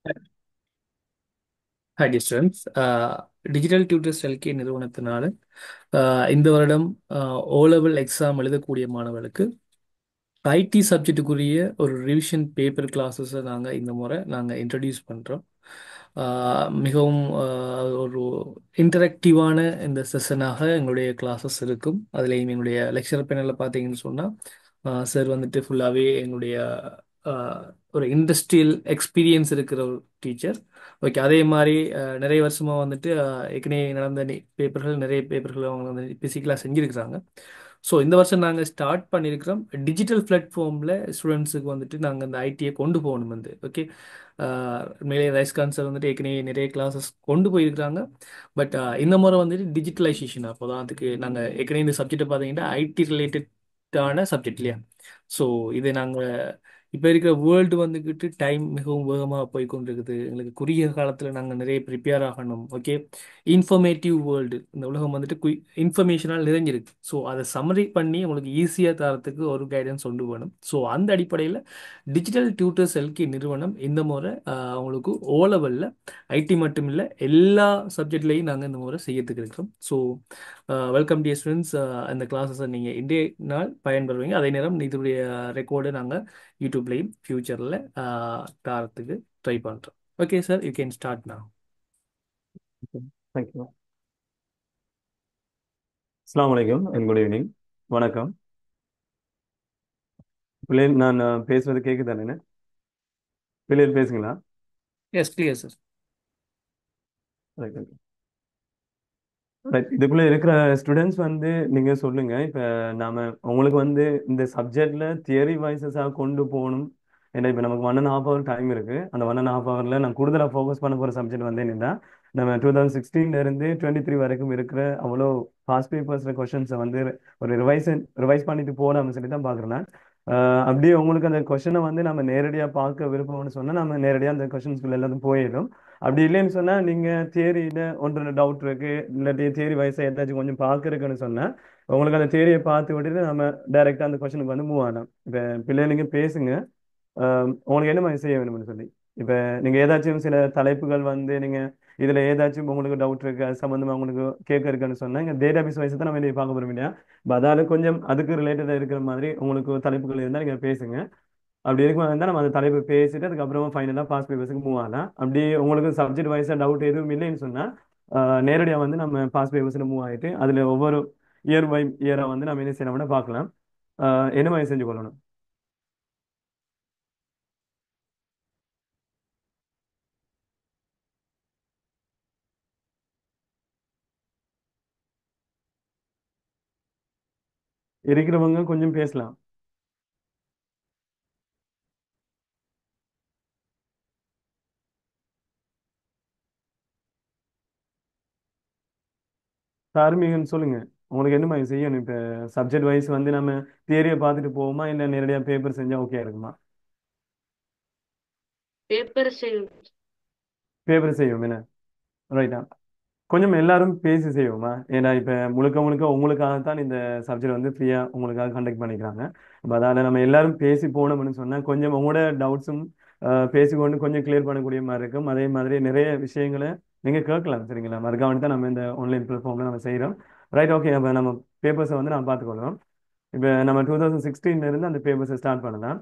High distance digital tutors LK நிறுவனத்தினால இந்த வருடம் ஓ லெவல் எக்ஸாம் எழுதக்கூடிய மாணவர்களுக்கு ஐடி சப்ஜெக்ட்டுக்குரிய ஒரு ரிவிஷன் பேப்பர் கிளாஸஸை இந்த முறை நாங்கள் இன்ட்ரடியூஸ் பண்ணுறோம். மிகவும் ஒரு இன்டராக்டிவான இந்த செஷனாக எங்களுடைய கிளாஸஸ் இருக்கும். அதுலேயும் எங்களுடைய லெக்சர் பேனலில் பார்த்தீங்கன்னு சொன்னால் சார் வந்துட்டு ஃபுல்லாகவே எங்களுடைய ஒரு இண்டஸ்ட்ரியல் எக்ஸ்பீரியன்ஸ் இருக்கிற ஒரு டீச்சர். ஓகே, அதே மாதிரி நிறைய வருஷமாக வந்துட்டு ஏற்கனவே நடந்த பேப்பர்கள் நிறைய பேப்பர்கள் அவங்க வந்து பிசிக்கலாக செஞ்சுருக்கிறாங்க. ஸோ இந்த வருஷம் நாங்கள் ஸ்டார்ட் பண்ணியிருக்கிறோம். டிஜிட்டல் பிளாட்ஃபார்மில் ஸ்டூடெண்ட்ஸுக்கு வந்துட்டு நாங்கள் அந்த ஐடியை கொண்டு போகணும் வந்து. ஓகே, மேலே ரைஸ்கான் சார் வந்துட்டு ஏற்கனவே நிறைய கிளாஸஸ் கொண்டு போயிருக்கிறாங்க. பட் இந்த முறை வந்துட்டு டிஜிட்டலைசேஷன் அப்போ தான் அதுக்கு நாங்கள் ஏற்கனவே இந்த சப்ஜெக்டை பார்த்தீங்கன்னா ஐடி ரிலேட்டடான சப்ஜெக்ட் இல்லையா. ஸோ இதை நாங்கள் இப்போ இருக்கிற வேர்ல்டு வந்துக்கிட்டு டைம் மிகவும் வேகமாக போய் கொண்டிருக்குது. எங்களுக்கு குறுகிய காலத்தில் நாங்கள் நிறைய ப்ரிப்பேர் ஆகணும். ஓகே, இன்ஃபர்மேட்டிவ் வேர்ல்டு, இந்த உலகம் வந்துட்டு இன்ஃபர்மேஷனால் நிறைஞ்சிருக்கு. ஸோ அதை சம்மரி பண்ணி உங்களுக்கு ஈஸியாக தரத்துக்கு ஒரு கைடன்ஸ் கொண்டு வேணும். ஸோ அந்த அடிப்படையில் டிஜிட்டல் டியூட்டர்ஸ் எல்கே நிறுவனம் இந்த முறை அவங்களுக்கு ஓ லெவலில் ஐடி மட்டும் இல்லை எல்லா சப்ஜெக்ட்லையும் நாங்கள் இந்த முறை செய்யறதுக்கு இருக்கிறோம். So welcome dear students. அந்த கிளாஸஸை நீங்கள் இன்றைய நாள் பயன்பெறுவீங்க. அதே நேரம் இதனுடைய ரெக்கார்டை நாங்கள் யூடியூப்லேயும் ஃப்யூச்சரில் தரத்துக்கு ட்ரை பண்ணுறோம். Okay sir, you can start now. Thank you. அஸ்ஸலாமு அலைக்கும் அண்ட் குட் ஈவினிங். வணக்கம். பிள்ளைகள் நான் பேசுறது கேக்குதானே? பிள்ளைகள் பேசுங்களா? Yes, clear sir. Right, okay. Right, இதுக்குள்ள இருக்கிற ஸ்டூடெண்ட்ஸ் வந்து நீங்க சொல்லுங்க. இப்ப நாம உங்களுக்கு வந்து இந்த சப்ஜெக்ட்ல தியரி வைசஸா கொண்டு போகணும். ஏன்னா இப்ப நமக்கு 1.5 hour டைம் இருக்கு. அந்த 1.5 hourல நான் கூடுதலா ஃபோக்கஸ் பண்ண போற சப்ஜெக்ட் வந்து என்னன்னா, நம்ம 2016 இருந்து 23 வரைக்கும் இருக்கிற அவ்வளோ பாஸ்ட் பேப்பர்ஸ்ல கொஸ்டின்ஸை வந்து ஒரு ரிவைஸ் பண்ணிட்டு போகலாம்னு சொல்லி தான் பாக்குறேன் நான். அப்படியே உங்களுக்கு அந்த கொஸ்டினை வந்து நம்ம நேரடியா பார்க்க விருப்பம்னு சொன்னா நம்ம நேரடியா அந்த கொஸ்டின்ஸ்குள்ள எல்லாத்தையும் போயிடும். அப்படி இல்லைன்னு சொன்னா நீங்க தியரியில ஒன்று ரெண்டு டவுட் இருக்கு, இல்லாட்டி தியரி வயசை ஏதாச்சும் கொஞ்சம் பார்க்கறதுக்குன்னு சொன்னா உங்களுக்கு அந்த தியரியை பார்த்து விட்டுட்டு நம்ம டைரக்டா அந்த கொஸ்டினுக்கு வந்து மூவ் ஆகலாம். இப்ப பிள்ளைங்க பேசுங்க. உங்களுக்கு என்ன மாதிரி செய்ய வேணும்னு சொல்லி இப்ப நீங்க ஏதாச்சும் சில தலைப்புகள் வந்து நீங்க இதுல ஏதாச்சும் உங்களுக்கு டவுட் இருக்கு, அது சம்பந்தமா உங்களுக்கு கேட்க இருக்குன்னு சொன்னா இங்க டேட்டாபேஸ் வைஸ் தான் நம்ம இதை பார்க்க போறோம் இல்லையா. இப்ப அதால கொஞ்சம் அதுக்கு ரிலேட்டடா இருக்கிற மாதிரி உங்களுக்கு தலைப்புகள் இருந்தா நீங்க பேசுங்க. அப்படி இருக்கும் இருந்தால் நம்ம அந்த தலைப்பு பேசிட்டு அதுக்கப்புறமா ஃபைனலாக பாஸ் பேப்பர்ஸுக்கு மூவ் ஆகலாம். அப்படி உங்களுக்கு சப்ஜெக்ட் வைஸாக டவுட் எதுவும் இல்லைன்னு சொன்னால் நேரடியாக வந்து நம்ம பாஸ் பேப்பர்ஸில் மூவ் ஆகிட்டு அதில் ஒவ்வொரு இயர் பை இயராக வந்து நம்ம என்ன செய்யணும்னா பார்க்கலாம். என்ன மாதிரி செஞ்சு கொள்ளணும். இருக்கிறவங்க கொஞ்சம் பேசலாம். தார்மீகன்னு சொல்லுங்க. உங்களுக்கு என்ன மாதிரி செய்யணும் இப்போ? சப்ஜெக்ட் வைஸ் வந்து நம்ம தியரியை பார்த்துட்டு போவோமா இல்லை நேரடியாக பேப்பர் செஞ்சால் ஓகே இருக்குமா? பேப்பர் செய்யும். பேப்பர் செய்வோம் என்ன? ரைட்டா. கொஞ்சம் எல்லாரும் பேசி செய்வோமா? ஏன்னா இப்ப முழுக்க முழுக்க உங்களுக்காகத்தான் இந்த சப்ஜெக்ட் வந்து ஃப்ரீயா உங்களுக்காக கண்டக்ட் பண்ணிக்கிறாங்க. அப்ப அதால நம்ம எல்லாரும் பேசி போனோம்னு சொன்னா கொஞ்சம் உங்களோட டவுட்ஸும் பேசிக்கொண்டு கொஞ்சம் கிளியர் பண்ணக்கூடிய மாதிரி இருக்கும். அதே மாதிரி நிறைய விஷயங்களை நீங்க கேட்கலாம். சரிங்களா? மறுக்காம தான் நம்ம இந்த ஆன்லைன் பிளாட்ஃபார்ம்ல நம்ம செய்யறோம். Right, okay. அப்ப நம்ம பேப்பர்ஸை வந்து நம்ம பார்த்துக்கொள்வோம். இப்ப நம்ம 2016 இருந்து அந்த பேப்பர்ஸை ஸ்டார்ட் பண்ணலாம்.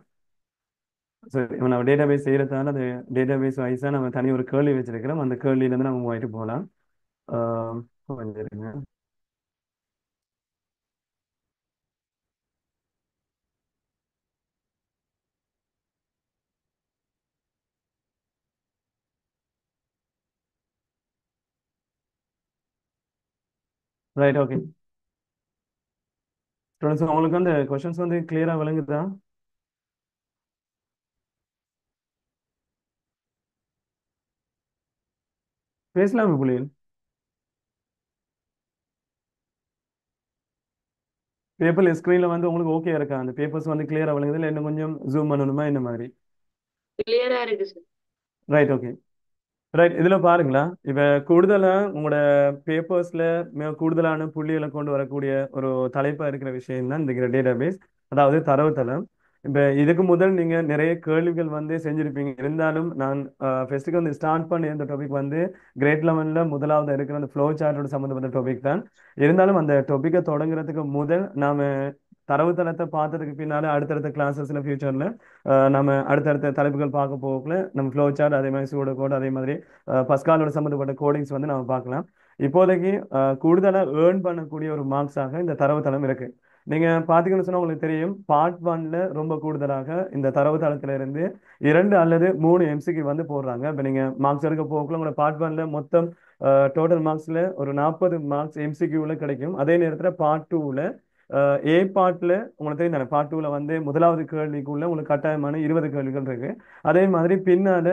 சரி, இப்ப நம்ம டேட்டா பேஸ் செய்யறதால அந்த டேட்டா பேஸ் வைஸா நம்ம தனி ஒரு கேள்வி வச்சிருக்கிறோம். அந்த கேள்வியில இருந்து நம்ம மூவ் ஆயிட்டு போகலாம். ஆஹ் கொஞ்சம் இருங்க. Right, okay. ஸ்டூடெண்ட்ஸ் உங்களுக்கு அந்த கொஷின்ஸ் வந்து கிளியரா விளங்குதா? பேசலாமே புள்ளிகள். பேப்பர் ஸ்க்ரீன்ல வந்து உங்களுக்கு ஓகே இருக்கா? அந்த பேப்பர்ஸ் வந்து கிளியரா விளங்குது இல்லை இன்னும் கொஞ்சம் ஜூம் பண்ணணுமா என்ன மாதிரி? கிளியரா இருக்கு சார். Right, okay. ரைட், இதுல பாருங்களா. இப்ப கூடுதலா உங்களோட பேப்பர்ஸ்ல மிக கூடுதலான புள்ளிகளை கொண்டு வரக்கூடிய ஒரு தலைப்பா இருக்கிற விஷயம் தான் இந்த டேட்டா பேஸ், அதாவது தரவுத்தளம். இப்ப இதுக்கு முதல் நீங்க நிறைய கேள்விகள் வந்து செஞ்சிருப்பீங்க. இருந்தாலும் நான் ஃபெஸ்ட்டுக்கு வந்து ஸ்டார்ட் பண்ணி இந்த டாபிக் வந்து கிரேட் லெவல்ல முதலாவது இருக்கிற அந்த ஃப்ளோ சார்ட்டோட சம்மந்தப்பட்ட டாபிக் தான். இருந்தாலும் அந்த டாபிக்கை தொடங்குறதுக்கு முதல் நாம தரவுத்தளத்தை பார்த்ததுக்கு பின்னால அடுத்தடுத்த கிளாஸஸ்ல ஃபியூச்சர்ல நம்ம அடுத்தடுத்த தலைப்புகள் பார்க்க போகல நம்ம ஃப்ளோ சார்ட் அதே மாதிரி சூட கோட் அதே மாதிரி பஸ்காலோட சம்மந்தப்பட்ட கோடிங்ஸ் வந்து நம்ம பார்க்கலாம். இப்போதைக்கு கூடுதலா ஏர்ன் பண்ணக்கூடிய ஒரு மார்க்ஸாக இந்த தரவுத்தளம் இருக்கு. நீங்க பாத்தீங்கன்னு சொன்னா உங்களுக்கு தெரியும், பார்ட் ஒன்ல ரொம்ப கூடுதலாக இந்த தரவுத்தளத்துல இருந்து 2 அல்லது 3 எம்சிக்கு வந்து போடுறாங்க. இப்ப நீங்க மார்க்ஸ் எடுக்க போகக்குள்ள உங்களோட பார்ட் ஒன்ல மொத்தம் டோட்டல் மார்க்ஸ்ல ஒரு 40 மார்க்ஸ் எம்சிக்யூல கிடைக்கும். அதே நேரத்துல பார்ட் டூல ஏ பார்ட்ல உங்களுக்கு தெரியும் தானே, பார்ட் டூல வந்து முதலாவது கேள்விக்குள்ள உங்களுக்கு கட்டாயமான 20 கேள்விகள் இருக்கு. அதே மாதிரி பின்னால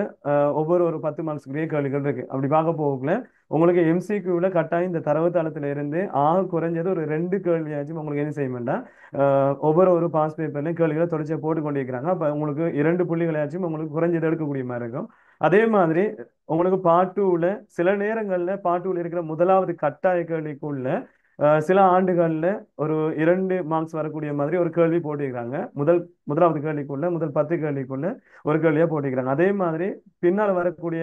ஒவ்வொரு ஒரு 10 மார்க்ஸ்க்குரிய கேள்விகள் இருக்கு. அப்படி பார்க்க போகக்குள்ள உங்களுக்கு எம்சிக்யூல கட்டாயம் இந்த தரவுத்தளத்துல இருந்து குறைஞ்சது ஒரு 2 கேள்வியாச்சும் உங்களுக்கு என்ன செய்ய வேண்டாம், ஒவ்வொரு ஒரு பாஸ் பேப்பர்லயும் கேள்விகளை தொடர்ச்சியா போட்டு கொண்டிருக்கிறாங்க. அப்ப உங்களுக்கு 2 புள்ளிகளாச்சும் உங்களுக்கு குறைஞ்சது எடுக்கக்கூடிய மாதிரி இருக்கும். அதே மாதிரி உங்களுக்கு பார்ட் டூல சில நேரங்கள்ல பார்ட் டூல இருக்கிற முதலாவது கட்டாய கேள்விக்குள்ள சில ஆண்டுகள்ல ஒரு 2 மார்க்ஸ் வரக்கூடிய மாதிரி ஒரு கேள்வி போட்டிருக்கிறாங்க. முதலாவது கேள்விக்குள்ள முதல் 10 கேள்விக்குள்ள ஒரு கேள்வியா போட்டிருக்கிறாங்க. அதே மாதிரி பின்னால் வரக்கூடிய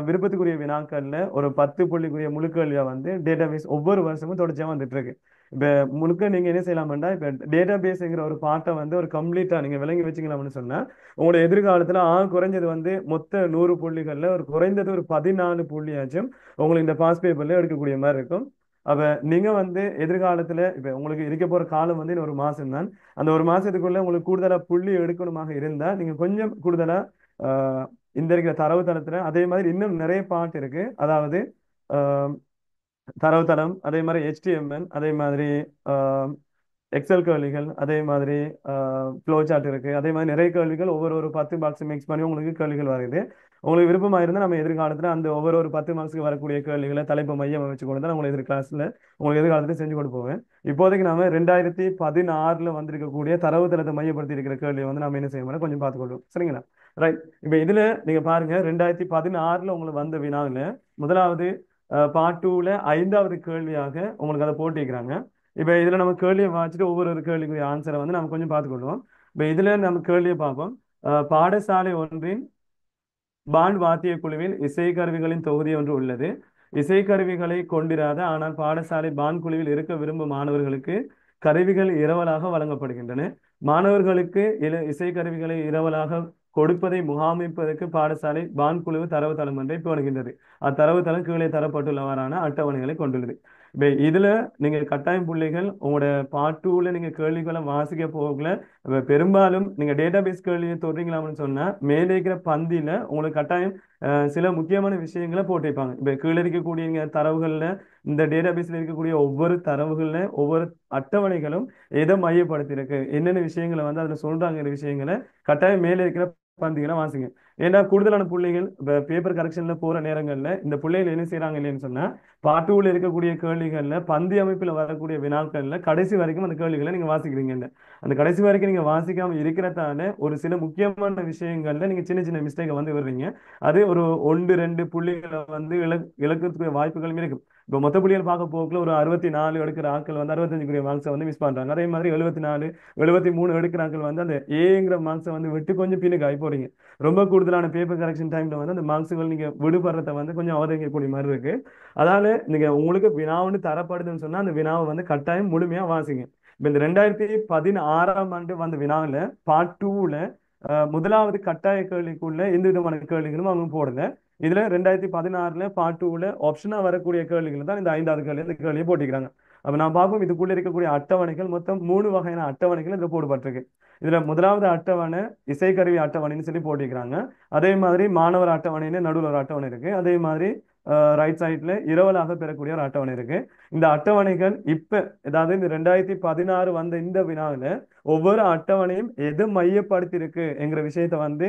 விருப்பத்துக்குரிய வினாக்கள்ல ஒரு 10 புள்ளிக்குரிய முழு கேள்வியா வந்து டேட்டாபேஸ் ஒவ்வொரு வருஷமும் தொடர்ச்சியா வந்துட்டு இருக்கு. இப்ப முழுக்க நீங்க என்ன செய்யலாம்டா, இப்ப டேட்டாபேஸ்ங்கிற ஒரு பாட்டை வந்து ஒரு கம்ப்ளீட்டா நீங்க விளங்கி வச்சுக்கலாம்னு சொன்னா உங்களோட எதிர்காலத்துல குறைஞ்சது வந்து மொத்த 100 புள்ளிகள்ல ஒரு குறைந்தது ஒரு 14 புள்ளியாச்சும் உங்களுக்கு இந்த பாஸ் பேப்பர்ல எடுக்கக்கூடிய மாதிரி இருக்கும். அப்ப நீங்க வந்து எதிர்காலத்துல இப்ப உங்களுக்கு இருக்க போற காலம் வந்து இன்னும் ஒரு மாசம் தான். அந்த ஒரு மாசத்துக்குள்ள உங்களுக்கு கூடுதலா புள்ளி எடுக்கணுமாக இருந்தா நீங்க கொஞ்சம் கூடுதலா ஆஹ் இந்த இருக்கிற தரவுத்தளத்துல அதே மாதிரி இன்னும் நிறைய பாட்டு இருக்கு. அதாவது ஆஹ் தரவுத்தளம் அதே மாதிரி HTML அதே மாதிரி எக்ஸல் கேள்விகள் அதே மாதிரி ஃப்ளோ சார்ட் இருக்கு. அதே மாதிரி நிறைய கேள்விகள் ஒவ்வொரு ஒரு 10 பாக்ஸ் மிக்ஸ் பண்ணி உங்களுக்கு கேள்விகள் வருது. உங்களுக்கு விருப்பமா இருந்தால் நம்ம எதிர்காலத்துல அந்த ஒவ்வொரு ஒரு 10 மார்க்ஸ்க்கு வரக்கூடிய கேள்விகளை தலைப்பு மையம் வச்சு கொண்டு தான் உங்களுக்கு கிளாஸ்ல உங்களுக்கு எதிர்காலத்துல செஞ்சு கொடுப்போம். இப்போதைக்கு நாம 2016ல வந்திருக்கக்கூடிய தரவுத்தளத்தை மையப்படுத்தி இருக்கிற கேள்வியை வந்து நம்ம என்ன செய்யணும் கொஞ்சம் பார்த்துக்கொள்வோம். சரிங்களா? ரைட். இப்ப இதுல நீங்க பாருங்க, 2016ல உங்களுக்கு வந்த வினாவில் முதலாவது பார்ட் டூல 5வது கேள்வியாக உங்களுக்கு அதை போட்டிருக்கிறாங்க. இப்ப இதுல நம்ம கேள்வியை வாசிச்சுட்டு ஒவ்வொரு ஒரு கேள்விக்குரிய ஆன்சரை வந்து நம்ம கொஞ்சம் பார்த்துக்கொள்வோம். இப்ப இதுல நம்ம கேள்வியை பார்ப்போம். பாடசாலை ஒன்றின் பாண்ட் வாத்திய குழுவில் இசைக்கருவிகளின் தொகுதி ஒன்று உள்ளது. இசைக்கருவிகளை கொண்டிராத ஆனால் பாடசாலை பாண்ட் குழுவில் இருக்க விரும்பும் மாணவர்களுக்கு கருவிகள் இரவலாக வழங்கப்படுகின்றன. மாணவர்களுக்கு இசைக்கருவிகளை இரவலாக கொடுப்பதை முகாமிப்பதற்கு பாடசாலை பாண்ட் குழு தரவுத்தளம் ஒன்றை போடுகின்றது. அத்தரவுத்தளம் கீழே தரப்பட்டுள்ளவாறான அட்டவணைகளை கொண்டுள்ளது. இப்ப இதுல நீங்க கட்டாயம் புள்ளிகள் உங்களோட பார்ட் டூல நீங்க கேள்விகளை வாசிக்க போகல. பெரும்பாலும் நீங்க டேட்டாபேஸ் கேள்வியை தொடறீங்களாம்னு சொன்னா மேலே இருக்கிற பந்தியில உங்களுக்கு கட்டாயம் சில முக்கியமான விஷயங்களை போட்டிருப்பாங்க. இப்ப கீழே இருக்கக்கூடிய தரவுகள்ல இந்த டேட்டாபேஸ்ல இருக்கக்கூடிய ஒவ்வொரு தரவுகள்ல ஒவ்வொரு அட்டவணைகளும் எதை மையப்படுத்தி இருக்கு, என்னென்ன விஷயங்களை வந்து அதுல சொல்றாங்கிற விஷயங்களை கட்டாயம் மேலே இருக்கிற பந்திகளை வாசிங்க. ஏன்னா கூடுதலான புள்ளிகள் பேப்பர் கரெக்ஷன்ல போற நேரங்கள்ல இந்த புள்ளைகள் என்ன செய்யறாங்க இல்லைன்னு சொன்னா பார்ட் டூல இருக்கக்கூடிய கேள்விகள்ல பந்தி அமைப்புல வரக்கூடிய வினாக்கள்ல கடைசி வரைக்கும் அந்த கேள்விகளை நீங்க வாசிக்கிறீங்க. அந்த கடைசி வரைக்கும் நீங்க வாசிக்காம இருக்கிறதால ஒரு சில முக்கியமான விஷயங்கள்ல நீங்க சின்ன சின்ன மிஸ்டேக்கை வந்து வர்றீங்க. அது ஒரு 1-2 புள்ளிகளை வந்து இழக்கிறதுக்கு வாய்ப்புகளும் இருக்கு. இப்போ மொத்த புள்ளிகள் பார்க்க போக்குல ஒரு 64 எடுக்கிற ஆட்கள் வந்து 65 மார்க்ஸை வந்து மிஸ் பண்றாங்க. அதே மாதிரி 74 73 எடுக்கிற ஆட்கள் வந்து அந்த ஏங்கிற மார்க்ஸை வந்து விட்டு கொஞ்சம் பின்னுக்கு ஆகி போறீங்க. ரொம்ப கூடுதலான பேப்பர் கரெக்ஷன் டைம்ல வந்து அந்த மார்க்ஸுகள் நீங்க விடுபடுறத வந்து கொஞ்சம் அவதரிக்கக்கூடிய மாதிரி இருக்கு. அதால நீங்க உங்களுக்கு வினாவுன்னு தரப்படுதுன்னு சொன்னா அந்த வினாவை வந்து கட்டாயம் முழுமையா வாசிங்க. இப்ப இந்த 2016ஆம் ஆண்டு வந்த வினாவில் பார்ட் டூல முதலாவது கட்டாய கேள்விக்குள்ள எந்த விதமான கேள்விகளும் அவங்க போடல. இதுல 2016ல பார்ட் டூல ஆப்ஷனா வரக்கூடிய கேள்விகள் தான் இந்த 5வது கேள்வி இந்த கேள்வியை போட்டிக்கிறாங்க. அப்ப நான் பார்ப்போம் இதுக்குள்ள இருக்கக்கூடிய அட்டவணைகள் மொத்தம் 3 வகையான அட்டவணைகள் இதுல போடப்பட்டிருக்கு. இதுல முதலாவது அட்டவணை இசைக்கருவி அட்டவணைன்னு சொல்லி போட்டிருக்கிறாங்க. அதே மாதிரி மாணவர் அட்டவணைன்னு நடுவில் ஒரு அட்டவணை இருக்கு. அதே மாதிரி ரைட் சைட்ல இரவலாக பெறக்கூடிய ஒரு அட்டவணை இருக்கு. இந்த அட்டவணைகள் இப்ப அதாவது இந்த 2016 வந்த இந்த வினாவில ஒவ்வொரு அட்டவணையும் எது மையப்படுத்தி இருக்கு என்கிற விஷயத்த வந்து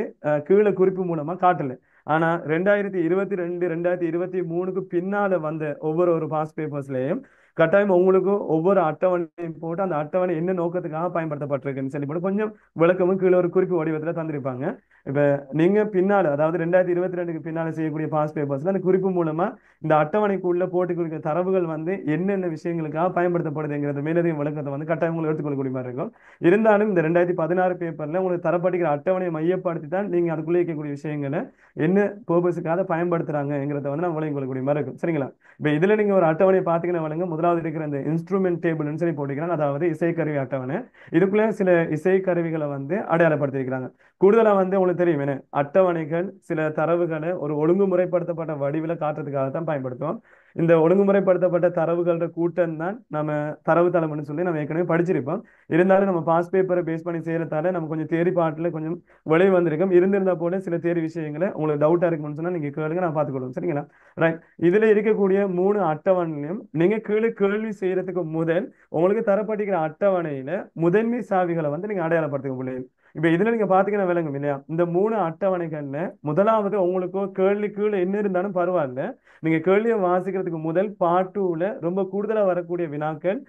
கீழே குறிப்பு மூலமா காட்டல. ஆனா 2022 2023க்கு பின்னால வந்த ஒவ்வொரு ஒரு பாஸ் பேப்பர்ஸ்லயும் கட்டாயம் உங்களுக்கு ஒவ்வொரு அட்டவணையும் போட்டு அந்த அட்டவணை என்ன நோக்கத்துக்காக பயன்படுத்தப்பட்டிருக்குன்னு சொல்லி போட்டு கொஞ்சம் விளக்கமும் கீழே ஒரு குறிப்பு வடிவத்துல தந்திருப்பாங்க. இப்ப நீங்க பின்னால, அதாவது 2022க்கு பின்னால செய்யக்கூடிய பாஸ் பேப்பர்ஸ்ல அந்த குறிப்பு மூலமா இந்த அட்டவணைக்குள்ள போட்டு கொடுக்கிற தரவுகள் வந்து என்னென்ன விஷயங்களுக்காக பயன்படுத்தப்படுதுங்கிறது மேலதிக விளக்கத்தை வந்து கட்டாயம் உங்களுக்கு எடுத்துக்கொள்ளக்கூடிய மாதிரி இருக்கும். இருந்தாலும் இந்த 2016 பேப்பர்ல உங்களுக்கு தரப்படுகிற அட்டவணையை மையப்படுத்தி தான் நீங்க அதுக்குள்ளே இருக்கக்கூடிய விஷயங்களை என்ன பர்பஸுக்காக பயன்படுத்துறாங்கிறத வந்து நம்ம விளங்கிக் கொள்ளக்கூடிய மாதிரி இருக்கும். சரிங்களா? இப்ப இதுல நீங்க ஒரு அட்டவணையை பாத்தீங்கன்னா வழங்க, முதலாவது இருக்கிற இந்த இன்ஸ்ட்ருமெண்ட் டேபிள்னு சொல்லி போட்டிருக்கிறாங்க, அதாவது இசைக்கருவி அட்டவணை. இதுக்குள்ள சில இசைக்கருவிகளை வந்து அடையாளப்படுத்தியிருக்கிறாங்க. கூடுதலா வந்து உங்களுக்கு தெரியும் என்ன, அட்டவணைகள் சில தரவுகளை ஒரு ஒழுங்குமுறைப்படுத்தப்பட்ட வடிவில காட்டுறதுக்காக தான் பயன்படுத்துவோம். இந்த ஒழுங்குமுறைப்படுத்தப்பட்ட தரவுகளோட கூட்டம் தான் நம்ம தரவுத்தளம்னு சொல்லி நம்ம ஏற்கனவே படிச்சிருப்போம். இருந்தாலும் நம்ம பாஸ் பேப்பரை பேஸ் பண்ணி செய்யறதால நம்ம கொஞ்சம் தேரி பாட்டுல கொஞ்சம் விளைவு வந்திருக்கும். இருந்திருந்தா போல சில தேரி விஷயங்களை உங்களுக்கு டவுட்டா இருக்குன்னு சொன்னா நீங்க கேளுங்க, நான் பார்த்துக்கொள்ளும். சரிங்களா? ரைட். இதுல இருக்கக்கூடிய 3 அட்டவணையும் நீங்க கீழே கேள்வி செய்யறதுக்கு முதல் உங்களுக்கு தரப்பட்டிருக்கிற அட்டவணையில முதன்மை சாவிகளை வந்து நீங்க அடையாளப்படுத்திக்க முடியும். இப்ப இதுல நீங்க பாத்தீங்கன்னா விளங்கும் இல்லையா, இந்த 3 அட்டவணைகள்ல முதலாவது உங்களுக்கு கேள்வி கீழே என்ன இருந்தாலும் பரவாயில்ல, நீங்க கேள்வியை வாசிக்கிறதுக்கு முதல் பாட்டுல ரொம்ப கூடுதலா வரக்கூடிய வினாக்கள்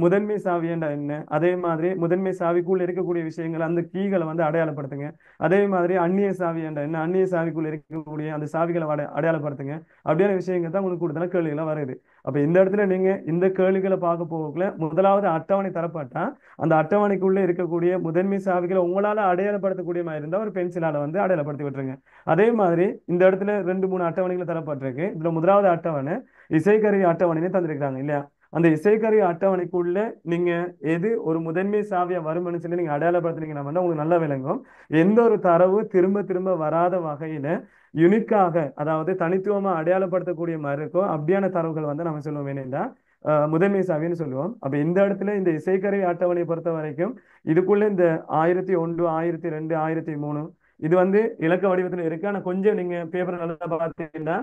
முதன்மை சாவி என்றா என்ன, அதே மாதிரி முதன்மை சாவிக்குள்ள இருக்கக்கூடிய விஷயங்கள் அந்த கீகளை வந்து அடையாளப்படுத்துங்க. அதே மாதிரி அந்நிய சாவி என்றா என்ன, அந்நிய சாவிக்குள்ள இருக்கக்கூடிய அந்த சாவிகளை அடையாளப்படுத்துங்க. அப்படியான விஷயங்கள் தான் உங்களுக்கு கூடுதலா கேள்விகளா வருது. அப்ப இந்த இடத்துல நீங்க இந்த கேள்விகளை பார்க்க போகல, முதலாவது அட்டவணை தரப்பட்டா அந்த அட்டவணைக்குள்ள இருக்கக்கூடிய முதன்மை சாவிகளை உங்களால அடையாளப்படுத்தக்கூடிய மாதிரி இருந்தா ஒரு பென்சிலால வந்து அடையாளப்படுத்தி விட்டுருங்க. அதே மாதிரி இந்த இடத்துல 2 3 அட்டவணைகள் தரப்பட்டிருக்கு. இதுல முதலாவது அட்டவணை இசைக்கருவி அட்டவணைன்னு தந்திருக்காங்க இல்லையா, அந்த இசைக்கருவி அட்டவணைக்குள்ள நீங்க எது ஒரு முதன்மை சாவியா வரும்னு சொல்லி நீங்க அடையாளப்படுத்துனீங்கன்னா வந்து உங்களுக்கு நல்லா விளங்கும். எந்த ஒரு தரவு திரும்ப திரும்ப வராத வகையில யுனிக்காக, அதாவது தனித்துவமா அடையாளப்படுத்தக்கூடிய மாதிரி இருக்கோ அப்படியான தரவுகள் வந்து நம்ம சொல்லுவோம் வேணும்டா முதன்மை சாவின்னு சொல்லுவோம். அப்ப இந்த இடத்துல இந்த இசைக்கருவி அட்டவணையை பொறுத்த வரைக்கும் இதுக்குள்ள இந்த 1001 1002 1003 இது வந்து இலக்க வடிவத்துல இருக்கு. ஆனா கொஞ்சம் நீங்க பேப்பர் நல்லா பார்த்தீங்கன்னா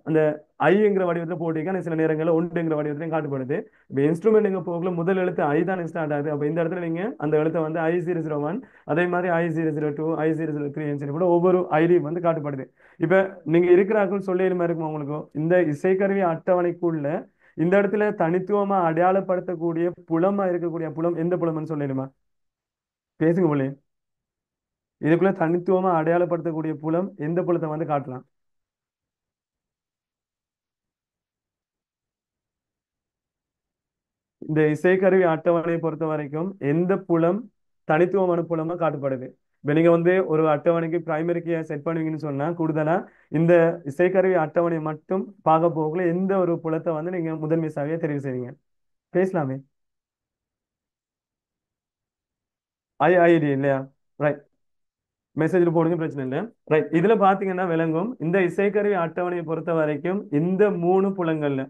அந்த ஐங்கிற வடிவத்துல போட்டிருக்க, சில நேரங்களில் ஒன்றுங்கிற வடிவத்திலையும் காட்டுப்படுது. இப்போ இன்ஸ்ட்ருமெண்ட் நீங்க போகல முதல் எழுத்து ஐ தான் ஸ்டார்ட் ஆகுது. அப்போ இந்த இடத்துல நீங்க அந்த எழுத்தை வந்து I001, அதே மாதிரி I002 I003 சொல்லி கூட ஒவ்வொரு ஐடியும் வந்து காட்டுப்படுது. இப்ப நீங்க இருக்கிறார்கள் சொல்லிடுமா இருக்கும் உங்களுக்கு இந்த இசைக்கருவி அட்டவணைக்குள்ள இந்த இடத்துல தனித்துவமா அடையாளப்படுத்தக்கூடிய புலமா இருக்கக்கூடிய புலம் எந்த புலம்னு சொல்லிடுமா? பேசுங்க போலே. இதுக்குள்ள தனித்துவமா அடையாளப்படுத்தக்கூடிய புலம் எந்த புலத்தை வந்து காட்டலாம்? இந்த இசைக்கருவி அட்டவணையை பொறுத்த வரைக்கும் எந்த புலம் தனித்துவமான புலமா காட்டப்படுது? இப்ப நீங்க வந்து ஒரு அட்டவணைக்கு பிரைமரி கீயை செட் பண்ணுவீங்கன்னு சொன்னா கூடுதலா இந்த இசைக்கருவி அட்டவணை மட்டும் பார்க்க போகல எந்த ஒரு புலத்தை வந்து நீங்க முதன்மை சாவியா தெரிவு செய்வீங்க? பேசலாமே. ஐடி இல்லையா? ரைட். மெசேஜ்ல போடுங்க, பிரச்சனை இல்லை. ரைட். இதுல பாத்தீங்கன்னா விளங்கும் இந்த இசைக்கருவி அட்டவணையை பொறுத்த வரைக்கும் இந்த 3 புலங்கள்ல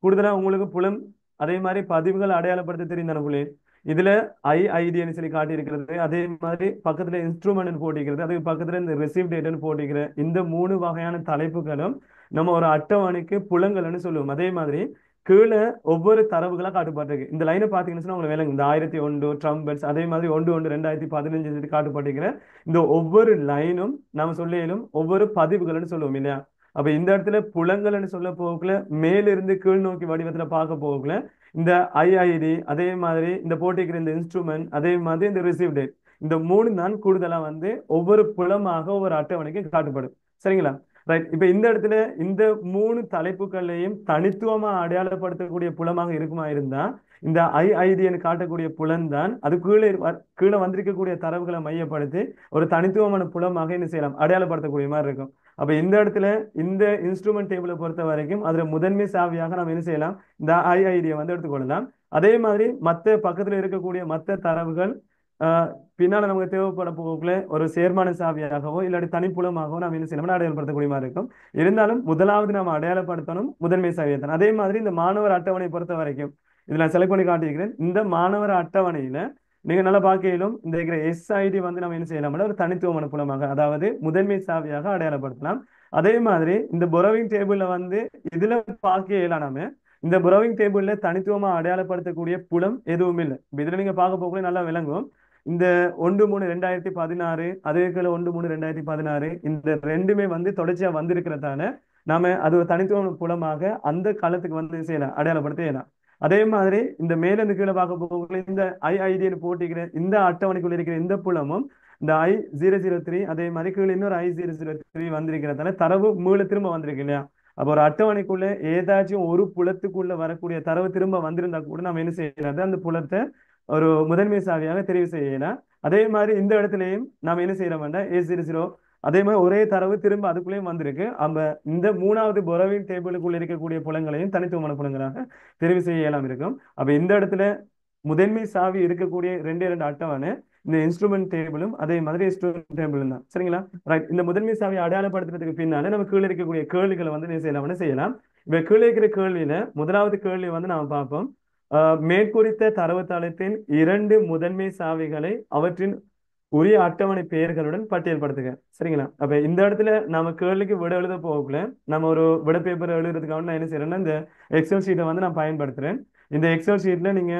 கூடுதலா உங்களுக்கு புலம் அதே மாதிரி பதிவுகள் அடையாளப்படுத்த தெரியும் தானே புள்ளி. இதுல ஐஐடின்னு சொல்லி காட்டி இருக்கிறது, அதே மாதிரி பக்கத்துல இன்ஸ்ட்ருமெண்ட் போட்டிருக்கிறது, அதுக்கு பக்கத்துல இந்த ரிசீவ் டேட்னு போட்டிருக்கிற இந்த 3 வகையான தலைப்புகளும் நம்ம ஒரு அட்டவணைக்கு புலங்கள்னு சொல்லுவோம். அதே மாதிரி கீழே ஒவ்வொரு தரவுகளா காட்டுப்பட்டிருக்கு. இந்த லைனை பாத்தீங்கன்னா உங்களுக்கு விளங்கும். இந்த 1001 ட்ரம்பட்ஸ், அதே மாதிரி 1 1 2015 காட்டுப்பட்டிருக்கிற இந்த ஒவ்வொரு லைனும் நம்ம சொல்லிலும் ஒவ்வொரு பதிவுகள்னு சொல்லுவோம் இல்லையா. அப்ப இந்த இடத்துல புலங்கள்னு சொல்ல போகல, மேலிருந்து கீழ் நோக்கி வடிவத்துல பார்க்க போகல இந்த ஐஐடி, அதே மாதிரி இந்த போட்டிக்கிற இந்த இன்ஸ்ட்ருமெண்ட், அதே மாதிரி இந்த ரிசீவ் டேட், இந்த 3 தான் கூடுதலா வந்து ஒவ்வொரு புலமாக ஒவ்வொரு அட்டவணைக்கு காட்டுப்படும். சரிங்களா? ரைட். இப்ப இந்த இடத்துல இந்த 3 தலைப்புகளையும் தனித்துவமா அடையாளப்படுத்தக்கூடிய புலமாக இருக்குமா இருந்தா இந்த ஐஐடின்னு காட்டக்கூடிய புலம் தான் அது கீழே வந்திருக்கக்கூடிய தரவுகளை மையப்படுத்தி ஒரு தனித்துவமான புலமாக என்ன செய்யலாம், அடையாளப்படுத்தக்கூடிய மாதிரி இருக்கும். அப்ப இந்த இடத்துல இந்த இன்ஸ்ட்ருமெண்ட் டேபிளை பொறுத்த வரைக்கும் அதுல முதன்மை சாவியாக நம்ம என்ன செய்யலாம், இந்த ஐஐடியை வந்து எடுத்துக்கொள்ளலாம். அதே மாதிரி மற்ற பக்கத்துல இருக்கக்கூடிய மற்ற தரவுகள் ஆஹ் பின்னால நமக்கு தேவைப்பட போகல ஒரு சேர்மான சாவியாகவோ இல்லாட்டி தனிப்புலமாகவோ நாம் என்ன செய்யலாம், அடையாளப்படுத்தக்கூடிய மாதிரி இருக்கும். இருந்தாலும் முதலாவது நாம் அடையாளப்படுத்தணும் முதன்மை சாவியை தான். அதே மாதிரி இந்த மாணவர் அட்டவணை பொறுத்த வரைக்கும் இதுல நான் செலக்ட் பண்ணி காட்டியிருக்கிறேன். இந்த மாணவர் அட்டவணையில நீங்க நல்லா பார்க்கையிலும் இந்த இருக்கிற எஸ்ஐடி வந்து நம்ம என்ன செய்யலாம், ஒரு தனித்துவமான புலமாக, அதாவது முதன்மை சாவியாக அடையாளப்படுத்தலாம். அதே மாதிரி இந்த பொரோவிங் டேபிள்ல வந்து இதுல பார்க்க இயலாம இந்த பொரோவிங் டேபிள்ல தனித்துவமா அடையாளப்படுத்தக்கூடிய புலம் எதுவும் இல்லை. இதுல நீங்க பார்க்க போகல நல்லா விளங்கும். இந்த 1 3 2016 அதே போல 1 3 2016 இந்த ரெண்டுமே வந்து தொடர்ச்சியா வந்திருக்கிறதால நாம அது ஒரு தனித்துவ புலமாக அந்த களத்துக்கு வந்து செய்யலாம், அடையாளப்படுத்த செய்யலாம். அதே மாதிரி இந்த மேல இருந்து கீழே பார்க்க போகல இந்த ஐஐடின்னு போட்டிக்கிற இந்த அட்டவணைக்குள்ள இருக்கிற இந்த புலமும் இந்த I003 அதே மாதிரி கீழே இன்னொரு I003 வந்திருக்கிறதால தரவு மீள திரும்ப வந்திருக்கு இல்லையா? அப்ப ஒரு அட்டவணைக்குள்ள ஏதாச்சும் ஒரு புலத்துக்குள்ள வரக்கூடிய தரவு திரும்ப வந்திருந்தா கூட நம்ம என்ன செய்யறது, அந்த புலத்தை ஒரு முதன்மை சாவியாக தெரிவு செய்யலாம். அதே மாதிரி இந்த இடத்துலயும் நாம என்ன செய்யறோம் வேண்டாம் A00 அதே மாதிரி ஒரே தரவு திரும்ப அதுக்குள்ளேயும் வந்திருக்கு. நம்ம இந்த மூணாவது பொரோவின் டேபிளுக்குள்ள இருக்கக்கூடிய புலங்களையும் தனித்துவமான புலங்களாக தெரிவு செய்ய இயலாம இருக்கும். அப்ப இந்த இடத்துல முதன்மை சாவி இருக்கக்கூடிய ரெண்டே ரெண்டு அட்டவணை இந்த இன்ஸ்ட்ருமெண்ட் டேபிளும் அதே மாதிரி ஸ்டூடெண்ட் டேபிளும் தான். சரிங்களா? ரைட். இந்த முதன்மை சாவியை அடையாளப்படுத்துறதுக்கு பின்னால நம்ம கீழே இருக்கக்கூடிய கேள்விகளை வந்து என்ன செய்யலாம் செய்யலாம். இப்ப கீழே இருக்கிற கேள்வியில முதலாவது கேள்வி வந்து நாம பார்ப்போம். மேற்குறித்த தரவுத்தளத்தின் இரண்டு முதன்மை சாவிகளை அவற்றின் உரிய அட்டவணை பெயர்களுடன் பட்டியல்படுத்துக. சரிங்களா? அப்ப இந்த இடத்துல நாம கேள்விக்கு விட எழுத போகல, நம்ம ஒரு விட பேப்பர் எழுதுறதுக்காக நான் என்ன செய்யறேன்னா இந்த எக்ஸல் ஷீட்டை வந்து நான் பயன்படுத்துறேன். இந்த எக்ஸல் ஷீட்ல நீங்க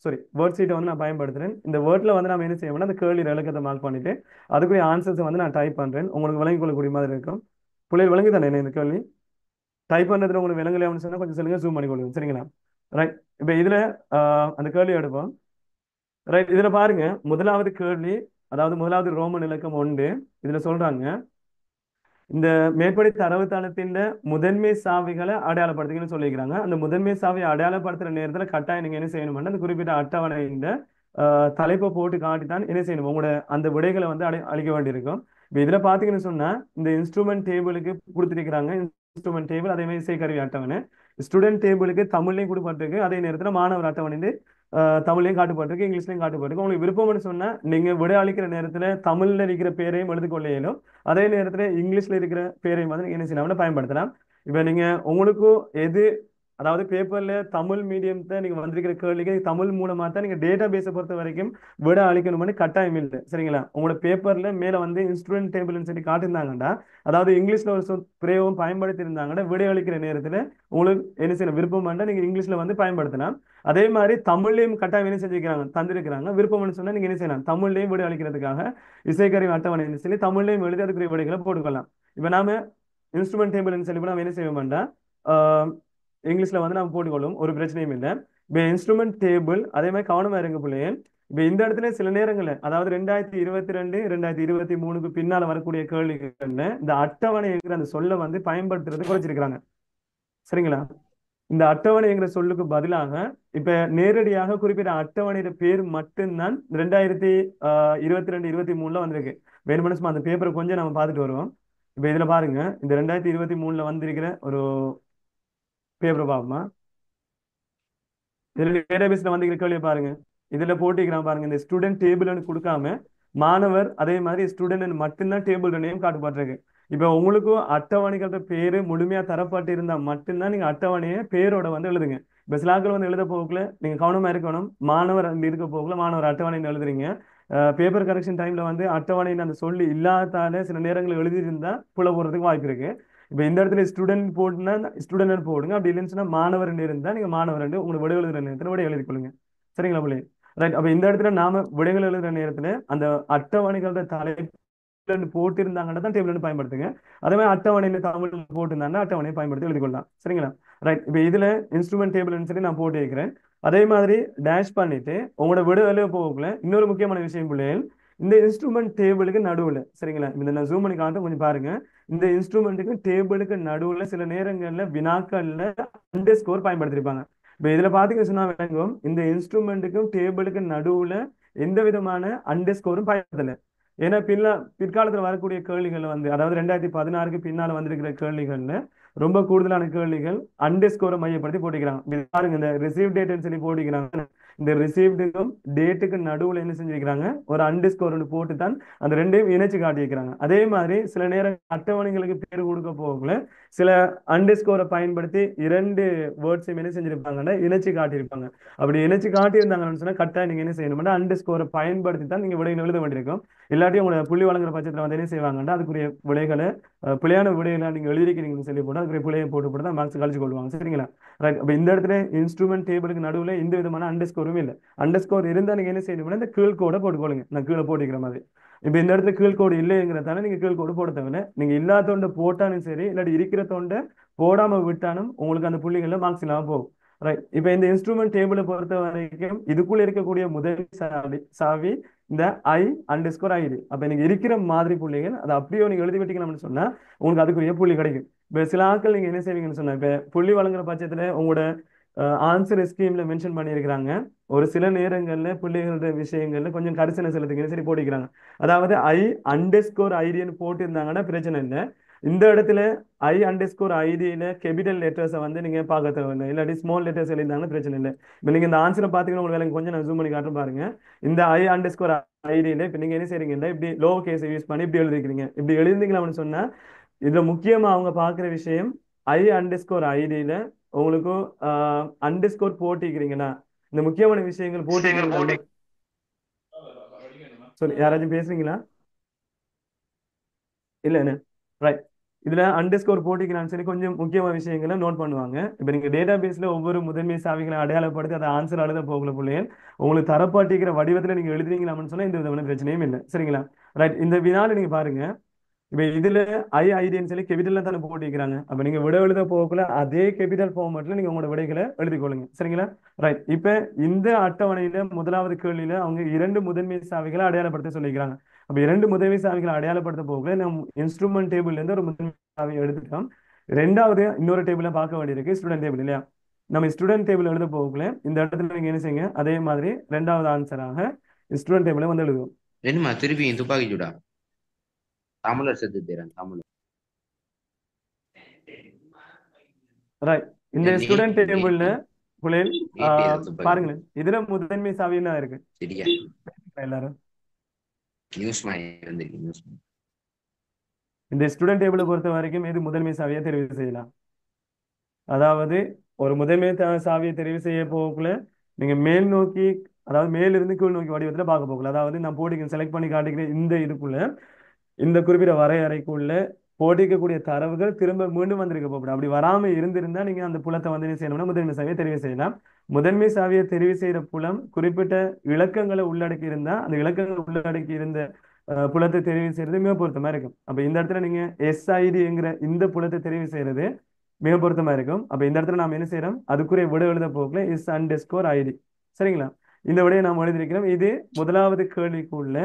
சாரி வேர்ட் ஷீட்டை வந்து நான் பயன்படுத்துறேன். இந்த வேர்ட்ல வந்து நம்ம என்ன செய்யணும்னா அந்த கேள்வி விளக்கத்தை மார்க் பண்ணிட்டு அதுக்குரிய ஆன்சர்ஸ் வந்து நான் டைப் பண்றேன். உங்களுக்கு விளங்கிக் கொள்ளக்கூடிய மாதிரி இருக்கும். பிள்ளைகள் விளங்கி தானே இந்த கேள்வி டைப் பண்றதுல உங்களுக்கு விளங்கலையான்னு சொன்னா கொஞ்சம் சொல்லுங்க, ஜூம் பண்ணி கொள்ளுங்க. சரிங்களா? ரைட். இப்ப இதுல அந்த கேள்வி எடுப்போம். ரைட். இதுல பாருங்க, முதலாவது கேள்வி, அதாவது முதலாவது ரோமன் இலக்கம் 1. இதுல சொல்றாங்க இந்த மேற்படி தரவுத்தளத்தின் முதன்மை சாவிகளை அடையாளப்படுத்துங்கன்னு சொல்லிக்கிறாங்க. அந்த முதன்மை சாவியை அடையாளப்படுத்துற நேரத்துல கட்டாயம் நீங்க என்ன செய்யணும்னா அந்த குறிப்பிட்ட அட்டவணையின் தலைப்பை போட்டு காட்டித்தான் என்ன செய்யணும், உங்களோட அந்த விடைகளை வந்து அளிக்க வேண்டியிருக்கும். இப்ப இதுல பாத்தீங்கன்னு சொன்னா இந்த இன்ஸ்ட்ருமெண்ட் டேபிளுக்கு கொடுத்துருக்கிறாங்க இன்ஸ்ட்ருமெண்ட் டேபிள், அதே மாதிரி இசைக்கருவி அட்டவணை. ஸ்டூடெண்ட் டேபிளுக்கு தமிழ்லையும் கொடுப்பட்டிருக்கு, அதே நேரத்துல மாணவர் அட்டவணை தமிழ்லையும் காட்டுப்பட்டிருக்கு, இங்கிலீஷ்லையும் காட்டுப்பட்டிருக்கு. உங்களுக்கு விருப்பம்னு சொன்னா நீங்க விடை அளிக்கிற நேரத்துல தமிழ்ல இருக்கிற பேரையும் எழுதி கொள்ள இயலும், அதே நேரத்துல இங்கிலீஷ்ல இருக்கிற பேரையும் வந்து நீங்க என்ன செய்யலாம் பயன்படுத்தலாம். இப்ப நீங்க உங்களுக்கும் எது, அதாவது பேப்பர்ல தமிழ் மீடியம் தான் நீங்க வந்திருக்கிற கேள்விக்கு தமிழ் மூலமா தான் நீங்க டேட்டா பேஸை பொறுத்த வரைக்கும் விட அளிக்கணும்னு கட்டாயம் இல்லை. சரிங்களா? உங்களோட பேப்பர்ல மேல வந்து இன்ஸ்ட்ருமெண்ட் டேபிள்னு சொல்லி காட்டியிருந்தாங்கடா, அதாவது இங்கிலீஷ்ல ஒரு பிரயோகம் பயன்படுத்தி இருந்தாங்கன்னா விடை அளிக்கிற நேரத்துல உங்களுக்கு என்ன செய்யணும் விருப்பம் வேண்டாம் நீங்க இங்கிலீஷ்ல வந்து பயன்படுத்தலாம். அதே மாதிரி தமிழ்லையும் கட்டாயம் என்ன செஞ்சிருக்கிறாங்க தந்திருக்கிறாங்க. விருப்பம்னு சொன்னா நீங்க என்ன செய்யலாம் தமிழ்லையும் விடை அளிக்கிறதுக்காக இசைக்கருவி அட்டவணை சொல்லி தமிழ்லையும் எழுதி அதுக்குரிய விடைகளை போட்டுக்கலாம். இப்ப நாம இன்ஸ்ட்ருமெண்ட் டேபிள்னு சொல்லி நாம என்ன செய்ய வேண்டாம், இங்கிலீஷ்ல வந்து நம்ம போட்டுக்கொள்ளும், ஒரு பிரச்சனையும் இல்லை. இப்போ இன்ஸ்ட்ருமெண்ட் டேபிள் அதே மாதிரி கவனமா இருங்க பிள்ளைகள். இப்போ இந்த இடத்துல சில நேரங்கள்ல, அதாவது 2022 2023க்கு பின்னால வரக்கூடிய கேள்விகள்ல இந்த அட்டவணைங்கிற அந்த சொல்ல வந்து பயன்படுத்துறது குறைச்சிருக்கிறாங்க. சரிங்களா? இந்த அட்டவணைங்கிற சொல்லுக்கு பதிலாக இப்ப நேரடியாக குறிப்பிட்ட அட்டவணையோட பேர் மட்டும்தான் 2022 23ல வந்திருக்கு. வேணுமனசுமா அந்த பேப்பரை கொஞ்சம் நம்ம பார்த்துட்டு வருவோம். இப்ப இதுல பாருங்க, இந்த 2023ல வந்திருக்கிற ஒரு பேப்பர் பார்ப்போமா. இதுல டேட்டாபேஸ்ல வந்து கேள்வி பாருங்க, இதுல போட்டிக்கிறான் பாருங்க, இந்த ஸ்டூடெண்ட் டேபிள்னு கொடுக்காம மாணவர் அதே மாதிரி ஸ்டூடெண்ட் மட்டும்தான் டேபிள் நேம் காட்டுப்பட்டிருக்கு. இப்ப உங்களுக்கும் அட்டவணைகளோட பேரு முழுமையா தரப்பட்டு இருந்தா மட்டும்தான் நீங்க அட்டவணையை பேரோட வந்து எழுதுங்க. இப்ப சிலாக்கள் வந்து எழுத போகல, நீங்க கவனமா இருக்கணும். மாணவர் இருக்க போகல, மாணவர் அட்டவணைன்னு எழுதுறீங்க. பேப்பர் கரெக்ஷன் டைம்ல வந்து அட்டவணைன்னு அந்த சொல்லி இல்லாதால சில நேரங்கள் எழுதியிருந்தா புல போறதுக்கு வாய்ப்பு இருக்கு. இப்ப இந்த இடத்துல ஸ்டூடெண்ட் போட்டுனா ஸ்டூடெண்ட் போடுங்க, அப்படி இல்லைன்னு மாணவர் இருந்தா நீங்க மாணவர் உங்களுக்கு விடை எழுதுற நேரத்துல விடை எழுதி கொள்ளுங்க. சரிங்களா பிள்ளை? ரைட். அப்ப இந்த இடத்துல நாம விடைகள் எழுதுற நேரத்துல அந்த அட்டவணைகளோட தலைப்பு போட்டிருந்தாங்கன்னா தான் டேபிள் பயன்படுத்துங்க. அதே மாதிரி அட்டவணையில தமிழ் போட்டிருந்தாங்கன்னா அட்டவணையை பயன்படுத்தி எழுதி கொள்ளலாம். சரிங்களா? ரைட். இப்ப இதுல இன்ஸ்ட்ருமெண்ட் டேபிள்னு சொல்லி நான் போட்டு வைக்கிறேன். அதே மாதிரி டேஷ் பண்ணிட்டு உங்களோட விட எழுத போகல இன்னொரு முக்கியமான விஷயம் பிள்ளைகள், இந்த இன்ஸ்ட்ருமெண்ட் டேபிளுக்கு நடுவுல, சரிங்களா, இந்த நான் ஜூம் பண்ணி காட்ட கொஞ்சம் பாருங்க, இந்த இன்ஸ்ட்ருமெண்ட்டுக்கு டேபிளுக்கு நடுவுல சில நேரங்கள்ல வினாக்கள்ல அண்டர் ஸ்கோர் பயன்படுத்திருப்பாங்க. இப்ப இதுல பாத்தீங்கன்னு சொன்னா விளங்கும், இந்த இன்ஸ்ட்ருமெண்ட்டுக்கும் டேபிளுக்கு நடுவுல எந்த விதமான அண்டர் ஸ்கோரும் பயன்படுத்தல. ஏன்னா பிற்காலத்துல வரக்கூடிய கேள்விகள் வந்து, அதாவது 2016க்கு பின்னால வந்திருக்கிற கேள்விகள்ல ரொம்ப கூடுதலான கேள்விகள் அண்டர் ஸ்கோரை மையப்படுத்தி போட்டிக்கிறாங்க. பாருங்க, இந்த ரிசீவ் டேட்னு சொல்லி போட்டிக்கிறாங்க. இந்த ரிசீவ்டுக்கும் டேட்டுக்கு நடுவுல என்ன செஞ்சிருக்கிறாங்க, ஒரு அண்டர் ஸ்கோர் போட்டு தான் அந்த ரெண்டையும் இணைச்சு காட்டியிருக்கிறாங்க. அதே மாதிரி சில நேரம் அட்டவணைகளுக்கு பேர் கொடுக்க போகல சில அண்டர் ஸ்கோரை பயன்படுத்தி இரண்டு வேர்ட்ஸையும் என்ன செஞ்சிருப்பாங்கன்னா இணைச்சு காட்டியிருப்பாங்க. அப்படி இணைச்சு காட்டியிருந்தாங்கன்னு சொன்னா கட்டாயம் நீங்க என்ன செய்யணும்னா அண்டர் ஸ்கோரை பயன்படுத்தி தான் நீங்க விடைகள் எழுத வேண்டியிருக்கும். இல்லாட்டி உங்களை புள்ளி வழங்குற பட்சத்துல வந்து என்ன செய்வாங்கன்னா அதுக்குரிய விடைகளை பிழையான விடைகளை நீங்க எழுதிருக்கிறீங்கன்னு சொல்லி போட்டு அதுக்குரிய பிழையை போட்டு தான் மார்க்ஸ் கழிச்சு கொள்வாங்க. சரிங்களா? ரைட். அப்ப இந்த இடத்துல இன்ஸ்ட்ருமெண்ட் டேபிளுக்கு நடுவுல எந்த விதமான அண்டர் ஸ்கோரும் இல்லை. அண்டர் ஸ்கோர் இருந்தா நீங்க என்ன செய்யணும்னா இந்த கீழ் கோடை போட்டுக்கொள்ளுங்க, நான் கீழே போட்டுக்கிற மாதிரி. இப்ப இந்த இடத்துல கீழ்கோடு இல்லைங்கிறதால நீங்க கீழ்கோடு போட தேவையில்ல. நீங்க இல்லாத தொண்டை போட்டாலும் சரி, இல்லாட்டி இருக்கிற தொண்டை போடாம விட்டாலும் உங்களுக்கு அந்த புள்ளிகள்ல மார்க்ஸ் இல்லாம போகும். ரைட். இப்ப இந்த இன்ஸ்ட்ருமெண்ட் டேபிளை பொறுத்த வரைக்கும் இதுக்குள்ள இருக்கக்கூடிய முதல் சாவி இந்த ஐ அண்டர்ஸ்கோர் ஐடி. அப்ப நீங்க இருக்கிற மாதிரி புள்ளிகள் அதை அப்படியே நீங்க எழுதி விட்டீங்கன்னு சொன்னா உங்களுக்கு அதுக்குரிய புள்ளி கிடைக்கும். இப்ப சில ஆட்கள் நீங்க என்ன செய்வீங்கன்னு சொன்னா, இப்ப புள்ளி வழங்குற பட்சத்துல உங்களோட ஆன்சர் ஸ்கீம்ல மென்ஷன் பண்ணியிருக்கிறாங்க. ஒரு சில நேரங்கள்ல பிள்ளைகளோட விஷயங்கள்ல கொஞ்சம் கரிசனை செலுத்துங்க சரி போட்டிக்கிறாங்க. அதாவது ஐ அண்டர்ஸ்கோர் ஐடின்னு போட்டிருந்தாங்கன்னா பிரச்சனை இல்லை. இந்த இடத்துல ஐ அண்டர்ஸ்கோர் ஐடியில கேபிட்டல் லெட்டர்ஸை வந்து நீங்க பார்க்க தேவையில்லை, இல்லாட்டி ஸ்மால் லெட்டர்ஸ் எழுதிருந்தாங்கன்னா பிரச்சனை இல்லை. இப்போ நீங்க இந்த ஆன்சரை பாத்தீங்கன்னா உங்களுக்கு வேலைக்கு கொஞ்சம் நான் ஜூம் பண்ணி காட்டுறேன் பாருங்க. இந்த ஐ அண்டர்ஸ்கோர் ஐடியில இப்ப நீங்க என்ன செய்றீங்கன்னா இப்படி லோ கேஸ் யூஸ் பண்ணி இப்படி எழுதிக்கிறீங்க. இப்படி எழுதிங்களா சொன்னா இதுல முக்கியமா அவங்க பாக்குற விஷயம் ஐ அண்டர்ஸ்கோர் ஐடியில உங்களுக்கு அண்டர்ஸ்கோர் போட்டிக்கிறீங்களா, இந்த முக்கியமான விஷயங்கள் போட்டிக்கிறீங்க. சொல்லி யாராச்சும் பேசுறீங்களா? இல்ல என்ன? ரைட். இதுல அண்டர்ஸ்கோர் போட்டிக்கிறான்னு சொல்லி கொஞ்சம் முக்கியமான விஷயங்களை நோட் பண்ணுவாங்க. இப்ப நீங்க டேட்டா பேஸ்ல ஒவ்வொரு முதன்மை சாவிகளை அடையாளப்படுத்தி அதை ஆன்சர் எழுத போகல பிள்ளைகள் உங்களுக்கு தரப்பாட்டிக்கிற வடிவத்துல நீங்க எழுதுறீங்களான்னு சொன்னா இந்த விதமான பிரச்சனையும் இல்லை. சரிங்களா? ரைட். இந்த வினால நீங்க பாருங்க. இப்ப இதுல ஐ ஐடின்னு சொல்லி கேபிட்டல்ல தானே போட்டிருக்கிறாங்க. அப்ப நீங்க விட எழுத போகல அதே கேபிட்டல் ஃபார்மேட்ல நீங்க உங்களோட விடைகளை எழுதிக் கொள்ளுங்க. சரிங்களா? ரைட். இப்ப இந்த அட்டவணையில முதலாவது கேள்வியில அவங்க 2 முதன்மை சாவிகளை அடையாளப்படுத்த சொல்லிக்கிறாங்க. அப்ப 2 முதன்மை சாவிகளை அடையாளப்படுத்த போகல நம்ம இன்ஸ்ட்ருமெண்ட் டேபிள்ல இருந்து ஒரு முதன்மை சாவியை எடுத்துட்டோம். ரெண்டாவது இன்னொரு டேபிள பார்க்க வேண்டியிருக்கு, ஸ்டூடெண்ட் டேபிள் இல்லையா? நம்ம ஸ்டூடெண்ட் டேபிள் எழுத போகல இந்த இடத்துல நீங்க என்ன செய்யுங்க, அதே மாதிரி ரெண்டாவது ஆன்சராக ஸ்டூடெண்ட் டேபிள வந்து எழுதுவோம். என்னமா திருப்பி துப்பாக்கி சூடா தமிழர் செத்து தரேன் தமிழ். ரைட். இந்த ஸ்டூடெண்ட் டேபிள்ல புள்ளைகள் பாருங்களேன், இதுல முதன்மை சாவி என்ன இருக்கு சரியா? எல்லாரும் நியூஸ் வந்து நியூஸ் இந்த ஸ்டூடெண்ட் டேபிளை பொறுத்த வரைக்கும் எது முதன்மை சாவியை தெரிவு செய்யலாம். அதாவது ஒரு முதன்மை சாவியை தெரிவு செய்ய போகக்குள்ள நீங்க மேல் நோக்கி, அதாவது மேலிருந்து கீழ் நோக்கி வடிவத்துல பார்க்க போகல. அதாவது நான் போட்டிக்கு செலக்ட் பண்ணி காட்டிக்கிறேன் இந்த இதுக்குள்ள இந்த குறிப்பிட்ட வரையறைக்குள்ள போட்டிக்கக்கூடிய தரவுகள் திரும்ப மீண்டும் வந்திருக்க போகக்கூடாது. அப்படி வராம இருந்திருந்தா நீங்க அந்த புலத்தை வந்து என்ன செய்யணும்னா முதன்மை சாவியை தெரிவு செய்யலாம். முதன்மை சாவியை தெரிவு செய்யற புலம் குறிப்பிட்ட இலக்கங்களை உள்ளடக்கி இருந்தா அந்த இலக்கங்கள் உள்ளடக்கி இருந்த புலத்தை தெரிவு செய்யறது மிக பொருத்தமா இருக்கும். அப்ப இந்த இடத்துல நீங்க எஸ்ஐடிங்கிற இந்த புலத்தை தெரிவு செய்யறது மிக பொருத்தமா இருக்கும். அப்ப இந்த இடத்துல நாம என்ன செய்யறோம், அதுக்குரிய விட எழுத போகல இஸ் அண்டர்ஸ்கோர் ஐடி. சரிங்களா? இந்த விடையை நாம் எழுதியிருக்கிறோம். இது முதலாவது கேள்விக்குள்ள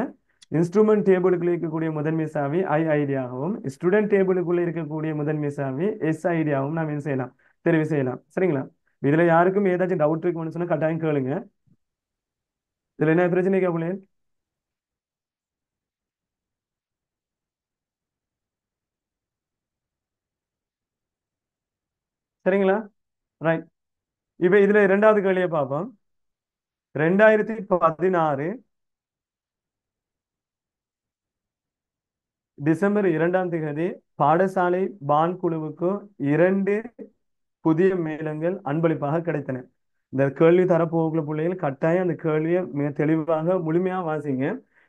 இன்ஸ்ட்ருமெண்ட் டேபிளுக்குள்ள இருக்கக்கூடிய முதன்மை சாவி ஐ ஐடியாகவும் ஸ்டூடெண்ட் டேபிளுக்குள்ள இருக்கக்கூடிய முதன்மை சாவி எஸ் ஐடியாகவும் நாம் என்ன செய்யலாம், தெரிவு செய்யலாம். சரிங்களா? இதுல யாருக்கும் ஏதாச்சும் டவுட் இருக்குன்னு சொன்னா கட்டாயம் கேளுங்க. இதுல என்ன பிரச்சனை கேட்கல? சரிங்களா? ரைட். இப்ப இதுல இரண்டாவது கேள்வியை பார்ப்போம். 2016 டிசம்பர் 2ஆம் தேதி பாடசாலை பான் குழுவுக்கு 2 புதிய மேளங்கள் அன்பளிப்பாக கிடைத்தன. இந்த கேள்வி தரப்போகுள்ள பிள்ளைகள் கட்டாயம் அந்த கேள்வியை மிக தெளிவாக முழுமையா வாசிங்க.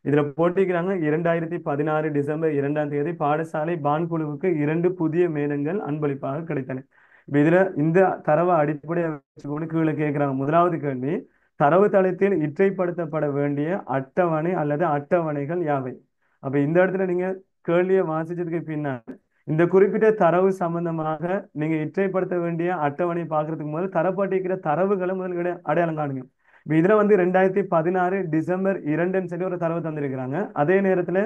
இதுல போட்டிக்கிறாங்க 2016 டிசம்பர் 2ஆம் தேதி பாடசாலை பான் குழுவுக்கு 2 புதிய மேளங்கள் அன்பளிப்பாக கிடைத்தன. இப்ப இதுல இந்த தரவை அடிப்படையாக வச்சுக்கொண்டு கீழே கேட்கிறாங்க. முதலாவது கேள்வி, தரவு தளத்தில் இற்றைப்படுத்தப்பட வேண்டிய அட்டவணை அல்லது அட்டவணைகள் யாவை? அப்ப இந்த இடத்துல நீங்க கேள்வியை வாசிச்சதுக்கு பின்னால் இந்த குறிப்பிட்ட தரவு சம்பந்தமாக நீங்க இற்றைப்படுத்த வேண்டிய அட்டவணை பார்க்கறதுக்கு முதல் தரப்பட்டிருக்கிற தரவுகளை முதல் அடையாளம் காணுங்க. இப்ப இதுல வந்து 2016 டிசம்பர் 2ன்னு சொல்லி ஒரு தரவு தந்திருக்கிறாங்க. அதே நேரத்துல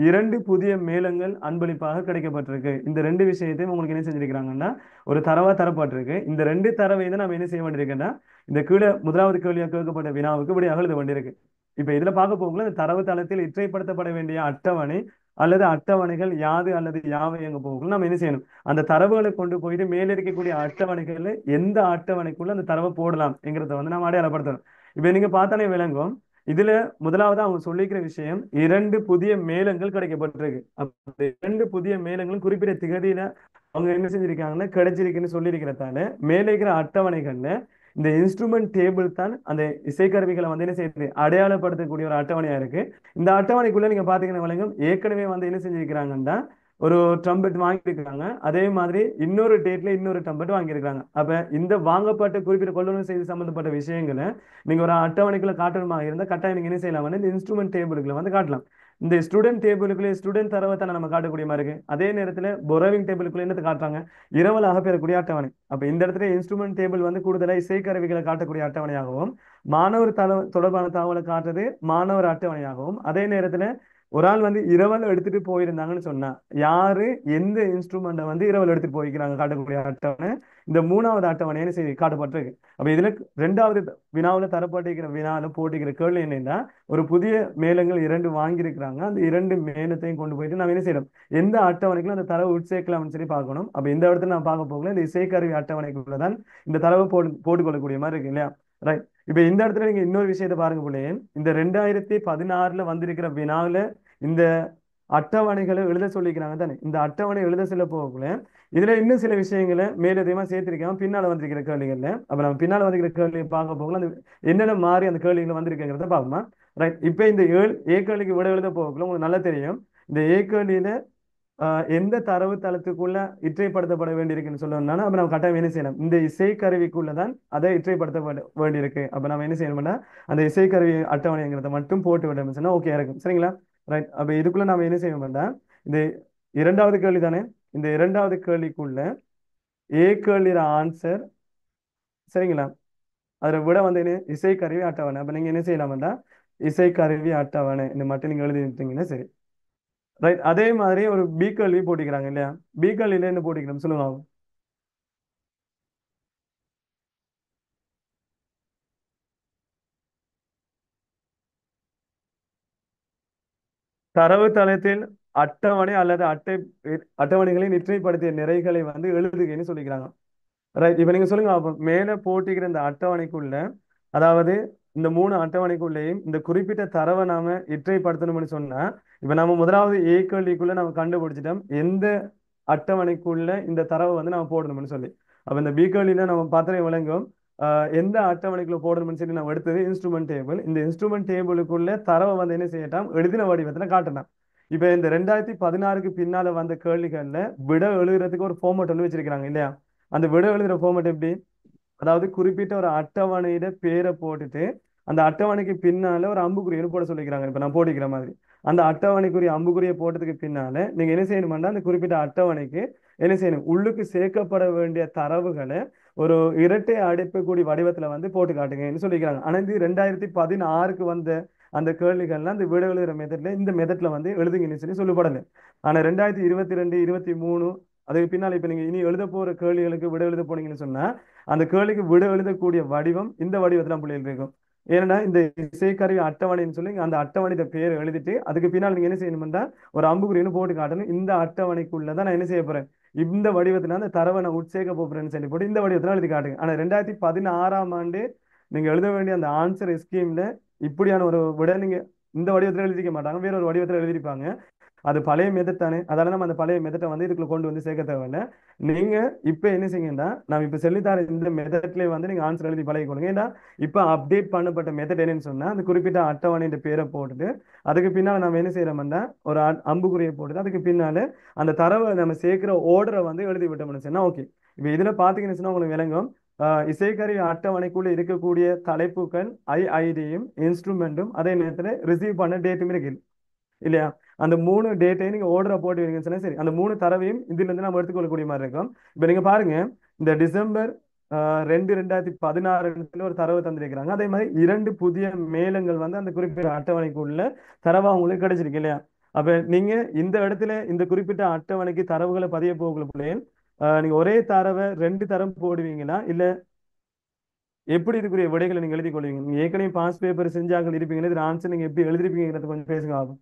2 புதிய மேளங்கள் அன்பளிப்பாக கிடைக்கப்பட்டிருக்கு. இந்த 2 விஷயத்தையும் உங்களுக்கு என்ன செஞ்சிருக்கிறாங்கன்னா ஒரு தரவா தரப்பட்டிருக்கு. இந்த 2 தரவை தான் நம்ம என்ன செய்ய வேண்டியிருக்குன்னா இந்த கீழே முதலாவது கேள்வியா கேட்கப்பட்ட வினாவுக்கு இப்படி எழுத வேண்டியிருக்கு. இப்ப இதுல பார்க்க போகும்போது இந்த தரவு தளத்தில் இற்றைப்படுத்தப்பட வேண்டிய அட்டவணை அல்லது அட்டவணைகள் யாது அல்லது யாவை எங்க போகணும் நம்ம என்ன செய்யணும், அந்த தரவுகளை கொண்டு போயிட்டு மேல இருக்கக்கூடிய அட்டவணைகள்ல எந்த அட்டவணைக்குள்ள அந்த தரவை போடலாம் என்கிறத வந்து நம்ம அடையாளப்படுத்தணும். இப்ப நீங்க பார்த்தாலே விளங்கும். இதுல முதலாவது அவங்க சொல்லிக்கிற விஷயம் 2 புதிய மேளங்கள் கிடைக்கப்பட்டிருக்கு. அப்ப 2 புதிய மேளங்களும் குறிப்பிட்ட திகதியில அவங்க என்ன செஞ்சிருக்காங்கன்னா கிடைச்சிருக்குன்னு சொல்லியிருக்கிறதால மேலே இருக்கிற அட்டவணைகள்ல இந்த இன்ஸ்ட்ருமெண்ட் டேபிள் தான் அந்த இசைக்கருவிகளை வந்து என்ன செய்யுது அடையாளப்படுத்தக்கூடிய ஒரு அட்டவணையா இருக்கு. இந்த அட்டவணைக்குள்ள நீங்க பாத்தீங்கன்னா வழங்கும் ஏற்கனவே வந்து என்ன செஞ்சிருக்கிறாங்கன்னா ஒரு ட்ரம்பெட் வாங்கியிருக்காங்க. அதே மாதிரி இன்னொரு டேட்ல இன்னொரு ட்ரம்பெட் வாங்கியிருக்காங்க. அப்ப இந்த வாங்கப்பட்ட குறிப்பிட்ட கொள்ளுணர்வு செய்தி சம்பந்தப்பட்ட விஷயங்களை நீங்க ஒரு அட்டவணைக்குள்ள காட்டணுமா இருந்தா கட்டாயம் நீங்க என்ன செய்யலாம், இந்த இன்ஸ்ட்ருமெண்ட் டேபிளுக்குள்ள வந்து காட்டலாம். இந்த ஸ்டூடெண்ட் டேபிளுக்குள்ளே ஸ்டூடெண்ட் தரவை தானே நம்ம காட்டக்கூடிய மாதிரி இருக்கு. அதே நேரத்தில் பொரோவிங் டேபிளுக்குள்ள என்னத்தை காட்டுறாங்க? இரவலாக பெறக்கூடிய அட்டவணை. அப்ப இந்த இடத்துல இன்ஸ்ட்ருமெண்ட் டேபிள் வந்து கூடுதலாக இசைக்கருவிகளை காட்டக்கூடிய அட்டவணையாகவும், மாணவர் தொடர்பான தகவலை காட்டுறது மாணவர் அட்டவணையாகவும், அதே நேரத்துல ஒரு ஆள் வந்து இரவல் எடுத்துட்டு போயிருந்தாங்கன்னு சொன்னா யாரு எந்த இன்ஸ்ட்ருமெண்ட்டை வந்து இரவல் எடுத்துட்டு போய்க்கிறாங்க காட்டக்கூடிய அட்டவணை இந்த மூணாவது அட்டவணைன்னு செய்தி காட்டப்பட்டிருக்கு. அப்ப இதுல ரெண்டாவது வினாவுல தரப்பட்டிருக்கிற வினால போட்டிக்கிற கேள்வி என்னன்னா, ஒரு புதிய மேளங்கள் 2 வாங்கியிருக்கிறாங்க. அந்த 2 மேளத்தையும் கொண்டு போயிட்டு நம்ம என்ன செய்யணும், எந்த அட்டவணைக்குள்ள அந்த தரவு உட்சேர்க்கலாம்னு சொல்லி பார்க்கணும். அப்ப இந்த இடத்துல நான் பார்க்க போகல, இந்த இசைக்கருவி அட்டவணைக்குள்ளதான் இந்த தரவை போட்டுக்கொள்ளக்கூடிய மாதிரி இருக்கு இல்லையா? ரைட். இப்ப இந்த இடத்துல நீங்க இன்னொரு விஷயத்தை பாருங்க போலே, இந்த 2016 வந்திருக்கிற வினால இந்த அட்டவணைகளை எழுத சொல்லிக்கிறாங்க தானே. இந்த அட்டவணை எழுத சொல்ல போகல இதுல இன்னும் சில விஷயங்களை மேலதிகமா சேர்த்திருக்காங்க பின்னால வந்திருக்கிற கேள்விகள்ல. அப்ப நம்ம பின்னால வந்திருக்கிற கேள்வியை பார்க்க போகல, அந்த என்னென்ன மாறி அந்த கேள்விகள் வந்திருக்கிறத பார்ப்போமா. ரைட். இப்ப இந்த ஏ கேள்விக்கு விட எழுத போகல உங்களுக்கு நல்லா தெரியும். இந்த ஏ கேள்வியில எந்த தரவு தளத்துக்குள்ள இற்றைப்படுத்தப்பட வேண்டியிருக்குன்னு சொல்லணும்னா, அப்ப நம்ம கட்டாயம் என்ன செய்யணும், இந்த இசைக்கருவிக்குள்ளதான் அதை இற்றைப்படுத்த வேண்டியிருக்கு. அப்ப நம்ம என்ன செய்யணும்னா, அந்த இசைக்கருவி அட்டவணைங்கிறத மட்டும் போட்டு விட்டோம்னு சொன்னா ஓகே இருக்கும். சரிங்களா? ரைட். அப்ப இதுக்குள்ள நாம என்ன செய்யணும்னா, இந்த இரண்டாவது கேள்வி தானே, இந்த இரண்டாவது கேள்விக்குள்ள ஏ கேள்வியில ஆன்சர் சரிங்களா, அதுல விட வந்து என்ன இசைக்கருவி அட்டவணை. அப்ப நீங்க என்ன செய்யலாம்டா, இசைக்கருவி அட்டவணை இந்த மட்டும் நீங்க எழுதிட்டீங்கன்னா சரி. ரைட். அதே மாதிரி ஒரு பி கேள்வி போட்டிக்கிறாங்க இல்லையா? பி கேள்வியில என்ன போட்டிக்கிறோம் சொல்லுங்க. தரவுத்தளத்தில் அட்டவணை அல்லது அட்டவணைகளை நிச்சயப்படுத்திய நிறைகளை வந்து எழுதுகைன்னு சொல்லிக்கிறாங்க. ரைட். இப்ப நீங்க சொல்லுங்க அப்ப மேல போட்டிக்கிற இந்த அட்டவணைக்குள்ள, அதாவது இந்த 3 அட்டவணைக்குள்ளேயும் இந்த குறிப்பிட்ட தரவை நாம இற்றைப்படுத்தணும்னு சொன்னா, இப்ப நம்ம முதலாவது ஏ கேள்விக்குள்ள நம்ம கண்டுபிடிச்சிட்டோம் எந்த அட்டவணைக்குள்ள இந்த தரவை வந்து நம்ம போடணும்னு சொல்லி. அப்ப இந்த பி கேள்வியில நம்ம பார்த்தே விளங்கும் எந்த அட்டவணைக்குள்ள போடணும்னு சொல்லி நம்ம எடுத்தது இன்ஸ்ட்ருமெண்ட் டேபிள். இந்த இன்ஸ்ட்ருமெண்ட் டேபிளுக்குள்ள தரவை வந்து என்ன செய்யட்டாம், எழுதின வடிவத்துல காட்டலாம். இப்ப இந்த 2016க்கு பின்னால வந்த கேள்விகள்ல விட எழுதுறதுக்கு ஒரு ஃபார்மட் வந்து வச்சிருக்காங்க இல்லையா? அந்த விட எழுதுற ஃபார்மட் எப்படி, அதாவது குறிப்பிட்ட ஒரு அட்டவணையிட பேரை போட்டுட்டு அந்த அட்டவணைக்கு பின்னால ஒரு அம்புக்குறியை போட சொல்லிக்கிறாங்க. இப்ப நான் போட்டிக்கிற மாதிரி அந்த அட்டவணைக்குரிய அம்புக்குறியை போட்டதுக்கு பின்னால நீங்க என்ன செய்யணும்னா, அந்த குறிப்பிட்ட அட்டவணைக்கு என்ன செய்யணும், உள்ளுக்கு சேர்க்கப்பட வேண்டிய தரவுகளை ஒரு இரட்டை அடைப்புக்கூடிய வடிவத்துல வந்து போட்டு காட்டுங்கன்னு சொல்லிக்கிறாங்க. ஆனா இது 2016க்கு வந்த அந்த கேள்விகள்லாம் அந்த விட எழுதுற மெத்தட்ல இந்த மெத்தட்ல வந்து எழுதுங்கன்னு சொல்லி சொல்லப்படலை. ஆனா 2022 23 அதுக்கு பின்னால இப்ப நீங்க இனி எழுத போற கேள்விகளுக்கு விட எழுத போனீங்கன்னு சொன்னா அந்த கேள்விக்கு விட எழுதக்கூடிய வடிவம் இந்த வடிவத்துல பிள்ளைகள் இருக்கும். ஏன்னா இந்த இசைக்கருவி அட்டவணைன்னு சொல்லி அந்த அட்டவணையோட பேர் எழுதிட்டு அதுக்கு பின்னால் நீங்க என்ன செய்யணும்னா ஒரு அம்புக்குறின்னு போட்டு காட்டணும். இந்த அட்டவணைக்குள்ளதான் நான் என்ன செய்ய போறேன், இந்த வடிவத்துல அந்த தரவை நான் உட்சேர்க்க போறேன்னு சொல்லி போட்டு இந்த வடிவத்துல எழுதி காட்டுங்க. ஆனா 2016ஆம் ஆண்டு நீங்க எழுத வேண்டிய அந்த ஆன்சர் ஸ்கீம்ல இப்படியான ஒரு விட நீங்க இந்த வடிவத்துல எழுதிக்க மாட்டாங்க, வேற ஒரு வடிவத்துல எழுதிருப்பாங்க. அது பழைய மெத்தட் தானே, அதால நம்ம அந்த பழைய மெத்தட்டை வந்து இதுக்குள்ள கொண்டு வந்து சேர்க்க தேவையில்ல. நீங்க இப்ப என்ன செய்யுங்கன்னா, நான் இப்ப சொல்லித்தர இந்த மெத்தட்லயே வந்து நீங்க ஆன்சர் எழுதி பழகி கொடுங்க. ஏன்னா இப்ப அப்டேட் பண்ணப்பட்ட மெத்தட் என்னன்னு சொன்னா, அந்த குறிப்பிட்ட அட்டவணையின் பேரை போட்டுட்டு அதுக்கு பின்னால நம்ம என்ன செய்யறோம்னா ஒரு அம்புக்குறியை போட்டுட்டு அதுக்கு பின்னால அந்த தரவை நம்ம சேர்க்கிற ஓர்டரை வந்து எழுதி விட்டோம்னு சொன்னா ஓகே. இப்ப இதுல பாத்தீங்கன்னு சொன்னா உங்களுக்கு விளங்கும். இசைக்கருவி அட்டவணைக்குள்ள இருக்கக்கூடிய தலைப்புகள் ஐஐடியும் இன்ஸ்ட்ருமெண்ட்டும் அதே நேரத்துல ரிசீவ் பண்ண டேட்டும் இருக்கு இல்லையா? அந்த 3 டேட்டையும் நீங்க ஓர்டரை போட்டு வைங்கன்னு சொன்னா சரி, அந்த 3 தரவையும் இதுல இருந்து நம்ம எடுத்துக்கொள்ளக்கூடிய மாதிரி இருக்கும். இப்ப நீங்க பாருங்க, இந்த டிசம்பர் 2 2016 ஒரு தரவு தந்திருக்கிறாங்க. அதே மாதிரி 2 புதிய மேளங்கள் வந்து அந்த குறிப்பிட்ட அட்டவணைக்குள்ள தரவா உங்களுக்கு கிடைச்சிருக்கு இல்லையா? அப்ப நீங்க இந்த இடத்துல இந்த குறிப்பிட்ட அட்டவணைக்கு தரவுகளை பதிய போகல பிள்ளைகள், நீங்க ஒரே தரவை 2 தரம் போடுவீங்களா இல்ல எப்படி இதுக்குரிய விடைகளை நீங்க எழுதி கொள்வீங்க? நீங்க ஏற்கனவே பாஸ் பேப்பர் செஞ்சாங்க இருப்பீங்க, இதுல ஆன்சர் நீங்க எப்படி எழுதிருப்பீங்கிறது கொஞ்சம் பேசுங்க ஆகும்.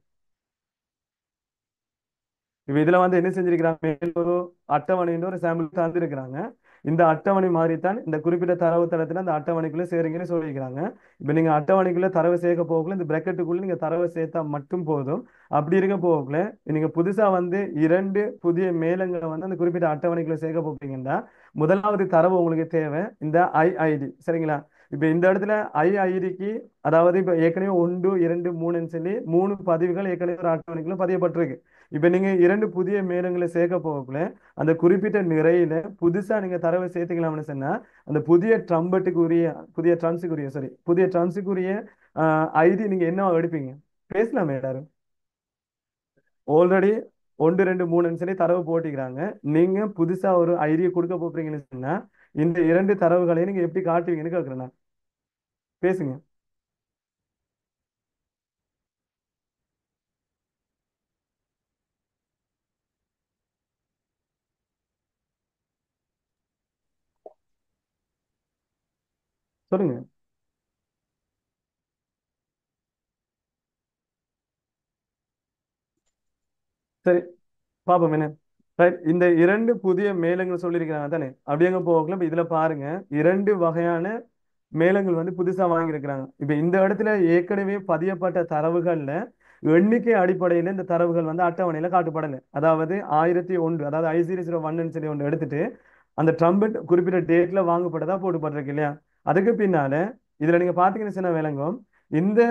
இப்ப இதுல வந்து என்ன செஞ்சிருக்கிறாங்க, மேல் ஒரு அட்டவணைன்னு ஒரு சாம்பிள் தந்திருக்கிறாங்க. இந்த அட்டவணை மாதிரித்தான் இந்த குறிப்பிட்ட தரவு தளத்துல அந்த அட்டவணைக்குள்ள சேருங்கன்னு சொல்லியிருக்கிறாங்க. இப்ப நீங்க அட்டவணைக்குள்ள தரவு சேர்க்க போகல, இந்த பிராக்கெட்டுக்குள்ள நீங்க தரவை சேர்த்தா மட்டும் போதும். அப்படி இருக்க போகல நீங்க புதுசா வந்து 2 புதிய மேளங்களை வந்து அந்த குறிப்பிட்ட அட்டவணைக்குள்ள சேர்க்க போறீங்கன்னா முதலாவது தரவு உங்களுக்கு தேவை இந்த ஐஐடி. சரிங்களா? இப்ப இந்த இடத்துல ஐஐடிக்கு அதாவது இப்ப ஏற்கனவே 1 2 3ன்னு சொல்லி 3 பதிவுகள் ஏற்கனவே ஒரு அட்டவணைக்குள்ள பதியப்பட்டிருக்கு. இப்ப நீங்க 2 புதிய மேளங்களை சேர்க்க போகல அந்த குறிப்பிட்ட நிறையில புதுசா நீங்க தரவை சேர்த்துக்கலாம்னு சொன்னா அந்த புதிய ட்ரம்பட்டுக்குரிய புதிய ட்ரம்ஸுக்குரிய ஐடி நீங்க என்ன எடுப்பீங்க? பேசலாமே எல்லாரும். ஆல்ரெடி 1 2 3ன்னு சொல்லி தரவு போட்டிக்கிறாங்க. நீங்க புதுசா ஒரு ஐடியா கொடுக்க போறீங்கன்னு சொன்னா இந்த 2 தரவுகளையும் நீங்க எப்படி காட்டுவீங்கன்னு கேட்கிறேன் நான். பேசுங்க. சொல்லுங்க. சரி, பாப்போம் என்ன. ரைட், இந்த 2 புதிய மேலங்கள் சொல்லியிருக்கிறாங்க தானே, அப்படியேங்க போகல. இப்ப இதுல பாருங்க, 2 வகையான மேலங்கள் வந்து புதுசா வாங்கியிருக்கிறாங்க. இப்ப இந்த இடத்துல ஏற்கனவே பதியப்பட்ட தரவுகள்ல எண்ணிக்கை அடிப்படையில இந்த தரவுகள் வந்து அட்டவணையில காட்டப்படலை. அதாவது 1001, அதாவது I001 சொல்லி ஒன்று எடுத்துட்டு அந்த ட்ரம்பட் குறிப்பிட்ட டேட்ல வாங்கப்பட்டதா போட்டுப்பட்டிருக்கு இல்லையா. அதுக்கு பின்னால இதுல நீங்க பாத்தீங்கன்னு சொன்ன விளங்கும், இந்த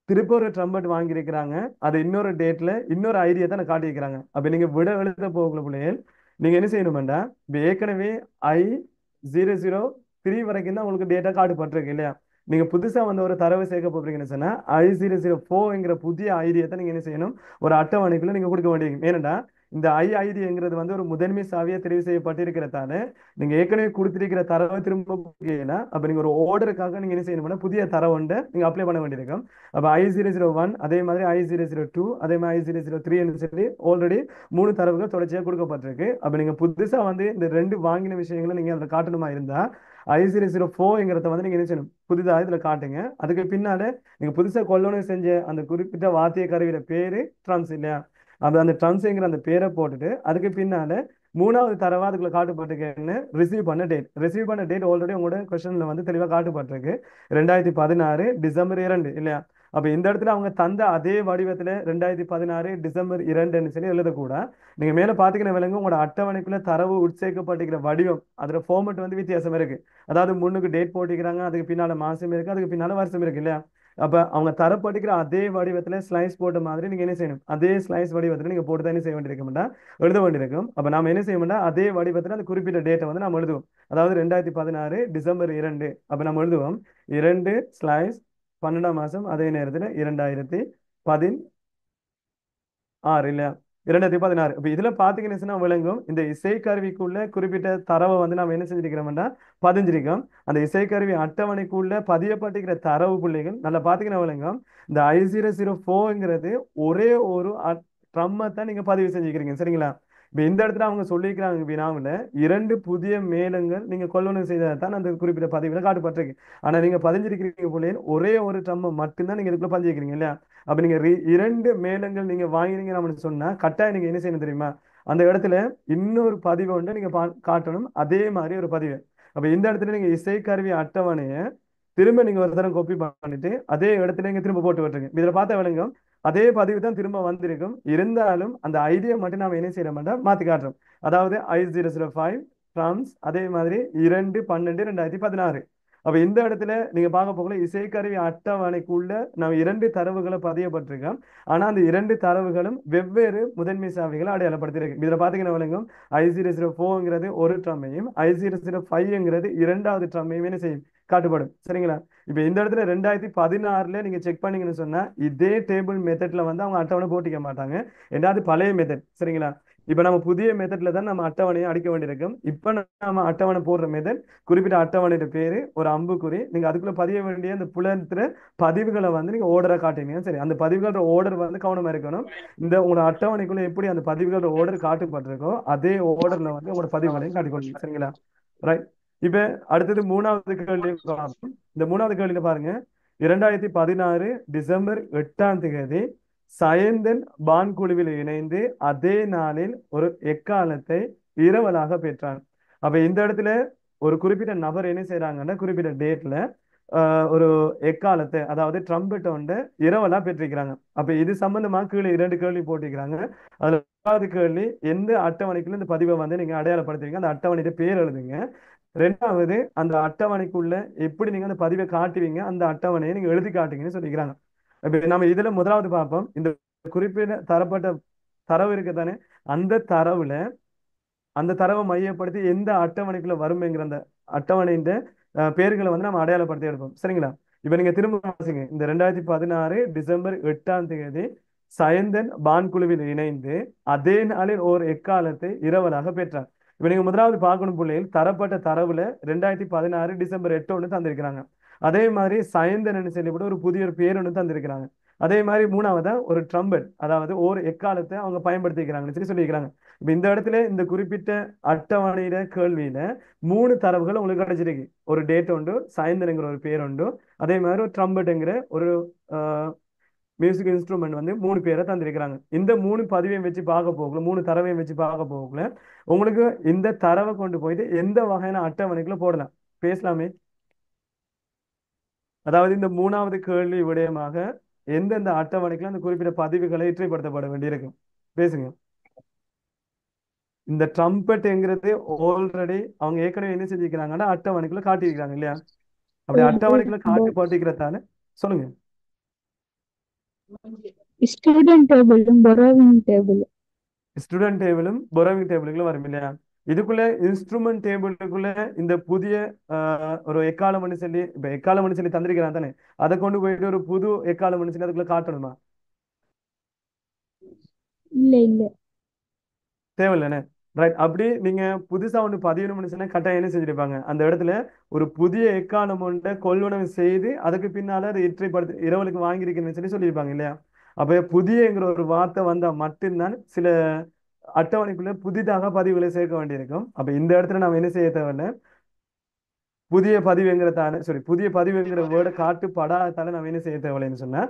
திருப்ப ஒரு ட்ரம்பட் வாங்கியிருக்கிறாங்க. அது இன்னொரு டேட்ல இன்னொரு ஐடியா தான் காட்டியிருக்கிறாங்க. அப்ப நீங்க விட எழுத போகல பிள்ளைகள், நீங்க என்ன செய்யணும்டா, இப்ப ஏற்கனவே I003 வரைக்கும் தான் உங்களுக்கு டேட்டா காட்டுப்பட்டிருக்கு இல்லையா. நீங்க புதுசா வந்து ஒரு தரவு சேர்க்க போறீங்கன்னு சொன்னா I004ங்கிற புதிய ஐடியா தான் நீங்க என்ன செய்யணும், ஒரு அட்டவணைக்குள்ள நீங்க கொடுக்க வேண்டியிருக்கும். ஏனண்டா இந்த ஐஐடிங்கிறது வந்து ஒரு முதன்மை சாவியா தெரிவு செய்யப்பட்டிருக்கிறதால நீங்க ஏற்கனவே கொடுத்திருக்கிற தரவை திரும்ப கொடுக்கல. அப்ப நீங்க ஒரு ஆர்டருக்காக நீங்க என்ன செய்யணும்னா புதிய தரவு ஒன்றை நீங்க அப்ளை பண்ண வேண்டியிருக்கும். அப்ப I001 அதே மாதிரி I002 அதே மாதிரி I003 சொல்லி ஆல்ரெடி 3 தரவுகள் தொடர்ச்சியா கொடுக்கப்பட்டிருக்கு. அப்ப நீங்க புதுசா வந்து இந்த 2 வாங்கின விஷயங்களை நீங்க அதுல காட்டணுமா இருந்தா I004ங்கிறத வந்து நீங்க என்ன செய்யணும், புதிதாக இதுல காட்டுங்க. அதுக்கு பின்னால நீங்க புதுசா கொள்ளணும் செஞ்ச அந்த குறிப்பிட்ட வாத்திய கருவியோட பேரு ட்ரம்ஸ் இல்லையா. அப்ப அந்த ட்ரம்ஸ்ங்கிற அந்த பேரை போட்டுட்டு அதுக்கு பின்னால 3வது தரவா அதுக்குள்ள காட்டுப்பட்டிருக்குன்னு ரிசீவ் பண்ண டேட் ஆல்ரெடி உங்களோட கொஸ்டின்ல வந்து தெளிவா காட்டுப்பட்டிருக்கு, 2016 டிசம்பர் 2 இல்லையா. அப்ப இந்த இடத்துல அவங்க தந்த அதே வடிவத்துல 2016 டிசம்பர் 2ன்னு சொல்லி எழுதக்கூட. நீங்க மேல பாத்தீங்கன்னா விளங்கும், உங்களோட அட்டவணைக்குள்ள தரவு உட்சேர்க்கப்பட்டிருக்கிற வடிவம் அதோட ஃபார்மட் வந்து வித்தியாசம் இருக்கு. அதாவது முன்னுக்கு டேட் போட்டிக்கிறாங்க, அதுக்கு பின்னால மாசம் இருக்கு, அதுக்கு பின்னால வருஷம் இருக்கு இல்லையா. அப்ப அவங்க தரப்பட்டிருக்கிற அதே வடிவத்துல ஸ்லைஸ் போட்ட மாதிரி நீங்க என்ன செய்யணும், அதே ஸ்லைஸ் வடிவத்துல நீங்க போட்டு தான் என்ன செய்ய வேண்டியிருக்கும்டா, எழுத வேண்டியிருக்கும். அப்ப நாம என்ன செய்யணும்னா அதே வடிவத்துல அந்த குறிப்பிட்ட டேட்டை வந்து நம்ம எழுதுவோம். அதாவது 2016 டிசம்பர் 2. அப்ப நம்ம எழுதுவோம் 2/12 அதே நேரத்துல 2016 இல்லையா, 2016. இப்ப இதுல பாத்தீங்கன்னு விளங்கும், இந்த இசைக்கருவிக்குள்ள குறிப்பிட்ட தரவை வந்து நம்ம என்ன செஞ்சிருக்கிறோம்னா பதிஞ்சிருக்கோம். அந்த இசைக்கருவி அட்டவணைக்குள்ள பதியப்பட்டிருக்கிற தரவு புள்ளிகள் நல்லா பாத்தீங்கன்னா விளங்கும். இந்த I004ங்கிறது ஒரே ஒரு ட்ரம்மை தான் நீங்க பதிவு செஞ்சுக்கிறீங்க சரிங்களா. இப்ப இந்த இடத்துல அவங்க சொல்லியிருக்கிறாங்க வினாவுல 2 புதிய மேலங்கள் நீங்க கொள்ளணும் செய்ததான் அந்த குறிப்பிட்ட பதிவுல காட்டுப்பட்டிருக்கு. ஆனா நீங்க பதிஞ்சிருக்கிறீங்க போல ஒரே ஒரு ட்ரம்மை மட்டும்தான் நீங்க இதுக்குள்ள பதிஞ்சிருக்கிறீங்க இல்லையா. அப்ப நீங்க 2 மேலங்கள் நீங்க வாங்கினீங்க அப்படின்னு சொன்னா கட்டாயம் நீங்க என்ன செய்யணும் தெரியுமா, அந்த இடத்துல இன்னொரு பதிவை வந்து நீங்க காட்டணும், அதே மாதிரி ஒரு பதிவு. அப்ப இந்த இடத்துல நீங்க இசைக்கருவி அட்டவணையை திரும்ப நீங்க ஒரு தரம் காப்பி பண்ணிட்டு அதே இடத்துல நீங்க திரும்ப போட்டு விட்டுருங்க. இதுல பார்த்த விளங்கும், அதே பதிவு தான் திரும்ப வந்திருக்கும். இருந்தாலும் அந்த ஐடியா மட்டும் நாம என்ன செய்ய மாட்டோம், மாத்தி காட்டுறோம். அதாவது I005 ட்ராம்ஸ் அதே மாதிரி 2/12/2016. அப்ப இந்த இடத்துல நீங்க பார்க்க போகல இசைக்கருவி அட்டவணைக்குள்ள நம்ம 2 தரவுகளை பதியப்பட்டிருக்கோம். ஆனா அந்த 2 தரவுகளும் வெவ்வேறு முதன்மை சாவிகளை அடையாளப்படுத்தியிருக்கு. இதுல பாத்தீங்கன்னா விளங்கும், I004ங்கிறது ஒரு ட்ரம்மையும் I005ங்கிறது 2வது ட்ரம்மையும் என்ன செய்யும், காட்டுப்படும் சரிங்களா. இப்ப இந்த இடத்துல 2016 நீங்க செக் பண்ணீங்கன்னு சொன்னா இதே டேபிள் மெத்தட்ல வந்து அவங்க அட்டவணை போட்டிக்க மாட்டாங்க. ரெண்டாவது பழைய மெத்தட் சரிங்களா. இப்ப நம்ம புதிய மெத்தட்ல தான் நம்ம அட்டவணையை அடிக்க வேண்டியிருக்கும். இப்ப நம்ம அட்டவணை போடுற மெத்தட் குறிப்பிட்ட அட்டவணையோட பேரு ஒரு அம்புக்குறி, நீங்க அதுக்குள்ள பதிய வேண்டிய அந்த புலத்துல பதிவுகளை வந்து நீங்க ஓர்டரா காட்டுவீங்க சரி. அந்த பதிவுகளோட ஓர்டர் வந்து கவனமா இருக்கணும். இந்த உங்களோட அட்டவணைக்குள்ள எப்படி அந்த பதிவுகளோட ஓர்டர் காட்டுப்பட்டிருக்கோ அதே ஓர்டர்ல வந்து உங்களோட பதிவுகளையும் காட்டிக்கொள்ளுங்க சரிங்களா. ரைட். இப்ப அடுத்தது 3வது கேள்வி பார்ப்போம். இந்த 3வது கேள்வியில பாருங்க, 2016 டிசம்பர் 8 சயந்தன் பான் குழுவில் இணைந்து அதே நாளில் ஒரு எக்காலத்தை இரவலாக பெற்றான். அப்ப இந்த இடத்துல ஒரு குறிப்பிட்ட நபர் என்ன செய்யறாங்கன்னா குறிப்பிட்ட டேட்ல ஒரு எக்காலத்தை அதாவது ட்ரம்பெட் ஒன்று இரவலா பெற்றிருக்கிறாங்க. அப்ப இது சம்பந்தமா கீழே 2 கேள்வி போட்டிருக்கிறாங்க. அதுல 1வது கேள்வி, எந்த அட்டவணைக்குள்ள இந்த பதிவை வந்து நீங்க அடையாளப்படுத்துவீங்க, அந்த அட்டவணையோட பேர் எழுதுங்க. 2வது, அந்த அட்டவணைக்குள்ள எப்படி நீங்க அந்த பதிவை காட்டுவீங்க, அந்த அட்டவணையை நீங்க எழுதி காட்டுங்கன்னு சொல்லிக்கிறாங்க. இப்ப நம்ம இதுல முதலாவது பார்ப்போம். இந்த குறிப்பிட்ட தரப்பட்ட தரவு இருக்கு தானே, அந்த தரவுல அந்த தரவை மையப்படுத்தி எந்த அட்டவணைக்குள்ள வரும்ங்கிற அந்த அட்டவணையின் பேர்களை வந்து நம்ம அடையாளப்படுத்தி எடுப்போம் சரிங்களா. இப்ப நீங்க திரும்ப வாசிங்க, இந்த 2016 டிசம்பர் 8 சயந்தன் பான் குழுவில் இணைந்து அதே நாளில் ஓர் எக்காலத்தை இரவலாக பெற்றார். இப்ப நீங்க முதலாவது பார்க்கணும் பிள்ளைகள், தரப்பட்ட தரவுல 2016 டிசம்பர் 8 ஒன்று தந்திருக்கிறாங்க. அதே மாதிரி சயந்தன் சொல்லப்பட்ட ஒரு புதிய ஒரு பேர் ஒன்று தந்திருக்கிறாங்க. அதே மாதிரி மூணாவதா ஒரு ட்ரம்பட், அதாவது ஒரு எக்காலத்தை அவங்க பயன்படுத்திக்கிறாங்கன்னு சொல்லி சொல்லியிருக்கிறாங்க. இப்ப இந்த இடத்துல இந்த குறிப்பிட்ட அட்டவணையில கேள்வியில 3 தரவுகள் உங்களுக்கு கிடைச்சிருக்கு. ஒரு டேட் உண்டு, சயந்தன்ங்கிற ஒரு பேர் உண்டு, அதே மாதிரி ஒரு ட்ரம்பட்ங்கிற ஒரு மியூசிக் இன்ஸ்ட்ருமெண்ட் வந்து 3 பேரை தந்திருக்கிறாங்க. இந்த 3 பதிவையும் வச்சு பார்க்க போகல, 3 தரவையும் வச்சு பார்க்க போகல, உங்களுக்கு இந்த தரவை கொண்டு போயிட்டு எந்த வகையான அட்டவணைக்குள்ள போடலாம் பேசலாமே. அதாவது இந்த மூணாவது கேள்வி விடயமாக எந்தெந்த அட்டவணைக்குள்ள அந்த குறிப்பிட்ட பதிவுகளை இற்றைப்படுத்தப்பட வேண்டியிருக்கும், பேசுங்க. இந்த ட்ரம்பெட்ங்கிறது ஆல்ரெடி அவங்க ஏற்கனவே என்ன செஞ்சுக்கிறாங்கன்னா அட்டவணைக்குள்ள காட்டியிருக்கிறாங்க இல்லையா? அப்படி அட்டவணைக்குள்ள காட்டுப்பட்டிருக்கிறதால சொல்லுங்க. ஸ்டூடெண்ட் டேபிளும் borrowing டேபிள். ஸ்டூடெண்ட் டேபிளும் borrowing டேபிளுக்குள்ள வரும் இல்லையா? இதுக்குள்ள இன்ஸ்ட்ருமெண்ட் டேபிளுக்குள்ள இந்த புதிய ஒரு எக்காலம்னு சொல்லி, இப்ப எக்காலம்னு சொல்லி தந்திருக்கிறான் தானே, அதை கொண்டு போயிட்டு ஒரு புது எக்காலம்னு சொல்லி அதுக்குள்ள காட்டணுமா? இல்ல இல்ல தேவையில்லைண்ணே. ரைட். அப்படி நீங்க புதுசா ஒண்ணு பதியணும்னு சொன்னா கட்டாயம் என்ன செஞ்சிருப்பாங்க, அந்த இடத்துல ஒரு புதிய எக்காலம் ஒன்றை கொள்வனவு செய்து அதுக்கு பின்னால அதை இற்றைப்படுத்தி இரவலுக்கு வாங்கியிருக்கேன்னு சொல்லி சொல்லியிருப்பாங்க இல்லையா? அப்ப புதியங்கிற ஒரு வார்த்தை வந்தா மட்டும்தான் சில அட்டவணைக்குள்ள புதிதாக பதிவுகளை சேர்க்க வேண்டியிருக்கும். அப்ப இந்த இடத்துல நம்ம என்ன செய்ய தேவையில்லை, புதிய பதிவுங்கிறதால புதிய பதிவுங்கிற வேர்டை காட்டுப்படாதால நம்ம என்ன செய்ய தேவையில்லைன்னு சொன்னா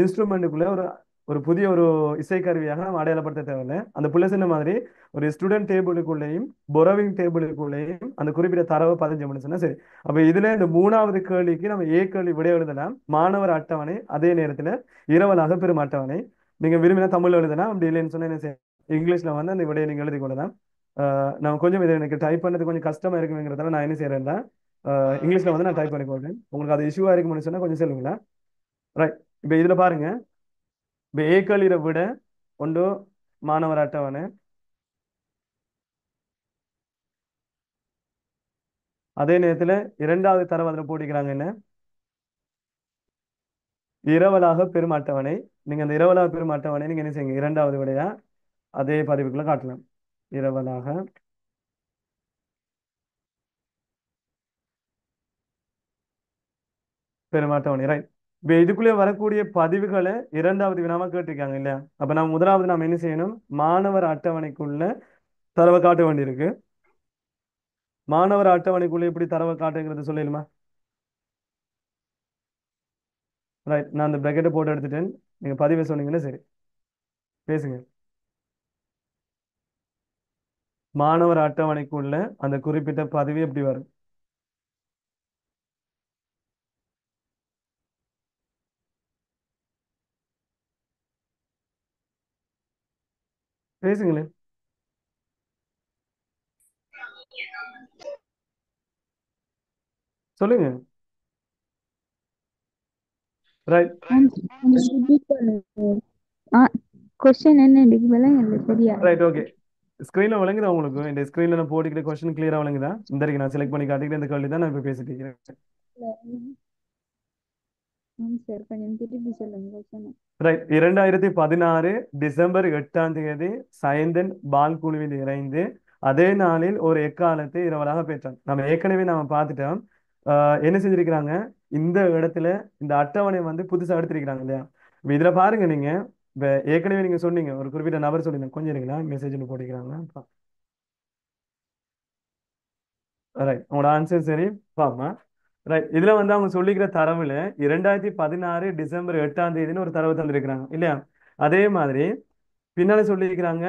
இன்ஸ்ட்ருமெண்ட்டுக்குள்ள ஒரு ஒரு புதிய ஒரு இசைக்கருவியாக நம்ம அடையாளப்படுத்த தேவையில்லை. அந்த புள்ள சொன்ன மாதிரி ஒரு ஸ்டூடெண்ட் டேபிளுக்குள்ளேயும் borrowing டேபிளுக்குள்ளேயும் அந்த குறிப்பிட்ட தரவை பதிஞ்சோம்னு சொன்னா சரி. அப்ப இதுல இந்த மூணாவது கேள்விக்கு நம்ம கேள்வி விடை எழுதலாம் மாணவர் அட்டவணை, அதே நேரத்துல இரவலாக பெரும் அட்டவணை. நீங்க விரும்பினா தமிழ் எழுதலாம், அப்படி இல்லைன்னு சொன்னா என்ன செய்யலாம், இங்கிலீஷ்ல வந்து அந்த விடையை நீங்க எழுதி கொள்ளலாம். நான் கொஞ்சம் இதை எனக்கு டைப் பண்ணது கொஞ்சம் கஷ்டமா இருக்குங்கிறதால நான் என்ன செய்யறேன்னா இங்கிலீஷ்ல வந்து நான் டைப் பண்ணி கொள்றேன். உங்களுக்கு அது இஷ்யூவா இருக்கும்னு சொன்னா கொஞ்சம் சொல்லுங்களேன். ரைட். இப்ப இதுல பாருங்க, இப்ப கேள்வியை விட ஒன்று மாணவர் அட்டவணை, அதே நேரத்துல இரண்டாவது தரவு அதுல போட்டிக்கிறாங்க என்ன, இரவலாக பெரும் அட்டவணை. நீங்க அந்த இரவலாக பெரும் அட்டவணை நீங்க என்ன செய்யுங்க, இரண்டாவது விடையா அதே பதிவுக்குள்ள காட்டலாம். இரவலாக பெரும் அட்டவணை. ரைட். இப்ப இதுக்குள்ளே வரக்கூடிய பதிவுகளை இரண்டாவது வினாம கேட்டிருக்காங்க இல்லையா? அப்ப நம்ம முதலாவது நாம என்ன செய்யணும், மாணவர் அட்டவணைக்குள்ள தரவை காட்ட வேண்டியிருக்கு. மாணவர் அட்டவணைக்குள்ள எப்படி தரவை காட்டுங்கிறது சொல்லலுமா? ரைட். நான் அந்த பிரக்கெட்டை போட்டு எடுத்துட்டேன், நீங்க பதிவை சொன்னீங்கன்னா சரி, பேசுங்க. மாணவர் அட்டவணைக்குள்ள அந்த குறிப்பிட்ட பதிவு எப்படி வரும், பேசுங்களேன். சொல்லுங்க. ரைட். கொஸ்டின் என்ன விளங்கல சரியா? ரைட். ஓகே. ஸ்கிரீன்ல விளங்குதா உங்களுக்கு? இந்த ஸ்கிரீன்ல நான் போட்டுக்கிற கொஸ்டின் கிளியரா விளங்குதா? இந்த வரைக்கும் நான் செலக்ட் பண்ணி காட்டிக்கிற இந்த கேள்வி தான் நான் இப்ப பேசிட்டு இருக்கிறேன். சார் கொஞ்சம் திருப்பி சொல்லுங்க கொஸ்டின். ரைட். 2016 டிசம்பர் 8 சயந்தன் பால் குழுவில் இணைந்து அதே நாளில் ஒரு எக்காலத்தை இரவலாக பெற்றான். நம்ம ஏற்கனவே நாம பார்த்துட்டோம். என்ன செஞ்சிருக்கிறாங்க, இந்த இடத்துல இந்த அட்டவணை வந்து புதுசா எடுத்திருக்கிறாங்க இல்லையா? இப்ப இதுல பாருங்க, நீங்க இப்ப ஏற்கனவே நீங்க சொன்னீங்க ஒரு குறிப்பிட்ட நபர் சொல்லிருந்தேன், கொஞ்சம் இருங்களா, மெசேஜ் போட்டிருக்கிறாங்க. ரைட். உங்களோட ஆன்சர் சரி பாப்பா. ரைட். இதுல வந்து அவங்க சொல்லிக்கிற தரவுல 2016 டிசம்பர் 8 ஒரு தரவு தந்திருக்கிறாங்க இல்லையா? அதே மாதிரி பின்னால சொல்லியிருக்கிறாங்க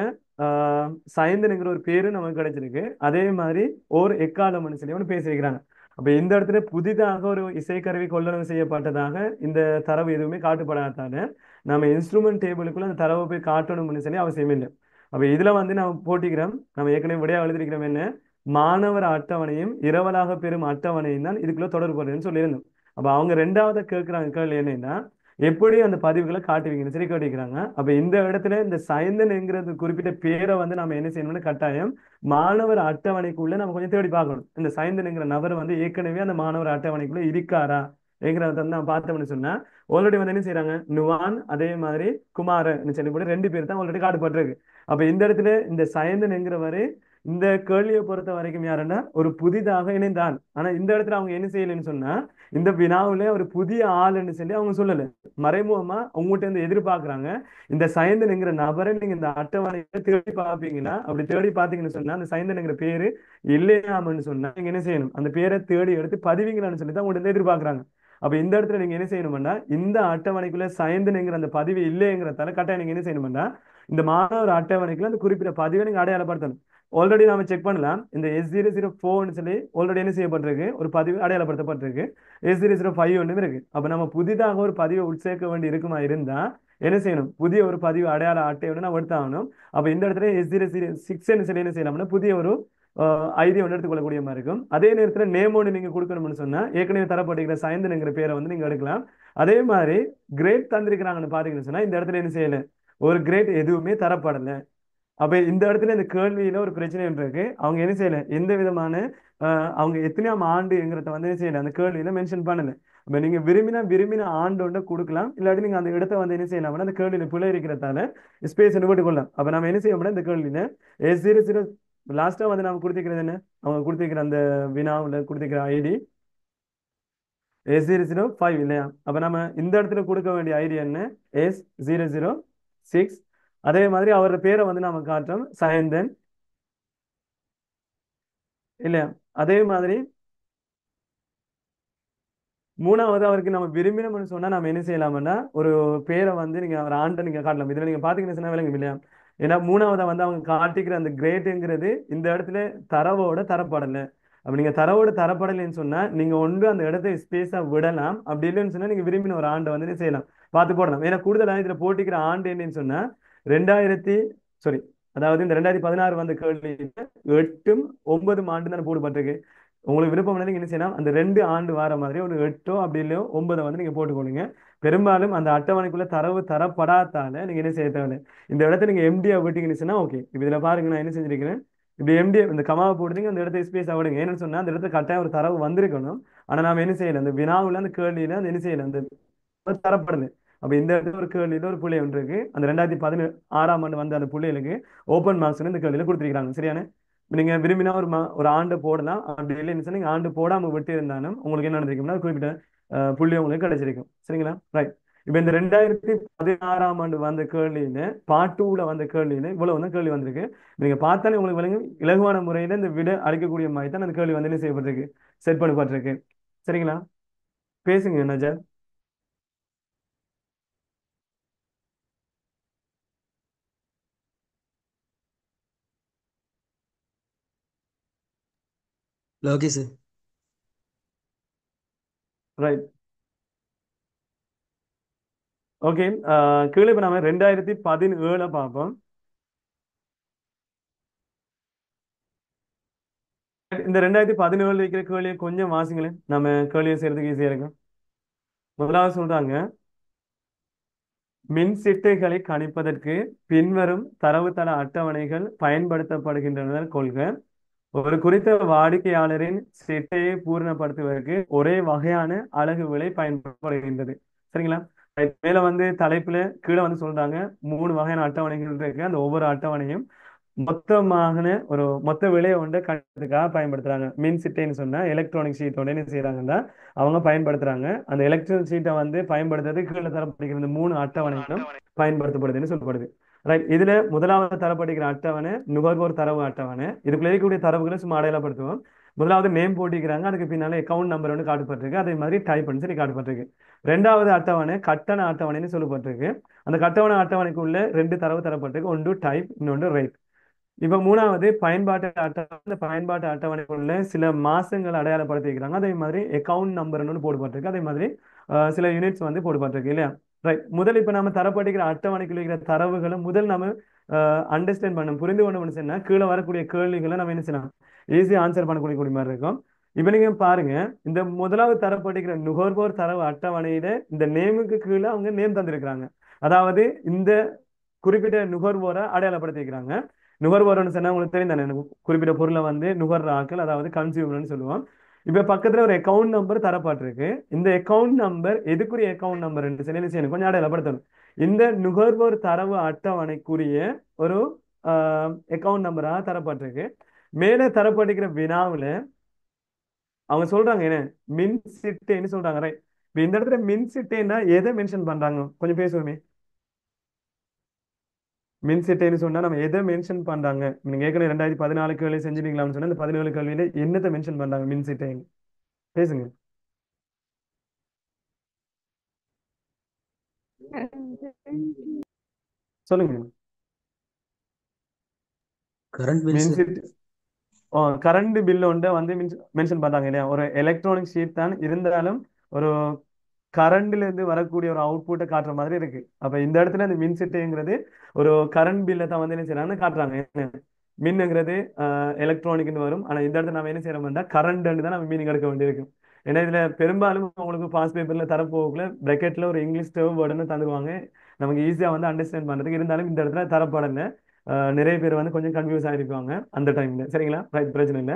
சயந்தனுங்கிற ஒரு பேரு நமக்கு கிடைச்சிருக்கு. அதே மாதிரி ஒரு எக்காலம்னு சொல்லி ஒன்று பேசியிருக்கிறாங்க. அப்ப இந்த இடத்துல புதிதாக ஒரு இசைக்கருவி கொள்ளளவு செய்யப்பட்டதாக இந்த தரவு எதுவுமே காட்டப்படாதால நம்ம இன்ஸ்ட்ருமெண்ட் டேபிளுக்குள்ள அந்த தரவை போய் காட்டணும்னு சொல்லி அவசியம் இல்லை. அப்ப இதுல வந்து நம்ம போட்டிக்கிறோம், நம்ம ஏற்கனவே விடையா எழுதிருக்கிறோம் என்ன, மாணவர் அட்டவணையும் இரவலாக பெறும் அட்டவணையும் தான் இதுக்குள்ள தொடர்புன்னு சொல்லியிருந்தோம். அப்ப அவங்க ரெண்டாவது கேட்கிறாங்க கேள்வி என்னன்னா, எப்படி அந்த பதிவுகளை காட்டுவீங்கன்னு சொல்லி கேட்டிருக்கிறாங்க. அப்ப இந்த இடத்துல இந்த சயந்தன் என்கிறது குறிப்பிட்ட பேரை வந்து நம்ம என்ன செய்யணும்னு கட்டாயம் மாணவர் அட்டவணைக்குள்ள நம்ம கொஞ்சம் தேடி பார்க்கணும். இந்த சயந்தன் என்கிற நபர் வந்து ஏற்கனவே அந்த மாணவர் அட்டவணைக்குள்ள இருக்காரா என்கிறத வந்து நான் பார்த்தோம்னு சொன்னா ஆல்ரெடி வந்து என்ன செய்யறாங்க, நுவான் அதே மாதிரி குமாரன்னு சொல்லி போட்டு ரெண்டு பேர் தான் ஆல்ரெடி காட்டுப்பட்டிருக்கு. அப்ப இந்த இடத்துல இந்த சயந்தன் என்கிறவரு இந்த கேள்வியை பொறுத்த வரைக்கும் யாருன்னா ஒரு புதிதாக இணைந்தான். ஆனா இந்த இடத்துல அவங்க என்ன செய்யலைன்னு சொன்னா இந்த வினாவுல ஒரு புதிய ஆளுன்னு சொல்லி அவங்க சொல்லல. மறைமுகமா அவங்ககிட்ட இருந்து எதிர்பார்க்கறாங்க இந்த சயந்தன்ங்கிற நபரை நீங்க இந்த அட்டவணையில தேடி பார்ப்பீங்கன்னா, அப்படி தேடி பார்த்தீங்கன்னு சொன்னா அந்த சயந்தன்ங்கிற பேரு இல்லையாமன்னு சொன்னா நீங்க என்ன செய்யணும், அந்த பேரை தேடி எடுத்து பதிவீங்களான்னு சொல்லி தான் உங்கள்ட்ட இருந்து எதிர்பார்க்கறாங்க. அப்ப இந்த இடத்துல நீங்க என்ன செய்யணும்னா இந்த அட்டவணைக்குள்ள சயந்தன்ங்கிற அந்த பதிவு இல்லைங்கிறதால கட்டாயம் நீங்க என்ன செய்யணும்னா இந்த மாணவர் அட்டவணைக்குள்ள அந்த குறிப்பிட்ட பதிவை நீங்க அடையாளப்படுத்தணும். ஆல்ரெடி நாம செக் பண்ணலாம், இந்த S004 சொல்லி ஆல்ரெடி என்ன செய்யப்பட்டிருக்கு, ஒரு பதிவு அடையாளப்படுத்தப்பட்டிருக்கு. S005 ஒன்றும் இருக்கு. அப்ப நம்ம புதிதாக ஒரு பதிவை உட்சேர்க்க வேண்டி இருக்குமா இருந்தா என்ன செய்யணும், புதிய ஒரு பதிவு அடையாள அட்டையோட நம்ம எடுத்தாகணும். அப்ப இந்த இடத்துல S006 சொல்லி என்ன செய்யலாம்னா புதிய ஒரு ஐடி ஒன்று எடுத்துக்கொள்ளக்கூடிய மாதிரி இருக்கும். அதே நேரத்தில் நேம் ஒன்று நீங்க கொடுக்கணும்னு சொன்னா ஏற்கனவே தரப்பட்டிருக்கிற சயந்தன்ங்கிற பேரை வந்து நீங்க எடுக்கலாம். அதே மாதிரி கிரேட் தந்திருக்கிறாங்கன்னு பாத்தீங்கன்னு சொன்னா இந்த இடத்துல என்ன செய்யல, ஒரு கிரேட் எதுவுமே தரப்படல. அப்ப இந்த இடத்துல இந்த கேள்வியில ஒரு பிரச்சனை ஒன்று இருக்கு. அவங்க என்ன செய்யல, எந்த விதமான அவங்க எத்தனையாம் ஆண்டுங்கிறத வந்து என்ன செய்யல அந்த கேள்வியில மென்ஷன் பண்ணல. அப்ப நீங்க விரும்பின ஆண்டு ஒன்றை கொடுக்கலாம், இல்லாட்டி நீங்க அந்த இடத்த வந்து என்ன செய்யலாம்னா அந்த கேள்வியில பிழை இருக்கிறதால ஸ்பேஸ் விட்டு கொள்ளலாம். அப்ப நம்ம என்ன செய்யணும்னா இந்த கேள்வியில S00 லாஸ்டா வந்து நம்ம கொடுத்திருக்கிறது என்ன, அவங்க கொடுத்திருக்கிற அந்த வினாவுல கொடுத்திருக்கிற ஐடி S005 இல்லையா. அப்ப நம்ம இந்த இடத்துல கொடுக்க வேண்டிய ஐடி என்ன, S006. அதே மாதிரி அவரோட பேரை வந்து நாம காட்டுறோம் சயந்தன் இல்லையா. அதே மாதிரி மூணாவது அவருக்கு நம்ம விரும்பினோம்னு சொன்னா நம்ம என்ன செய்யலாம்னா ஒரு பேரை வந்து நீங்க அவர் ஆண்டை நீங்க காட்டலாம். இதுல நீங்க பாத்தீங்கன்னு சொன்னா விளங்கும் இல்லையா. ஏன்னா மூணாவதா வந்து அவங்க காட்டிக்கிற அந்த கிரேட்டுங்கிறது இந்த இடத்துல தரவோட தரப்படல. அப்ப நீங்க தரவோட தரப்படலைன்னு சொன்னா நீங்க ஒன்று அந்த இடத்த ஸ்பேஸா விடலாம், அப்படி இல்லைன்னு சொன்னா நீங்க விரும்பின ஒரு ஆண்டை வந்து என்ன செய்யலாம் பார்த்து போடலாம். ஏன்னா கூடுதலா இதுல போட்டிக்கிற ஆண்டு என்னன்னு சொன்னா 2000 சாரி அதாவது இந்த 2016 வந்த கேள்வி 8ம் 9ம் ஆண்டு தானே போடப்பட்டிருக்கு. உங்களுக்கு விருப்பம் நீங்க என்ன செய்யலாம், அந்த 2 ஆண்டு வார மாதிரி ஒரு 8ஓ அப்படி இல்லையோ 9 வந்து நீங்க போட்டுக்கொள்ளுங்க. பெரும்பாலும் அந்த அட்டவணைக்குள்ள தரவு தரப்படாதால நீங்க என்ன செய்ய தேவை, இந்த இடத்த நீங்க எம்டியா விட்டீங்கன்னு சொன்னா ஓகே. இப்ப இதுல பாருங்க நான் என்ன செஞ்சிருக்கிறேன், இப்படி எம்டியா இந்த கமாவை போட்டுங்க அந்த இடத்த ஸ்பேஸ் விடுங்க. ஏன்னு சொன்னா அந்த இடத்துல கட்டாயம் ஒரு தரவு வந்திருக்கணும். ஆனா நாம என்ன செய்யல, அந்த வினாவுல அந்த கேள்வியில அந்த என்ன செய்யல அந்த தரப்படுது. அப்ப இந்த இடத்துல ஒரு கேள்வியில ஒரு புள்ளி ஒன்று இருக்கு. அந்த 2016ஆம் ஆண்டு வந்த அந்த புள்ளிகளுக்கு ஓப்பன் மார்க்ஸ் இந்த கேள்வியில கொடுத்துருக்காங்க. சரியான நீங்க விரும்பினா ஒரு ஆண்டு போடலாம், அப்படி இல்லைன்னு நீங்க ஆண்டு போடாம விட்டு இருந்தாலும் உங்களுக்கு என்ன நடந்திருக்கும்னா குறிப்பிட்ட புள்ளி உங்களுக்கு கிடைச்சிருக்கும். சரிங்களா, ரைட். இப்ப இந்த 2016ஆம் ஆண்டு வந்த கேள்வியில பார்ட் 2ல வந்த கேள்வியில இவ்வளவு வந்து கேள்வி வந்திருக்கு. நீங்க பார்த்தாலே உங்களுக்கு விளங்கும் இலகுவான முறையில இந்த விட அளிக்கக்கூடிய மாதிரி தான் அந்த கேள்வி வந்து என்ன செய்யப்பட்டிருக்கு, செட் பண்ணப்பட்டிருக்கு. சரிங்களா, பேசுங்க நஜா. Okay sir. Right, okay. கீழே இப்ப நாம 2017 பார்ப்போம். இந்த 2017 இருக்கிற கேள்வியை கொஞ்சம் வாசிங்களேன், நம்ம கேள்வியை செய்யறதுக்கு ஈஸியா இருக்கும். முதலாவது சொல்றாங்க, மின் சிட்டைகளை கணிப்பதற்கு பின்வரும் தரவுத்தள அட்டவணைகள் பயன்படுத்தப்படுகின்றன கொள்க. ஒரு குறித்த வாடிக்கையாளரின் சிட்டையை பூரணப்படுத்துவதற்கு ஒரே வகையான அலகு விலை பயன்படுத்தப்படுகின்றது. சரிங்களா, மேல வந்து தலைப்புல கீழே வந்து சொல்றாங்க 3 வகையான அட்டவணைகள் இருக்கு. அந்த ஒவ்வொரு அட்டவணையும் மொத்தமாக ஒரு மொத்த விலையை வந்து கணக்குக்காக பயன்படுத்துறாங்க. மின் சிட்டைன்னு சொன்னா எலக்ட்ரானிக் ஷீட்டோட என்ன செய்யறாங்கன்னா அவங்க பயன்படுத்துறாங்க. அந்த எலக்ட்ரானிக் ஷீட்டை வந்து பயன்படுத்துறது கீழே தரப்படுகிற இந்த 3 அட்டவணைகளும் பயன்படுத்தப்படுதுன்னு சொல்லப்படுது. ரைட், இதுல முதலாவது தரப்படுகிற அட்டவணை நுகர்வோர் தரவு அட்டவணை. இதுக்குள்ள இருக்கக்கூடிய தரவுகளை சும்மா அடையாளப்படுத்துவோம். முதலாவது நேம் போட்டிக்கிறாங்க, அதுக்கு பின்னால அக்கௌண்ட் நம்பர் வந்து காட்டப்பட்டிருக்கு, அதே மாதிரி டைப் பண்ணி சொல்லி காட்டப்பட்டிருக்கு. ரெண்டாவது அட்டவணை கட்டண அட்டவணைன்னு சொல்லப்பட்டிருக்கு. அந்த கட்டண அட்டவணைக்குள்ள 2 தரவு தரப்பட்டிருக்கு, ஒன்று டைப் இன்னொன்று ரைட். இப்ப மூணாவது பயன்பாட்டு அட்டவணை. இந்த பயன்பாட்டு அட்டவணைக்குள்ள சில மாசங்கள் அடையாளப்படுத்திக்கிறாங்க, அதே மாதிரி அக்கௌண்ட் நம்பர்னு போடப்பட்டிருக்கு, அதே மாதிரி சில யூனிட்ஸ் வந்து போடப்பட்டிருக்கு இல்லையா. ரைட், முதல் இப்ப நம்ம தரப்பட்டிருக்கிற அட்டவணைக்குள்ள இருக்கிற தரவுகளை முதல் நம்ம அண்டர்ஸ்டாண்ட் பண்ணணும், புரிந்து கொண்டு சொன்னா கீழே வரக்கூடிய கேள்விகளை நம்ம என்ன செய்யலாம், ஈஸியா ஆன்சர் பண்ணக்கூடிய மாதிரி இருக்கும். இப்ப நீங்க பாருங்க, இந்த முதலாவது தரப்பட்டிருக்கிற நுகர்வோர் தரவு அட்டவணையில இந்த நேமுக்கு கீழே அவங்க நேம் தந்திருக்கிறாங்க. அதாவது இந்த குறிப்பிட்ட நுகர்வோரை அடையாளப்படுத்திக்கிறாங்க. நுகர்வோர்னு சொன்னா உங்களுக்கு தெரியும் தானே, குறிப்பிட்ட பொருளை வந்து நுகர்ற ஆட்கள், அதாவது கன்சியூமர்னு சொல்லுவோம். இப்ப பக்கத்துல ஒரு அக்கவுண்ட் நம்பர் தரப்பட்டிருக்கு. இந்த அக்கவுண்ட் நம்பர் எதுக்குரிய அக்கவுண்ட் நம்பர் சொல்லி செய்யணும், கொஞ்சம் அடையாளப்படுத்தணும். இந்த நுகர்வோர் தரவு அட்டவணைக்குரிய ஒரு அக்கவுண்ட் நம்பரா தரப்பட்டிருக்கு. மேலே தரப்பட்டிருக்கிற வினாவுல அவங்க சொல்றாங்க என்ன, மின் சிட்டைன்னு சொல்றாங்க, ரைட்? இப்ப இந்த இடத்துல மின் சிட்டைன்னா எதை மென்ஷன் பண்றாங்க, கொஞ்சம் பேசுவோமே. மின் சிட்டைன்னு சொன்னா நம்ம எதை மென்ஷன் பண்றாங்க? நீங்க ஏற்கனவே 2014 கேள்வி செஞ்சிருக்கீங்களான்னு சொன்னா இந்த 17 கேள்வியில என்னத்தை மென்ஷன் பண்றாங்க மின் சிட்டைன்னு பேசுங்க. சொல்லுங்க. கரண்ட் மின் பில்ஸ். சிட் கரண்ட் பில் ஒன்றை வந்து மென்ஷன் பண்றாங்க இல்லையா? ஒரு எலக்ட்ரானிக் ஷீட் தான் இருந்தாலும் ஒரு கரண்ட்ல இருந்து வரக்கூடிய ஒரு அவுட்புட்டை காட்டுற மாதிரி இருக்கு. அப்ப இந்த இடத்துல இந்த மின் சிட்டைங்கிறது ஒரு கரண்ட் பில்லை தான் வந்து என்ன செய்யறாங்கன்னு காட்டுறாங்க. என்ன மின்னுங்கிறது எலக்ட்ரானிக்னு வரும், ஆனா இந்த இடத்துல நம்ம என்ன செய்யறோம்னா கரண்ட் தான் நம்ம மீனிங் எடுக்க வேண்டியிருக்கும். ஏன்னா இதுல பெரும்பாலும் உங்களுக்கு பாஸ் பேப்பர்ல தரப்போகல பிராக்கெட்ல ஒரு இங்கிலீஷ் டேர்ம் வேர்டுன்னு தந்துருவாங்க, நமக்கு ஈஸியா வந்து அண்டர்ஸ்டாண்ட் பண்றதுக்கு. இருந்தாலும் இந்த இடத்துல தரப்படல. நிறைய பேர் வந்து கொஞ்சம் கன்ஃபியூஸ் ஆயிருப்பாங்க அந்த டைம்ல, சரிங்களா? ரைட், பிரச்சனை இல்லை.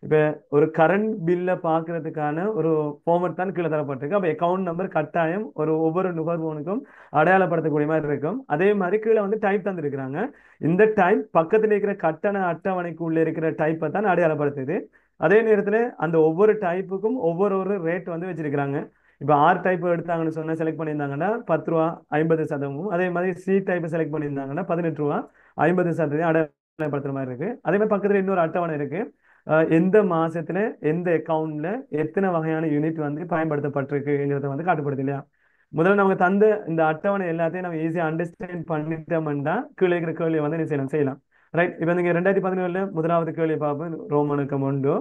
இப்ப ஒரு கரண்ட் பில்லை பாக்குறதுக்கான ஒரு ஃபார்மட் தான் கீழே தரப்பட்டிருக்கு. அப்ப அக்கவுண்ட் நம்பர் கட்டாயம் ஒரு ஒவ்வொரு நுகர்வோனுக்கும் அடையாளப்படுத்தக்கூடிய மாதிரி இருக்கும். அதே மாதிரி கீழே வந்து டைப் தந்திருக்கிறாங்க. இந்த டைப் பக்கத்துல இருக்கிற கட்டண அட்டவணைக்குள்ள இருக்கிற டைப்பை தான் அடையாளப்படுத்துது. அதே நேரத்துல அந்த ஒவ்வொரு டைப்புக்கும் ஒவ்வொரு ஒரு ரேட் வந்து வச்சிருக்கிறாங்க. இப்ப ஆர் டைப் எடுத்தாங்கன்னு சொன்னா செலக்ட் பண்ணியிருந்தாங்கன்னா 10 ரூபா 50%. அதே மாதிரி சி டைப் செலக்ட் பண்ணியிருந்தாங்கன்னா 18 ரூபா 50% அடையாளப்படுத்துற மாதிரி இருக்கு. அதே மாதிரி பக்கத்துல இன்னொரு அட்டவணை இருக்கு. எந்த மாசத்துல எந்த அக்கவுண்ட்ல எத்தனை வகையான யூனிட் வந்து பயன்படுத்தப்பட்டிருக்குங்கிறத வந்து காட்டுப்படுது இல்லையா? முதல்ல நமக்கு தந்த இந்த அட்டவணை எல்லாத்தையும் நம்ம ஈஸியா அண்டர்ஸ்டாண்ட் பண்ணிட்டோம்னா கீழே இருக்கிற கேள்வியை வந்து என்ன செய்யலாம். ரைட், இப்ப நீங்க 2017 முதலாவது கேள்வி பார்ப்போம். ரோமனுக்கு உண்டு.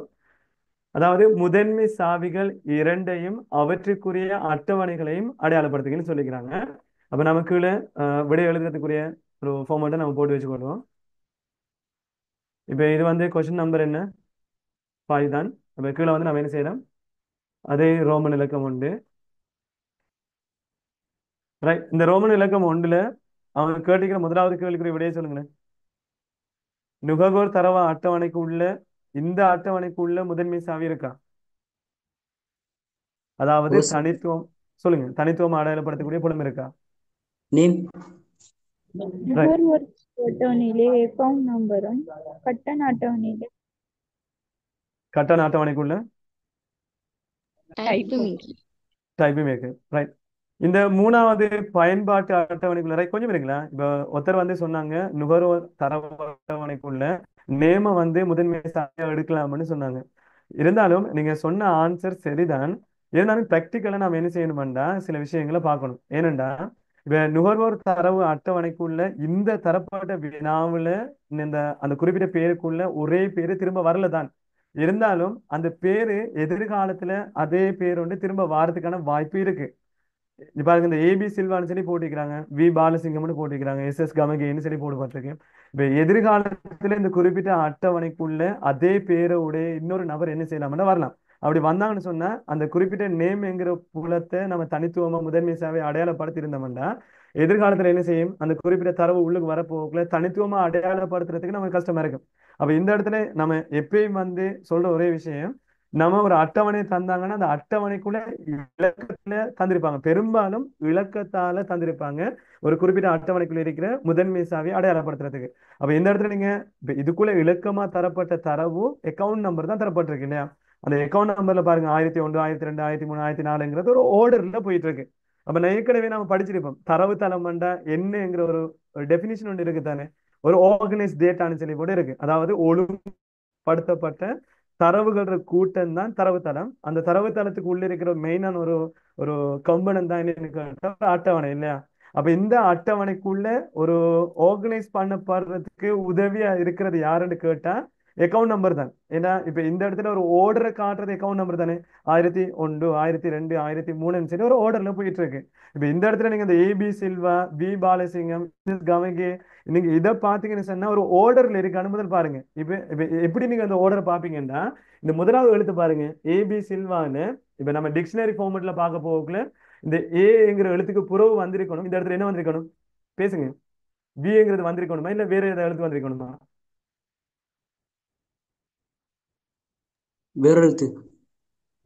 அதாவது முதன்மை சாவிகள் இரண்டையும் அவற்றுக்குரிய அட்டவணைகளையும் அடையாளப்படுத்துங்கன்னு சொல்லிக்கிறாங்க. அப்ப நம்ம கீழே விடை எழுதுறதுக்குரிய ஒரு ஃபார்மேட்டை நம்ம போட்டு வச்சுக்கொள்வோம். இப்ப இது வந்து கொஸ்டின் நம்பர் என்ன, 5 தான். அப்ப கீழே வந்து நம்ம என்ன செய்யறோம், அதே ரோமன் இலக்கம் உண்டு. ரைட், இந்த ரோமன் இலக்கம் ஒன்றுல அவங்க கேட்டுக்கிற முதலாவது கேள்விக்குரிய விடையை சொல்லுங்களேன். நுகர்வோர் தரவா அட்டவணைக்கு உள்ள இந்த அட்டவணைக்கு உள்ள முதன்மை சாவி இருக்கா? அதாவது தனித்துவம், சொல்லுங்க, தனித்துவம் அடையாளப்படுத்தக்கூடிய புலம் இருக்கா? நேம். ரைட், நுகர்வோர் அட்டவணையிலே அக்கவுண்ட் நம்பரும் கட்டண அட்டவணையிலே கட்டண அட்டவணைக்குள்ள டைப்பும் டைப்பும் இருக்கு. ரைட், இந்த மூணாவது பயன்பாட்டு அட்டவணைக்குள்ள, ரைட், கொஞ்சம் இருக்குங்களா? இப்ப ஒருத்தர் வந்து சொன்னாங்க நுகர்வோர் தரவு அட்டவணைக்குள்ள நேம வந்து முதன்மை சாவியா எடுக்கலாம்னு சொன்னாங்க. இருந்தாலும் நீங்க சொன்ன ஆன்சர் சரிதான். இருந்தாலும் பிராக்டிக்கலா நாம என்ன செய்யணும்டா சில விஷயங்களை பார்க்கணும். ஏனென்றா இப்ப நுகர்வோர் தரவு அட்டவணைக்குள்ள இந்த தரப்பட்ட வினாவுல இந்த அந்த குறிப்பிட்ட பேருக்குள்ள ஒரே பேரு திரும்ப வரல தான். இருந்தாலும் அந்த பேரு எதிர்காலத்துல அதே பேர் வந்து திரும்ப வாரத்துக்கான வாய்ப்பு இருக்கு. இப்ப பாருங்க, இந்த ஏபி சில்வான்னு சொல்லி போட்டிருக்கிறாங்க, வி பாலசிங்கம்னு போட்டிருக்கிறாங்க, எஸ் கமகேன்னு சொல்லி போடப்பட்டிருக்கு. இப்ப எதிர்காலத்துல இந்த குறிப்பிட்ட அட்டவணைக்குள்ள அதே பேரோட இன்னொரு நபர் என்ன செய்யலாம்னா வரலாம். அப்படி வந்தாங்கன்னு சொன்னா அந்த குறிப்பிட்ட நேம் என்கிற புலத்தை நம்ம தனித்துவமா முதன்மை சேவை அடையாளப்படுத்தி இருந்தோம்னா எதிர்காலத்துல என்ன செய்யும், அந்த குறிப்பிட்ட தரவு உள்ளுக்கு வரப்போக்குள்ள தனித்துவமா அடையாளப்படுத்துறதுக்கு நமக்கு கஷ்டமா இருக்கும். அப்ப இந்த இடத்துல நம்ம எப்பயும் வந்து சொல்ற ஒரே விஷயம், நம்ம ஒரு அட்டவணை தந்தாங்கன்னா அந்த அட்டவணைக்குள்ள இலக்கத்துல தந்திருப்பாங்க, பெரும்பாலும் இலக்கத்தால தந்திருப்பாங்க ஒரு குறிப்பிட்ட அட்டவணைக்குள்ள இருக்கிற முதன்மை சாவியை அடையாளப்படுத்துறதுக்கு. அப்ப இந்த இடத்துல நீங்க இப்ப இதுக்குள்ள இலக்கமா தரப்பட்ட தரவு அக்கவுண்ட் நம்பர் தான் தரப்பட்டிருக்கு இல்லையா? அந்த அக்கவுண்ட் நம்பர்ல பாருங்க 1001 1002 1003 1004 ஒரு ஆர்டர்ல போயிட்டு இருக்கு. அப்ப நான் ஏற்கனவே நம்ம படிச்சிருப்போம் தரவு தளம்ண்டா என்னங்கிற ஒரு டெபினிஷன் ஒன்று இருக்கு தானே. ஒரு ஆர்கனைஸ் டேட்டான்னு சொல்லி கூட இருக்கு. அதாவது ஒழுங்குபடுத்தப்பட்ட தரவுகள கூட்டம் தான் தரவுத்தளம். அந்த தரவுத்தளத்துக்கு உள்ள இருக்கிற மெயினான ஒரு ஒரு கம்பனன் தான் என்னன்னு கேட்டா அட்டவணை இல்லையா? அப்ப இந்த அட்டவணைக்குள்ள ஒரு ஆர்கனைஸ் பண்ணப்படுறதுக்கு உதவியா இருக்கிறது யாருன்னு கேட்டா அக்கவுண்ட் நம்பர் தான். ஏன்னா இப்ப இந்த இடத்துல ஒரு ஓர்டரை காட்டுறது அக்கவுண்ட் நம்பர் தானே. 1001 1002 1003 சரி ஒரு ஓர்டர்ல போயிட்டு இருக்கு. இப்ப இந்த இடத்துல நீங்க இந்த ஏபி சில்வா, வி பாலசிங்கம், கவகே நீங்க இதை பாத்தீங்கன்னு சொன்னா ஒரு ஓர்டர்ல இருக்கான்னு முதல் பாருங்க. இப்ப இப்ப எப்படி நீங்க அந்த ஓர்டர் பாப்பீங்கன்னா இந்த முதலாவது எழுத்து பாருங்க ஏபி சில்வான்னு. இப்ப நம்ம டிக்ஷனரி ஃபார்மேட்ல பார்க்க போகல இந்த ஏங்கிற எழுத்துக்கு புறவு வந்திருக்கணும். இந்த இடத்துல என்ன வந்திருக்கணும் பேசுங்க, விங்கிறது வந்திருக்கணுமா இல்ல வேற ஏதாவது எழுத்து வந்திருக்கணுமா? வேற எழுத்து.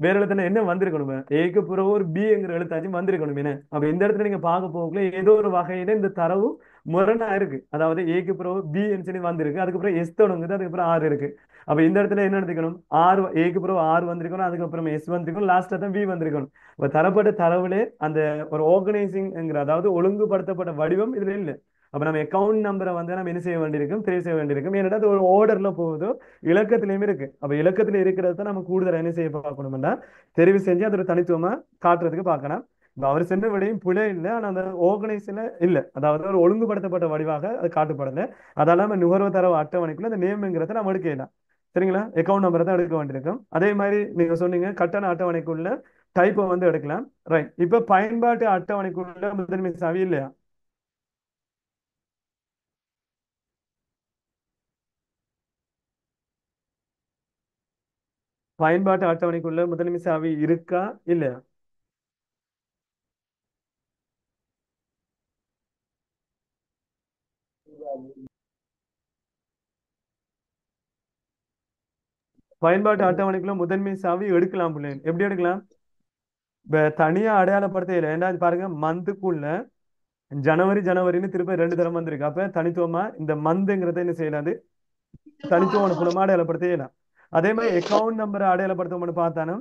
வேற எழுத்துல என்ன வந்திருக்கணுமே, ஏக்கு பிறகு ஒரு பிங்கிற எழுத்தாச்சும் வந்திருக்கணும் என்ன. அப்ப இந்த இடத்துல நீங்க பார்க்க போகல ஏதோ ஒரு வகையில இந்த தரவு முரணா இருக்கு. அதாவது ஏக்கு பிறகு பி சொல்லி வந்திருக்கு, அதுக்கப்புறம் எஸ் தொடங்குது, அதுக்கப்புறம் ஆறு இருக்கு. அப்ப இந்த இடத்துல என்ன எடுத்துக்கணும், ஆறு ஏக்கு பிறகு ஆறு வந்திருக்கணும், அதுக்கப்புறம் எஸ் வந்திருக்கணும், லாஸ்டா தான் பி வந்திருக்கணும். இப்ப தரப்பட்ட தரவுல அந்த ஒரு ஆர்கனைசிங் அதாவது ஒழுங்குபடுத்தப்பட்ட வடிவம் இதுல இல்லை. அப்ப நம்ம அக்கௌண்ட் நம்பரை வந்து நம்ம என்ன செய்ய வேண்டியிருக்கும், தெரிவு செய்ய வேண்டியிருக்கும். ஏன்னா அது ஒரு ஆர்டர்ல போகுதோ இலக்கத்திலயுமே இருக்கு. அப்ப இலக்கத்துல இருக்கிறத நம்ம கூடுதல் என்ன செய்ய பார்க்கணும்னா தெரிவு செஞ்சு அதோட தனித்துவமா காட்டுறதுக்கு பார்க்கலாம். இப்ப அவர் சென்ற விடையும் பிழை இல்லை, ஆனா அந்த ஆர்கனைஸ்ல இல்ல, அதாவது ஒரு ஒழுங்குபடுத்தப்பட்ட வடிவாக அது காட்டப்படல. அதெல்லாம் நம்ம நுகர்வு தரவு அட்டவணைக்குள்ள அந்த நேம்ங்கிறத நம்ம எடுக்கலாம். சரிங்களா, அக்கௌண்ட் நம்பரை தான் எடுக்க வேண்டியிருக்கும். அதே மாதிரி நீங்க சொன்னீங்க கட்டண அட்டவணைக்குள்ள டைப்பை வந்து எடுக்கலாம். ரைட், இப்ப பயன்பாட்டு அட்டவணைக்குள்ள முதன்மை சாவி இல்லையா? பயன்பாட்டு அட்டவணைக்குள்ள முதன்மை சாவி இருக்கா இல்லையா? பயன்பாட்டு அட்டவணைக்குள்ள முதன்மை சாவி எடுக்கலாம் பிள்ளைங்க. எப்படி எடுக்கலாம்? இப்ப தனியா அடையாளப்படுத்த ஏன்னா இது பாருங்க, மந்த்துக்குள்ள ஜனவரின்னு திருப்ப 2 தரம் வந்திருக்கு. அப்ப தனித்துவமா இந்த மந்த்ங்கிறத என்ன செய்யலாது, தனித்துவம் அனுப்புனமா அடையாளப்படுத்த இயலாம். அதே மாதிரி அக்கௌண்ட் நம்பரை அடையாளப்படுத்தணும்னு பார்த்தாலும்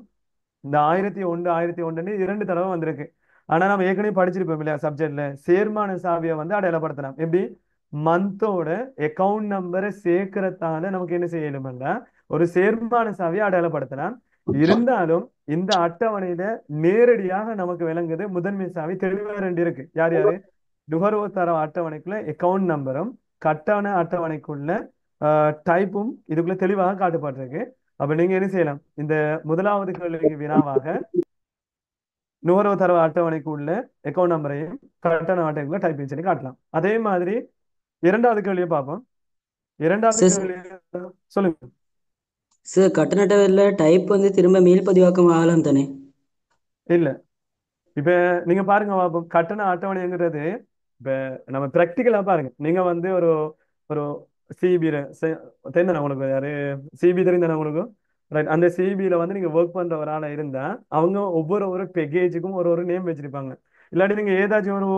இந்த 1001 2 தடவை வந்திருக்கு. ஆனா நம்ம ஏற்கனவே படிச்சிருப்போம் இல்லையா சப்ஜெக்ட்ல, சேர்மான சாவியை வந்து அடையாளப்படுத்தலாம். எப்படி? மந்தோட அக்கௌண்ட் நம்பரை சேர்க்கறதால நமக்கு என்ன செய்யணும்னா ஒரு சேர்மான சாவியை அடையாளப்படுத்தலாம். இருந்தாலும் இந்த அட்டவணையில நேரடியாக நமக்கு விளங்குது முதன்மை சாவி தெளிவா 2 இருக்கு. யார் யாரு? நுகர்வோர் தர அட்டவணைக்குள்ள அக்கௌண்ட் நம்பரும் கட்டண அட்டவணைக்குள்ள டைப்பும் இதுக்குள்ள தெளிவாக காட்டப்பட்டிருக்கு. அப்ப நீங்க என்ன செய்யலாம், இந்த முதலாவது கேள்விக்கு வினாவாக நுகர்வோர் தரவு அட்டவணைக்கு உள்ள அக்கௌண்ட் நம்பரையும் கட்டண அட்டவணைக்குள்ள டைப்பிங் சொல்லி காட்டலாம். அதே மாதிரி இரண்டாவது கேள்வியை பார்ப்போம். இரண்டாவது சார் கேள்வி சொல்லுங்க. சார் கட்டண அட்டவணையில டைப் வந்து திரும்ப மீள்பதிவாக்கம் ஆகலாம் தானே? இல்ல, இப்ப நீங்க பாருங்க பார்ப்போம். கட்டண அட்டவணைங்கிறது இப்ப நம்ம பிராக்டிக்கலா பாருங்க. நீங்க வந்து ஒரு ஒரு சிபி தெரிந்த உங்களுக்கு யாரு சிபி தெரிந்தானே உங்களுக்கு? ரைட், அந்த சிபியில வந்து நீங்க ஒர்க் பண்ற ஒரு ஆளா இருந்தா அவங்க ஒவ்வொரு பேக்கேஜுக்கும் ஒரு நேம் வச்சிருப்பாங்க. இல்லாட்டி நீங்க ஏதாச்சும் ஒரு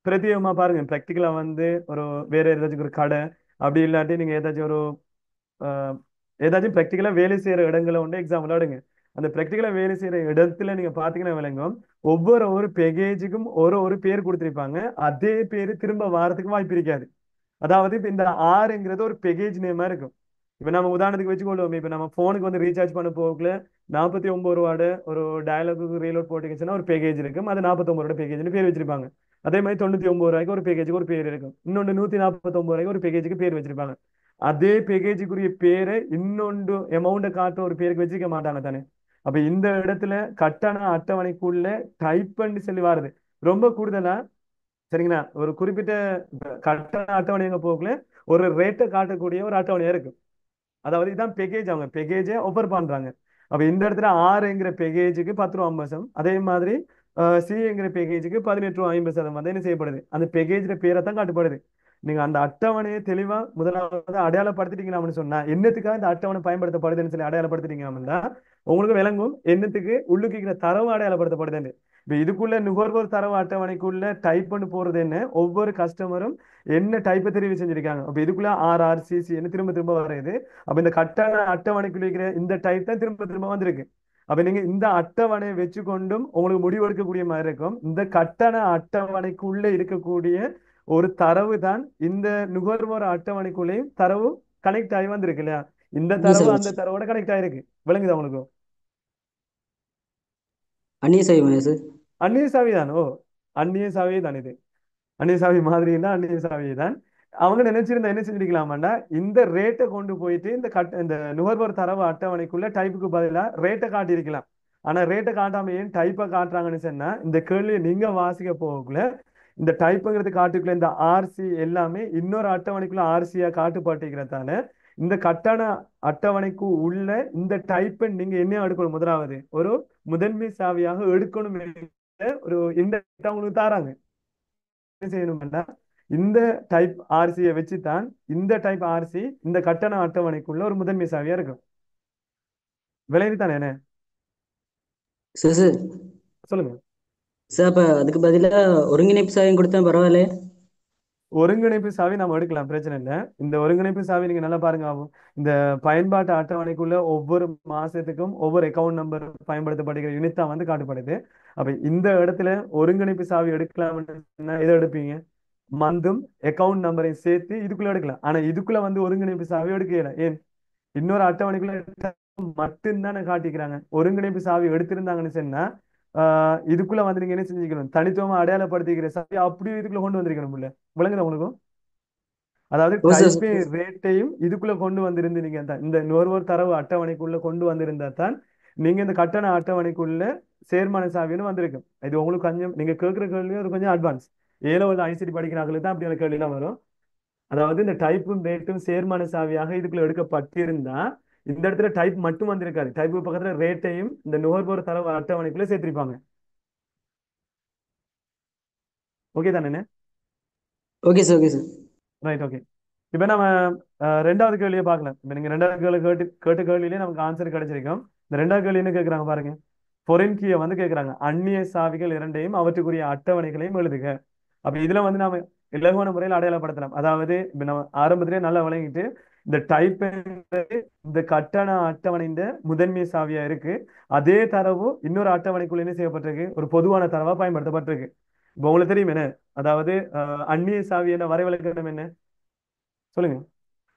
பிரத்யேகமா பாருங்க, பிராக்டிக்கலா வந்து ஒரு வேற ஏதாச்சும் ஒரு கடை, அப்படி இல்லாட்டி நீங்க ஏதாச்சும் ஒரு ஆஹ், ஏதாச்சும் பிராக்டிக்கலா வேலை செய்யற இடங்களை வந்து எக்ஸாம்பிள் எடுங்க. அந்த பிராக்டிக்கலா வேலை செய்யற இடத்துல நீங்க பாத்தீங்கன்னா விளங்கும், ஒவ்வொரு பேக்கேஜுக்கும் ஒரு பேர் கொடுத்திருப்பாங்க. அதே பேரு திரும்ப வாரத்துக்கு வாய்ப்பு இருக்காது. அதாவது இப்ப இந்த ஆறுங்கிறது ஒரு பேக்கேஜ் நேமா இருக்கும். இப்ப நம்ம உதாரணத்துக்கு வச்சுக்கொள்வோம், இப்ப நம்ம போனுக்கு வந்து ரீசார்ஜ் பண்ண போகல 49 ரூபாட ஒரு டயலாக்கு ரீலோட் போட்டுக்கிச்சுன்னா ஒரு பேக்கேஜ் இருக்கும். அது 49 ரூபாய் பேக்கேஜ்னு பேர் வச்சிருப்பாங்க. அதே மாதிரி 99 ரூபாய்க்கு ஒரு பேக்கேஜுக்கு ஒரு பேர் இருக்கும். இன்னொன்று 149 ரூபாய்க்கு ஒரு பேக்கேஜுக்கு பேர் வச்சிருப்பாங்க. அதே பேக்கேஜுக்குரிய பேரை இன்னொன்று அமௌண்ட்டை காட்டுற ஒரு பேருக்கு வச்சிருக்க மாட்டாங்க தானே. அப்ப இந்த இடத்துல கட்டண அட்டவணைக்குள்ள டைப் பண்ணி சொல்லி வருது ரொம்ப கூடுதலா. சரிங்களா, ஒரு குறிப்பிட்ட கட்டண அட்டவணை எங்க போகல ஒரு ரேட்டை காட்டக்கூடிய ஒரு அட்டவணையா இருக்கு. அதாவது இதான் பேக்கேஜ், அவங்க பேக்கேஜை ஆஃபர் பண்றாங்க. அப்ப இந்த இடத்துல ஆறுங்கிற பேக்கேஜுக்கு 10 ரூபா 50 சதம், அதே மாதிரி சிங்கிற பேக்கேஜுக்கு 18 ரூபா 50 சதம் வந்து என்ன செய்யப்படுது, அந்த பேக்கேஜ்ல பேரை தான் காட்டப்படுது. நீங்க அந்த அட்டவணையை தெளிவா முதலாவது அடையாளப்படுத்திட்டீங்கன்னு சொன்னா என்னத்துக்காக இந்த அட்டவணை பயன்படுத்தப்படுதுன்னு சொல்லி அடையாளப்படுத்திட்டீங்கன்னா உங்களுக்கு விளங்கும் என்னத்துக்கு உள்ளுக்கு இருக்கிற தரவு அடையாளப்படுத்தப்படுதுன்னு. இப்ப இதுக்குள்ள நுகர்வோர் தரவு அட்டவணைக்குள்ள டைப் பண்ணி போறது என்ன, ஒவ்வொரு கஸ்டமரும் என்ன டைப்பை தெரிவு செஞ்சிருக்காங்க. அப்ப இதுக்குள்ள RRCC என்ன திரும்ப திரும்ப வருது. அப்ப இந்த கட்டண அட்டவணைக்குள்ள இருக்கிற இந்த டைப் தான் திரும்ப திரும்ப வந்திருக்கு. அப்ப நீங்க இந்த அட்டவணையை வச்சுக்கொண்டும் உங்களுக்கு முடிவு எடுக்கக்கூடிய மாதிரி இருக்கும். இந்த கட்டண அட்டவணைக்குள்ள இருக்கக்கூடிய ஒரு தரவு தான் இந்த நுகர்வோர் அட்டவணைக்குள்ளேயும் தரவு கனெக்ட் ஆகி வந்திருக்கு இல்லையா. இந்த அந்நிய தரவு சாவி அந்த தரவோட கனெக்ட் ஆயிருக்கு. விளங்குதா உங்களுக்கு? அந்நிய சாவி தானே சார்? அந்நிய சாவி தான். ஓ, அந்நிய சாவி தான் இது. அந்நிய சாவி மாதிரி தான், அந்நிய சாவி தான். அவங்க நினைச்சிருந்தா என்ன செஞ்சிருக்கலாமாண்டா, இந்த ரேட்டை கொண்டு போயிட்டு இந்த நுகர்வோர் தரவு அட்டவணைக்குள்ள டைப்புக்கு பதிலா ரேட்டை காட்டியிருக்கலாம். ஆனா ரேட்டை காட்டாம ஏன் டைப்பை காட்டுறாங்கன்னு சொன்னா இந்த கேள்வி நீங்க வாசிக்க போகக்குள்ள இந்த டைப்புங்கிறது காட்டுக்குள்ள இந்த ஆர்சி எல்லாமே இன்னொரு அட்டவணைக்குள்ள ஆர்சியா காட்டுப்பட்டிருக்கிறதால இந்த கட்டண அட்டவணைக்கு உள்ள இந்த டைப்பை நீங்க என்ன எடுக்கணும், முதலாவது ஒரு முதன்மை சாவியாக எடுக்கணும். ஒரு இந்த உங்களுக்கு தாராங்க. என்ன செய்யணும்னா இந்த டைப் ஆர்சியை வச்சுதான் இந்த டைப் ஆர்சி இந்த கட்டண அட்டவணைக்குள்ள ஒரு முதன்மை சாவியா இருக்கும். விளையுது தானே? சார் சொல்லுங்க. சார் அப்போ அதுக்கு பதிலாக ஒருங்கிணைப்பு சாவியம் கொடுத்தா பரவாயில்ல? ஒருங்கிணைப்பு சாவி நம்ம எடுக்கலாம், பிரச்சனை இல்லை. இந்த ஒருங்கிணைப்பு சாவி நீங்க நல்லா பாருங்க ஆகும். இந்த பயன்பாட்டு அட்டவணைக்குள்ள ஒவ்வொரு மாசத்துக்கும் ஒவ்வொரு அக்கவுண்ட் நம்பர் பயன்படுத்தப்படுகிற யூனிட் தான் வந்து காட்டப்படுது. அப்ப இந்த இடத்துல ஒருங்கிணைப்பு சாவி எடுக்கலாம்னு எதை எடுப்பீங்க? மந்தும் அக்கவுண்ட் நம்பரையும் சேர்த்து இதுக்குள்ள எடுக்கலாம். ஆனா இதுக்குள்ள வந்து ஒருங்கிணைப்பு சாவி எடுக்கல. ஏன்? இன்னொரு அட்டவணைக்குள்ள எடுத்தா மட்டும்தானே காட்டிக்கிறாங்க. ஒருங்கிணைப்பு சாவி எடுத்திருந்தாங்கன்னு சொன்னா இதுக்குள்ள வந்து நீங்க என்ன செஞ்சுக்கணும்? தனித்துவமா அடையாளப்படுத்திக்கிற சாவி அப்படியே இதுக்குள்ள கொண்டு வந்திருக்கணும். இல்ல விளங்குதா உங்களுக்கும்? அதாவது ஓ சார். டைப்பையும் ரேட்டையும் இதுக்குள்ள கொண்டு வந்திருந்து நீங்க இந்த நுகர்வோர் தரவு அட்டவணைக்குள்ள கொண்டு வந்திருந்தா தான் நீங்க இந்த கட்டண அட்டவணைக்குள்ள சேர்மான சாவின்னு வந்திருக்கும். இது உங்களுக்கு கொஞ்சம் நீங்க கேட்கிற கேள்வி ஒரு கொஞ்சம் அட்வான்ஸ். ஏழோ இல்லை ஐசிடி படிக்கிறாங்களுக்கு தான் அப்படியான கேள்விலாம் வரும். அதாவது இந்த டைப்பும் ரேட்டும் சேர்மான சாவியாக இதுக்குள்ள எடுக்கப்பட்டிருந்தா இந்த இடத்துல டைப் மட்டும் வந்திருக்காது. டைப்பு பக்கத்துல ரேட்டையும் இந்த நுகர்வோர் தரவு அட்டவணைக்குள்ள சேர்த்திருப்பாங்க. ஓகே தானே? Okay sir, okay sir. Right, okay. இப்ப நம்ம ரெண்டாவது கேள்வியை பார்க்கலாம். இப்ப நீங்க ரெண்டாவது கேள்வி கேட்ட கேள்வியிலே நமக்கு ஆன்சர் கிடைச்சிருக்கும். இந்த ரெண்டாவது கேள்வி என்ன கேட்கறாங்க பாருங்க. ஃபொரின் கீயை வந்து கேட்கறாங்க. அந்நிய சாவிகள் இரண்டையும் அவற்றுக்குரிய அட்டவணைகளையும் எழுதுக. அப்ப இதுல வந்து நாம இலகுவான முறையில் அடையாளப்படுத்தலாம். அதாவது இப்ப நம்ம ஆரம்பத்திலேயே நல்லா வழங்கிட்டு இந்த டைப் இந்த கட்டண அட்டவணைஇந்த முதன்மை சாவியா இருக்கு. அதே தரவு இன்னொரு அட்டவணைக்குள்ள என்ன செய்யப்பட்டிருக்கு? ஒரு பொதுவான தரவா பயன்படுத்தப்பட்டிருக்கு. இப்ப உங்களுக்கு தெரியும் என்ன? அதாவது அந்நிய சாவி என்ன வரைவிலக்கணம் என்ன? சொல்லுங்க.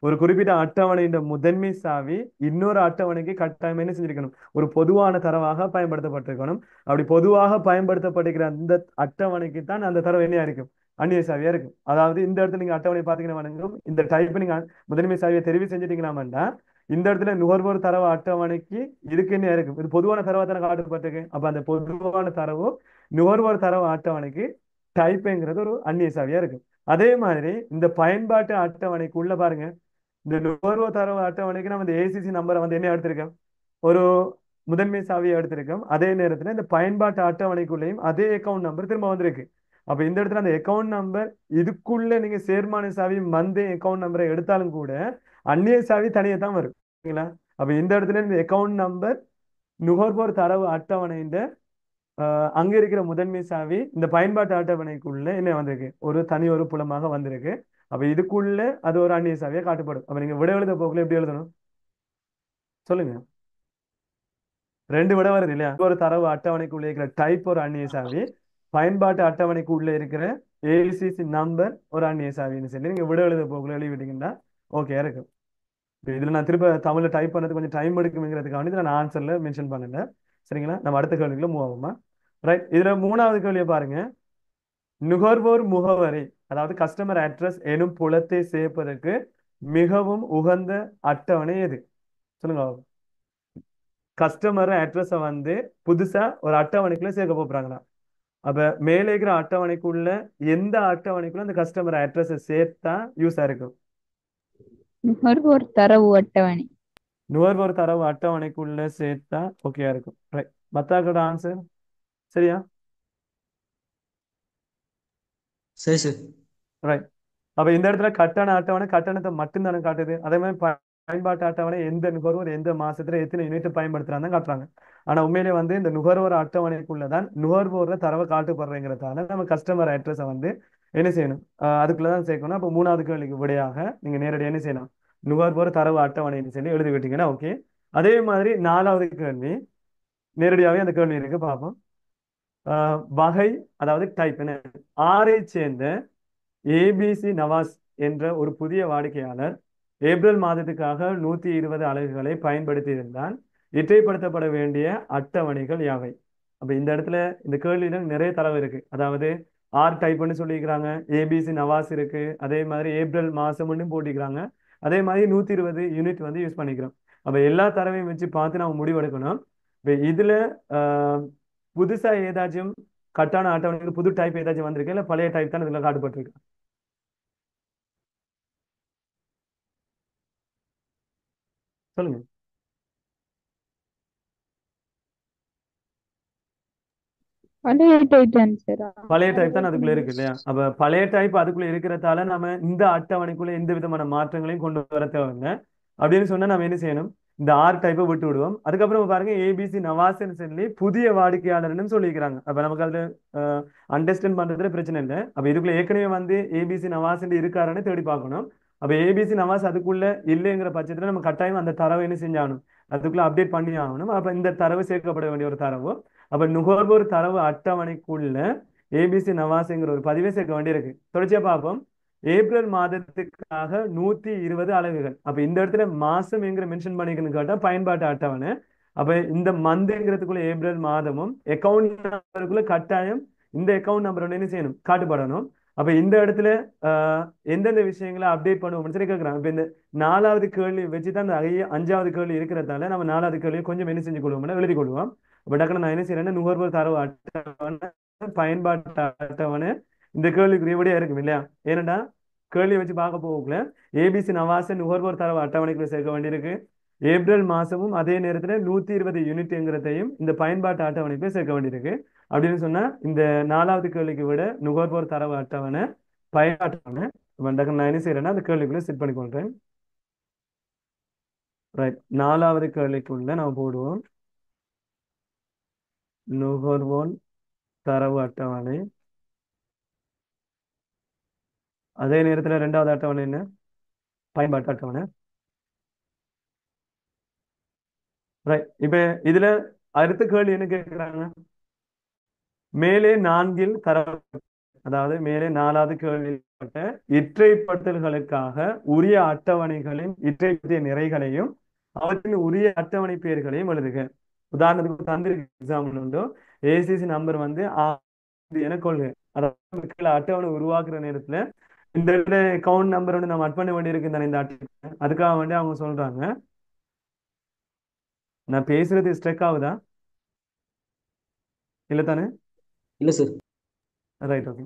ஒரு குறிப்பிட்ட அட்டவணையின் முதன்மை சாவி இன்னொரு அட்டவணைக்கு கட்டாயம் என்ன செஞ்சிருக்கணும்? ஒரு பொதுவான தரவாக பயன்படுத்தப்பட்டிருக்கணும். அப்படி பொதுவாக பயன்படுத்தப்படுகிற அந்த அட்டவணைக்கு தான் அந்த தரவு என்னையா இருக்கும்? அந்நிய சாவியா இருக்கும். அதாவது இந்த இடத்துல நீங்க அட்டவணை பாத்தீங்கன்னா இந்த டைப் நீங்க முதன்மை சாவியை தெரிவு செஞ்சுட்டீங்கன்னா இந்த இடத்துல நுகர்வோர் தரவு அட்டவணைக்கு இதுக்கு என்ன இருக்கும்? இது பொதுவான தரவா தானே காட்டப்பட்டிருக்கு. அப்ப அந்த பொதுவான தரவு நுகர்வோர் தரவு அட்டவணைக்கு டைப்புங்கிறது ஒரு அந்நிய சாவியா இருக்கு. அதே மாதிரி இந்த பயன்பாட்டு அட்டவணைக்கு உள்ள பாருங்க. இந்த நுகர்வோர் தரவு அட்டவணைக்கு நம்ம இந்த ஏசிசி நம்பரை வந்து என்ன எடுத்திருக்கோம்? ஒரு முதன்மை சாவியை எடுத்திருக்கோம். அதே நேரத்துல இந்த பயன்பாட்டு அட்டவணைக்குள்ளேயும் அதே அக்கவுண்ட் நம்பர் திரும்ப வந்திருக்கு. அப்ப இந்த இடத்துல அந்த அக்கவுண்ட் நம்பர் இதுக்குள்ள நீங்க சேர்மான சாவி மந்தே அக்கவுண்ட் நம்பரை எடுத்தாலும் கூட அந்நிய சாவி தனியே தான் வரும். சரிங்களா? அப்ப இந்த இடத்துல இந்த அக்கவுண்ட் நம்பர் நுகர்வோர் தரவு அட்டவணைன்ற அங்க இருக்கிற முதன்மை சாவி இந்த பயன்பாட்டு அட்டவணைக்குள்ள என்ன வந்திருக்கு? ஒரு புலமாக வந்திருக்கு. அப்ப இதுக்குள்ள அது ஒரு அந்நிய சாவியா காட்டப்படும். அப்ப நீங்க விட எழுத போக்குல எப்படி எழுதணும்? சொல்லுங்க. ரெண்டு விட வருது இல்லையா? ஒரு தரவு அட்டவணைக்குள்ள இருக்கிற டைப் ஒரு அந்நிய சாவி, பயன்பாட்டு அட்டவணைக்கு உள்ள இருக்கிற ஏசிசி நம்பர் ஒரு அந்நிய சாவின்னு சொல்லி நீங்க விட எழுத போக்குல எழுதி விட்டீங்கன்னா ஓகே இருக்கும். இப்ப இதுல நான் திரும்ப தமிழ்ல டைப் பண்ணது கொஞ்சம் டைம் எடுக்குங்கிறதுக்காக இதுல நான் ஆன்சர்ல மென்ஷன் பண்ணல. சரிங்களா? நம்ம அடுத்த கேள்விக்குள்ள மூவ் ஆகுமா? ரைட். இதுல மூணாவது கேள்வியை பாருங்க. நுகர்வோர் முகவரி, அதாவது கஸ்டமர் அட்ரஸ் எனும் புலத்தை சேர்ப்பதற்கு மிகவும் உகந்த அட்டவணை எது? சொல்லுங்க. கஸ்டமர் அட்ரஸை வந்து புதுசா ஒரு அட்டவணைக்குள்ள சேர்க்க போறாங்களா? அப்ப மேலே இருக்கிற அட்டவணைக்குள்ள எந்த அட்டவணைக்குள்ள அந்த கஸ்டமர் அட்ரஸை சேர்த்தா யூஸா இருக்கும்? நுகர்வோர் தரவு அட்டவணை. நுகர்வோர் தரவு அட்டவணைக்குள்ள சேர்த்தா ஓகேயா இருக்கும். ரைட். மத்தாக்கோட ஆன்சர் சரியா? சரி சார். ரைட். அப்ப இந்த இடத்துல கட்டண அட்டவணை கட்டணத்தை மட்டும்தானே காட்டுது. அதே மாதிரி பயன்பாட்டு அட்டவணை எந்த நுகர்வோர் எந்த மாசத்துல எத்தனை யூனிட் பயன்படுத்துறாங்க காட்டுறாங்க. ஆனா உண்மையிலே வந்து இந்த நுகர்வோர் அட்டவணைக்குள்ளதான் நுகர்வோர தரவை காட்டுப்படுறேங்கிறதால நம்ம கஸ்டமர் அட்ரஸை வந்து என்ன செய்யணும்? அதுக்குள்ளதான் சேர்க்கணும். அப்ப மூணாவது கேள்விக்கு விடையாக நீங்க நேரடியாக என்ன செய்யணும்? நுகர்வோர் தரவு அட்டவணைன்னு சொல்லி எழுதி விட்டீங்கன்னா ஓகே. அதே மாதிரி நாலாவது கேள்வி நேரடியாவே அந்த கேள்வி இருக்கு, பார்ப்போம். வகை, அதாவது டைப் என்ன? ஆரை சேர்ந்த ஏபிசி நவாஸ் என்ற ஒரு புதிய வாடிக்கையாளர் ஏப்ரல் மாதத்துக்காக 120 அலகுகளை பயன்படுத்தி இருந்தால் இற்றைப்படுத்தப்பட வேண்டிய அட்டவணைகள் யாவை? அப்ப இந்த இடத்துல இந்த கேள்வியில நிறைய தரவு இருக்கு. அதாவது ஆர் டைப்னு சொல்லிக்கிறாங்க, ஏபிசி நவாஸ் இருக்கு, அதே மாதிரி ஏப்ரல் மாசம்னு போட்டிக்கிறாங்க, அதே மாதிரி 120 யூனிட் வந்து யூஸ் பண்ணிக்கிறோம். அப்ப எல்லா தரவையும் வச்சு பார்த்து நம்ம முடிவெடுக்கணும். இப்ப இதுல புதுசா ஏதாச்சும் கட்டான அட்டவணைக்கு புது டைப் ஏதாச்சும் வந்திருக்கு, இல்ல பழைய டைப் தான் இதுல காட்டுப்பட்டிருக்கு? சொல்லுங்க. பழைய டைப் தான் சார். பழைய டைப் தான் அதுக்குள்ள இருக்கு இல்லையா? அப்ப பழைய டைப் அதுக்குள்ள இருக்கிறதால நம்ம இந்த அட்டவணைக்குள்ள எந்த விதமான மாற்றங்களையும் கொண்டு வர தேவையில்லை. அப்படின்னு சொன்னா நம்ம என்ன செய்யணும்? இந்த ஆறு டைப்பை விட்டு விடுவோம். அதுக்கப்புறம் பாருங்க ஏபிசி நவாஸ்ன்னு சொல்லி புதிய வாடிக்கையாளர்னு சொல்லிக்கிறாங்க. அப்ப நமக்கு அதுல அண்டர்ஸ்டாண்ட் பண்றதுல பிரச்சனை இல்லை. அப்ப இதுக்குள்ள ஏற்கனவே வந்து ஏபிசி நவாஸ் இருக்காருன்னு தேடி பார்க்கணும். அப்ப ஏபிசி நவாஸ் அதுக்குள்ள இல்லைங்கிற பட்சத்துல நம்ம கட்டாயம் அந்த தரவை என்ன செஞ்சாகணும், அதுக்குள்ள அப்டேட் பண்ணி ஆகணும். அப்ப இந்த தரவு சேர்க்கப்பட வேண்டிய ஒரு தரவு. அப்ப நுகர்வோர் தரவு அட்டவணைக்குள்ள ஏபிசி நவாஸ்ங்கிற ஒரு பதிவை சேர்க்க வேண்டியிருக்கு. தொடர்ச்சியா பார்ப்போம். ஏப்ரல் மாதத்துக்காக 120 அலகுகள். அப்ப இந்த இடத்துல மாசம் எங்கிற மென்ஷன் பண்ணிக்கணும்னு கேட்டா பயன்பாட்டு அட்டவணை. அப்ப இந்த மந்த்ங்கிறதுக்குள்ள ஏப்ரல் மாதமும் அக்கௌண்ட் நம்பருக்குள்ள கட்டாயம் இந்த அக்கௌண்ட் நம்பர் என்ன செய்யணும், காட்டுப்படணும். அப்ப இந்த இடத்துல எந்தெந்த விஷயங்களை அப்டேட் பண்ணுவோம்னு சொல்லி கேட்கறாங்க. இப்ப இந்த 4வது கேள்வி வச்சுதான் அந்த 5வது கேள்வி இருக்கிறதால நம்ம 4வது கேள்வியை கொஞ்சம் என்ன செஞ்சு கொள்வோம்னா எழுதி கொள்வோம். அப்ப டக்குனு நான் என்ன செய்யறேன்னா நுகர்வோர் தரவு அட்டவணை பயன்பாட்டு அட்டவணை இந்த கேள்விக்குரிய விடையா இருக்கும் இல்லையா? ஏனண்டா கேள்வி வச்சு பார்க்க போகல ஏபிசி நவாச நுகர்வோர் தரவு அட்டவணைக்குள்ள சேர்க்க வேண்டியிருக்கு. ஏப்ரல் மாசமும் அதே நேரத்துல 120 யூனிட்ங்கிறதையும் இந்த பயன்பாட்டு அட்டவணைக்குள்ள சேர்க்க வேண்டியிருக்கு. அப்படின்னு சொன்னா இந்த 4வது கேள்விக்கு விட நுகர்வோர் தரவு அட்டவணை பயன்பாட்டு அட்டவணை நான் என்ன செய்யறேன்னா அந்த கேள்விக்குள்ள செட் பண்ணி கொள்றேன். ரைட், 4வது கேள்விக்குள்ள நான் போடுவோம் நுகர்வோர் தரவு அட்டவணை. அதே நேரத்துல 2வது அட்டவணை என்ன, பயன்பாட்டு அட்டவணை. ரைட், இப்ப இதுல அடுத்த கேள்வி என்ன கேட்கிறாங்க, மேலே 4ல் தரவு, அதாவது மேலே 4வது கேள்விப்பட்ட இற்றைப்படுத்தல்களுக்காக உரிய அட்டவணைகளின் இற்றைப்பற்றிய நிறைகளையும் அவற்றின் உரிய அட்டவணை பெயர்களையும் எழுதுக. உதாரணத்துக்கு தந்திருக்கு எக்ஸாம்பிள் உண்டு. ஏசிசி நம்பர் வந்து என கொள்கை. அதாவது அட்டவணை உருவாக்குற நேரத்துல இந்த அக்கௌண்ட் நம்பர் வந்து நம்ம அட் பண்ண வேண்டியிருக்கு தானே இந்த அட்டை. அதுக்காக வேண்டி அவங்க சொல்றாங்க. நான் பேசுறது ஸ்ட்ரெக் ஆகுதா இல்ல தானே? இல்ல சார். Right, okay.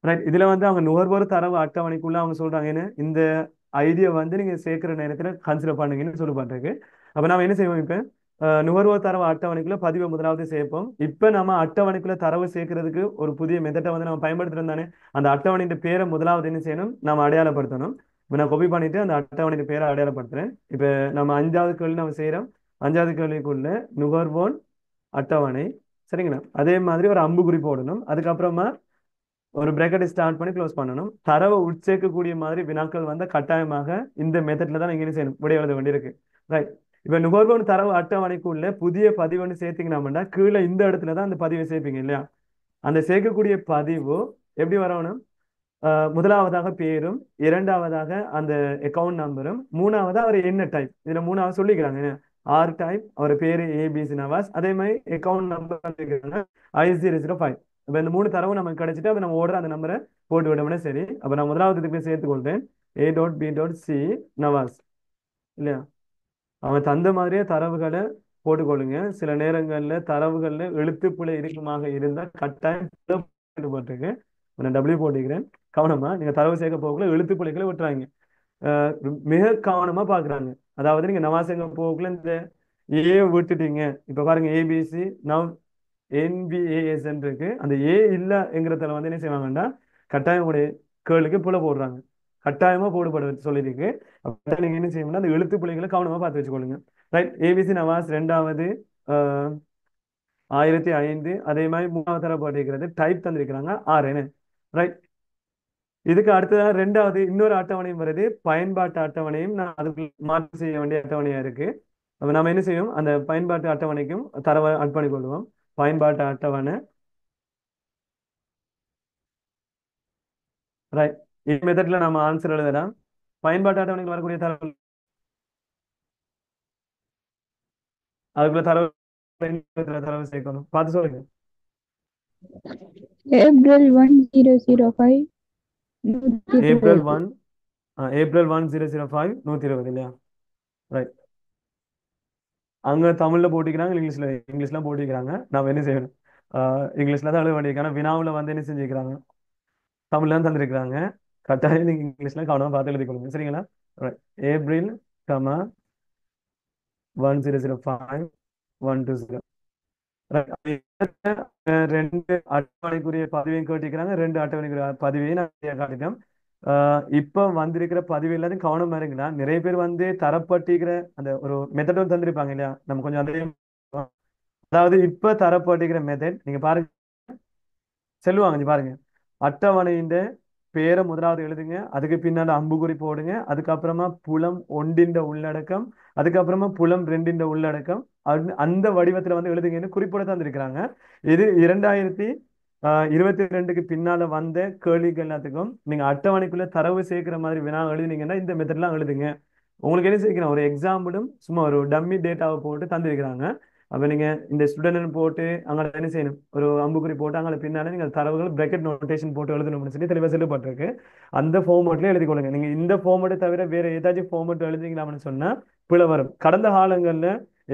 ரைட், இதுல வந்து அவங்க நுகர்வோர் தரவு அட்டவணைக்குள்ள அவங்க சொல்றாங்க என்ன, இந்த ஐடியா வந்து நீங்க சேர்க்கிற நேரத்துல கன்சிடர் பண்ணுங்கன்னு சொல்லி பண்றதுக்கு. அப்ப நாம என்ன செய்வோம், இப்ப நுகர்வோர் தரவு அட்டவணைக்குள்ள பதிவை முதலாவது சேர்ப்போம். இப்ப நம்ம அட்டவணைக்குள்ள தரவு சேர்க்கறதுக்கு ஒரு புதிய மெத்தட்டை வந்து நம்ம பயன்படுத்துறோம் தானே. அந்த அட்டவணையின் பேரை முதலாவது என்ன செய்யணும், நம்ம அடையாளப்படுத்தணும். இப்ப நான் காப்பி பண்ணிட்டு அந்த அட்டவணையின் பேரை அடையாளப்படுத்துறேன். இப்ப நம்ம 5வது கேள்வி நம்ம செய்யறோம். 5வது கேள்விக்குள்ள நுகர்வோர் அட்டவணை, சரிங்களா? அதே மாதிரி ஒரு அம்புக்குறி போடணும். அதுக்கப்புறமா ஒரு பிரேக்கெட் ஸ்டார்ட் பண்ணி க்ளோஸ் பண்ணணும். தரவை உட்சேர்க்கக்கூடிய மாதிரி வினாக்கள் வந்து கட்டாயமாக இந்த மெத்தட்ல தான் நீங்க என்ன செய்யணும், விடை எழுத வேண்டியிருக்கு. ரைட், இப்ப நுகர்வோர் தரவு அட்டவணைக்குள்ள புதிய பதிவுன்னு சேர்த்தீங்கன்னா கீழே இந்த இடத்துல தான் அந்த பதிவை சேர்ப்பீங்க இல்லையா? அந்த சேர்க்கக்கூடிய பதிவு எப்படி வரணும், முதலாவதாக பேரும், 2வதாக அந்த அக்கௌண்ட் நம்பரும், 3வதா அவர் என்ன டைப். இதுல 3வது சொல்லிக்கிறாங்க ஆர் டைப், அவர் பேரு ஏபிசி நவாஸ், அதே மாதிரி அக்கௌண்ட் நம்பர் I005. இப்ப இந்த 3 தரவும் நமக்கு கிடைச்சிட்டு அப்ப நம்ம ஓடுற அந்த நம்பரை போட்டு விடணும்னா சரி. அப்ப நான் முதலாவது சேர்த்து கொள்றேன் A.B.C நவாஸ் இல்லையா? அவன் தந்த மாதிரியே தரவுகளை போட்டுக்கொள்ளுங்க. சில நேரங்கள்ல தரவுகள்ல எழுத்துப்பிழை இருக்குமாக இருந்தா கட்டாயம் போட்டிருக்கு. நான் W போட்டுக்கிறேன். கவனமா நீங்க தரவு சேர்க்க போகக்குள்ள எழுத்துப்பிழைகளை விட்டுறாங்க. மிக கவனமா பாக்குறாங்க. அதாவது நீங்க நவாசங்க போகக்குள்ள இந்த ஏ விட்டுட்டீங்க. இப்ப பாருங்க ஏபிசி நவ் NBAS இருக்கு. அந்த ஏ இல்லைங்கிறதுல வந்து என்ன செய்வாங்கன்னா கட்டாயம் உடைய கேளுக்கு புல போடுறாங்க. கட்டாயமா போடுபட சொல்லியிருக்கு. அப்ப நீங்க என்ன செய்யணும்னா அந்த எழுத்து பிள்ளைகளை கவனமா பார்த்து வச்சுக்கொள்ளுங்க. ரைட், ஏபிசி நவாஸ் 2வது 1005. அதே மாதிரி 3வது தர போட்டிருக்கிறது டைப் தந்திருக்கிறாங்க 6. ரைட், இதுக்கு அடுத்ததாக 2வது இன்னொரு அட்டவணையும் வருது, பயன்பாட்டு அட்டவணையும். நான் அதுக்கு மாற்றம் செய்ய வேண்டிய அட்டவணையா இருக்கு. அப்ப நம்ம என்ன செய்வோம், அந்த பயன்பாட்டு அட்டவணைக்கும் தரவை ஆட் பண்ணி கொள்வோம். பயன்பாட்டு அட்டவணை. ரைட், இந்த மெத்தட்ல நம்ம ஆன்சர் எழுதலாம். பயன்பாட்டு அட்டவணைக்கு வரக்கூடிய தரவு அதுக்குள்ள தரவு சேர்க்கணும். பார்த்து சொல்லுங்க. April 1005 April 120. 1005 120 இல்லையா? ரைட், அங்க தமிழ்ல போட்டிக்கிறாங்க, இங்கிலீஷ்லாம் போட்டிக்கிறாங்க. நாம என்ன செய்யணும், இங்கிலீஷ்ல தான் எழுத வேண்டியிருக்காங்க. வினாவுல வந்து என்ன செஞ்சுக்கிறாங்க, தமிழ்ல தான் தந்திருக்கிறாங்க. கட்டாயம் நீங்க இங்கிலீஷ்ல கவனமா பார்த்து எழுதி கொடுங்க, சரிங்களா? ஏப்ரல் 1005 120. 2 அட்டவணைக்குரிய பதிவையும் கேட்டிருக்கிறாங்க. 2 அட்டவணைக்குரிய பதிவையும் நான் காட்டிட்டோம். இப்ப வந்திருக்கிற பதிவு எல்லாத்தையும் கவனமா இருங்களா. நிறைய பேர் வந்து தரப்பட்டிருக்கிற அந்த ஒரு மெத்தடும் தந்திருப்பாங்க இல்லையா, நம்ம கொஞ்சம் அதையும் அதாவது இப்ப தரப்பட்டிருக்கிற மெத்தட் நீங்க பாருங்க, செல்லுவாங்க இங்க பாருங்க. அட்டவணையின் பேரை முதலாவது எழுதுங்க, அதுக்கு பின்னால அம்புக்குறி போடுங்க, அதுக்கப்புறமா புலம் ஒன்றின் உள்ளடக்கம், அதுக்கப்புறமா புலம் ரெண்டின் உள்ளடக்கம், அந்த வடிவத்துல வந்து எழுதுங்கன்னு குறிப்பிட தந்திருக்கிறாங்க. இது 2022க்கு பின்னால வந்த கேள்விகள் எல்லாத்துக்கும் நீங்க அட்டவணைக்குள்ள தரவு சேர்க்கிற மாதிரி வினா எழுதினீங்கன்னா இந்த மெத்தட்லாம் எழுதுங்க. உங்களுக்கு என்ன செய்யணும், ஒரு எக்ஸாம்பிளும் சும்மா ஒரு டம்மி டேட்டாவை போட்டு தந்திருக்கிறாங்க. அப்ப நீங்க இந்த ஸ்டூடெண்ட் போட்டு அங்க என்ன செய்யணும், ஒரு அம்புக்குறி போட்டு அங்கே பின்னால நீங்க தரவுகள் பிரக்கெட் நோட்டேஷன் போட்டு எழுதணும்னு சொல்லி தெளிவாக சொல்லப்பட்டிருக்கு. அந்த ஃபார்மேட்ல எழுதி கொள்ளுங்க. நீங்க இந்த ஃபார்மேட்டை தவிர வேற ஏதாச்சும் ஃபார்மேட் எழுதிங்களாம்னு சொன்னா பிழை வரும். கடந்த காலங்கள்ல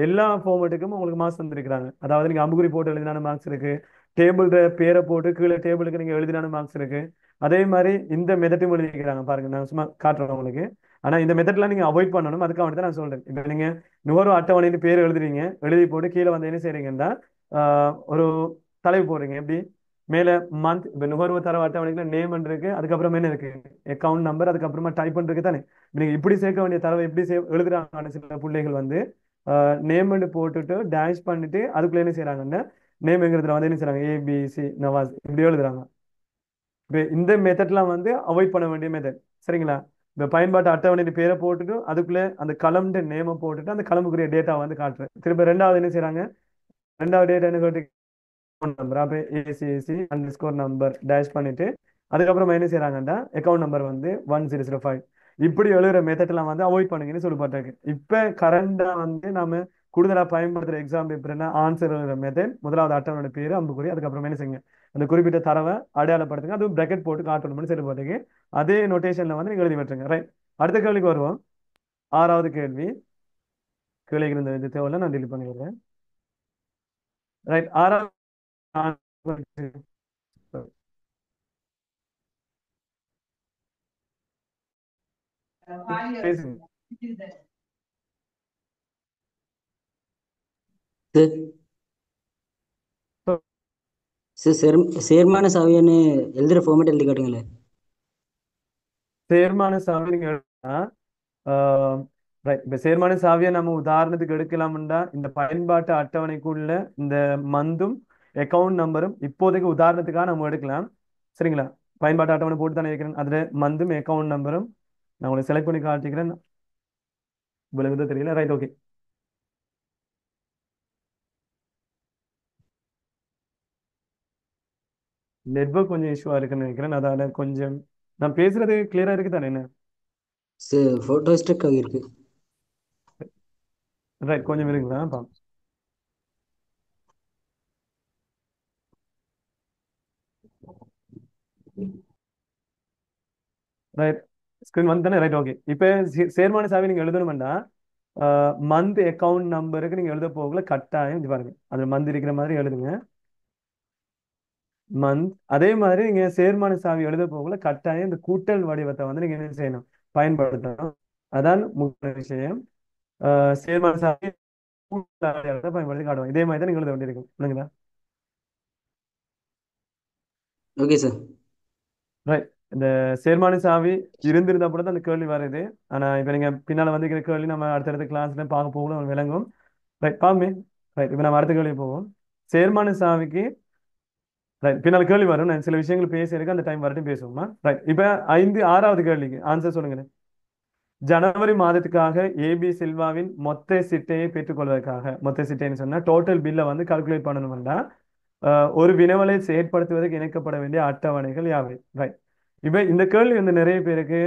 எல்லா ஃபார்மேட்டுக்கும் உங்களுக்கு மார்க்ஸ் தந்திருக்கிறாங்க. அதாவது நீங்க அம்புக்குறி போட்டு எழுதினாலும் மார்க்ஸ் இருக்கு, டேபிள் பேரை போட்டு கீழே டேபிளுக்கு நீங்க எழுதினாலும் மார்க்ஸ் இருக்கு. அதே மாதிரி இந்த மெத்தட்டும் எழுதிக்கிறாங்க பாருங்க, நான் சும்மா காட்டுறேன் உங்களுக்கு. ஆனா இந்த மெத்தட்லாம் நீங்க அவாய்ட் பண்ணணும், அதுக்காக தான் நான் சொல்றேன். இப்ப நீங்க நுகர்வு அட்டவணைன்னு பேர் எழுதுறீங்க, எழுதி போட்டு கீழே வந்து என்ன செய்றீங்கன்னா ஒரு தலைப்பு போடுறீங்க. எப்படி மேல மந்த், இப்ப நுகர்வு தரவு அட்டவணைக்குள்ள நேம் இருக்கு, அதுக்கப்புறம் என்ன இருக்கு, அக்கவுண்ட் நம்பர், அதுக்கப்புறமா டைப் இருக்கு தானே. நீங்க இப்படி சேர்க்க வேண்டிய தரவை எப்படி எழுதுறாங்க சில பிள்ளைகள் வந்து நேம் போட்டுட்டு டேஷ் பண்ணிட்டு அதுக்குள்ள என்ன செய்யறாங்கன்னா நேம்ங்கிறதுல வந்து என்ன செய்றாங்க ஏபிசி நவாஸ் இப்படி எழுதுறாங்க. இப்ப இந்த மெத்தட்லாம் வந்து அவாய்ட் பண்ண வேண்டிய மெத்தட், சரிங்களா. இந்த பயன்பாட்டு அட்டவணையின் பேரை போட்டுட்டு அதுக்குள்ள அந்த கலம்ட நேமை போட்டுட்டு அந்த கலமுக்குரிய டேட்டா வந்து காட்டுறேன். திரும்ப ரெண்டாவது என்ன செய்றாங்க, ரெண்டாவது டேட்டா என்ன கேட்டு நம்பர், அப்ப ஏசிஏசி அண்டர்ஸ்கோர் நம்பர் டேஷ் பண்ணிட்டு அதுக்கப்புறம் என்ன செய்யறாங்கன்னா அக்கௌண்ட் நம்பர் வந்து 1005 இப்படி எழுதுற மெத்தட் எல்லாம் வந்து அவாய்ட் பண்ணுங்கன்னு சொல்லப்பட்டிருக்கு. இப்ப கரண்டா வந்து நாம கூடுதலா பயன்படுத்துற எக்ஸாம் பேப்பர்னா ஆன்சர் எழுதுற மெத்தட், முதலாவது அட்டவணை பேரு அம்புக்குறி, அதுக்கப்புறம் என்ன செய்யுங்க அந்த குறிப்பிட்ட தரவை அடையாளப்படுத்துங்க, அதுவும் பிரக்கெட் போட்டு காட்டணும்னு சொல்லப்பட்டிருக்கு. அதே நோட்டேஷன்ல வந்து நீங்க எழுதி விட்டுருங்க. ரைட், அடுத்த கேள்விக்கு வருவோம். ஆறாவது கேள்வி, கேள்விக்கு இருந்த இது தேவையில்ல, நான் டெலிட் பண்ணிடுறேன். ரைட், ஆறாவது பேசுங்க. சார் சார் சேர்மான சாவியான்னு எழுதுற ஃபார்மேட் எழுதி காட்டுங்களேன். சேர்மான சாவி நீங்க எழுதுனா ரைட், இப்ப சேர்மான சாவியை நம்ம உதாரணத்துக்கு எடுக்கலாம்டா இந்த பயன்பாட்டு அட்டவணைக்குள்ள இந்த மந்தும் அக்கவுண்ட் நம்பரும் இப்போதைக்கு உதாரணத்துக்காக நம்ம எடுக்கலாம், சரிங்களா. பயன்பாட்டு அட்டவணை போட்டு தானே இருக்கிறேன், அதுல மந்தும் அக்கவுண்ட் நம்பரும் நான் உங்களுக்கு செலக்ட் பண்ணி காட்டிக்கிறேன். விளங்குதோ தெரியல. Right, okay. நெட்வொர்க் கொஞ்சம் இஷ்யூவா இருக்குன்னு நினைக்கிறேன், அதால கொஞ்சம் நான் பேசுறது கிளியரா இருக்கு தானே என்ன. சார் ஃபோட்டோ ஸ்ட்ரக் ஆகியிருக்கு. ரைட், கொஞ்சம் இருக்குங்களா பா. ரைட், ஸ்கிரீன் வந்து தானே. Right, okay. இப்போ சேர்மான சாவி நீங்க எழுதணும்னா மந்த் அக்கவுண்ட் நம்பருக்கு நீங்க எழுத போகல கட்டாயம் இது பாருங்க, அது மந்த் இருக்கிற மாதிரி எழுதுங்க, மந்த். அதே மாதிரி நீங்க சேர்மான சாவி எழுத போகல கட்டாயம் இந்த கூட்டல் வடிவத்தை வந்து நீங்க என்ன செய்யணும், பயன்படுத்தணும். அதான் முக்கிய விஷயம். சேர்மான சாவி கூட்டல் அடையாளத்தை பயன்படுத்தி காட்டுவோம். இதே மாதிரி தான் நீங்க எழுத வேண்டியிருக்கும், இல்லைங்களா. Okay sir. ரைட், இந்த சேர்மான சாவி இருந்திருந்தா கூட தான் அந்த கேள்வி வருது. ஆனா இப்ப நீங்க பின்னால வந்து கேள்வி நம்ம அடுத்தடுத்த கிளாஸ்ல பார்க்க போகணும், விளங்கும். ரைட், பாமே. ரைட், இப்ப நம்ம அடுத்த கேள்வி போவோம். சேர்மான சாவிக்கு ரைட் பின்னால் கேள்வி வரும், நான் சில விஷயங்கள் பேசியிருக்கேன், அந்த டைம் வரட்டும் பேசுவோமா. ரைட், இப்ப ஆறாவது கேள்விக்கு ஆன்சர் சொல்லுங்க. ஜனவரி மாதத்துக்காக ஏபி சில்வாவின் மொத்த சிட்டையை பெற்றுக்கொள்வதற்காக, மொத்த சிட்டைன்னு சொன்னா டோட்டல் பில்லை வந்து கால்குலேட் பண்ணணும்னா ஒரு வினவலை செயற்படுத்துவதற்கு இணைக்கப்பட வேண்டிய அட்டவணைகள் யாவை. ரைட், இப்ப இந்த கேள்வி வந்து நிறைய பேருக்கு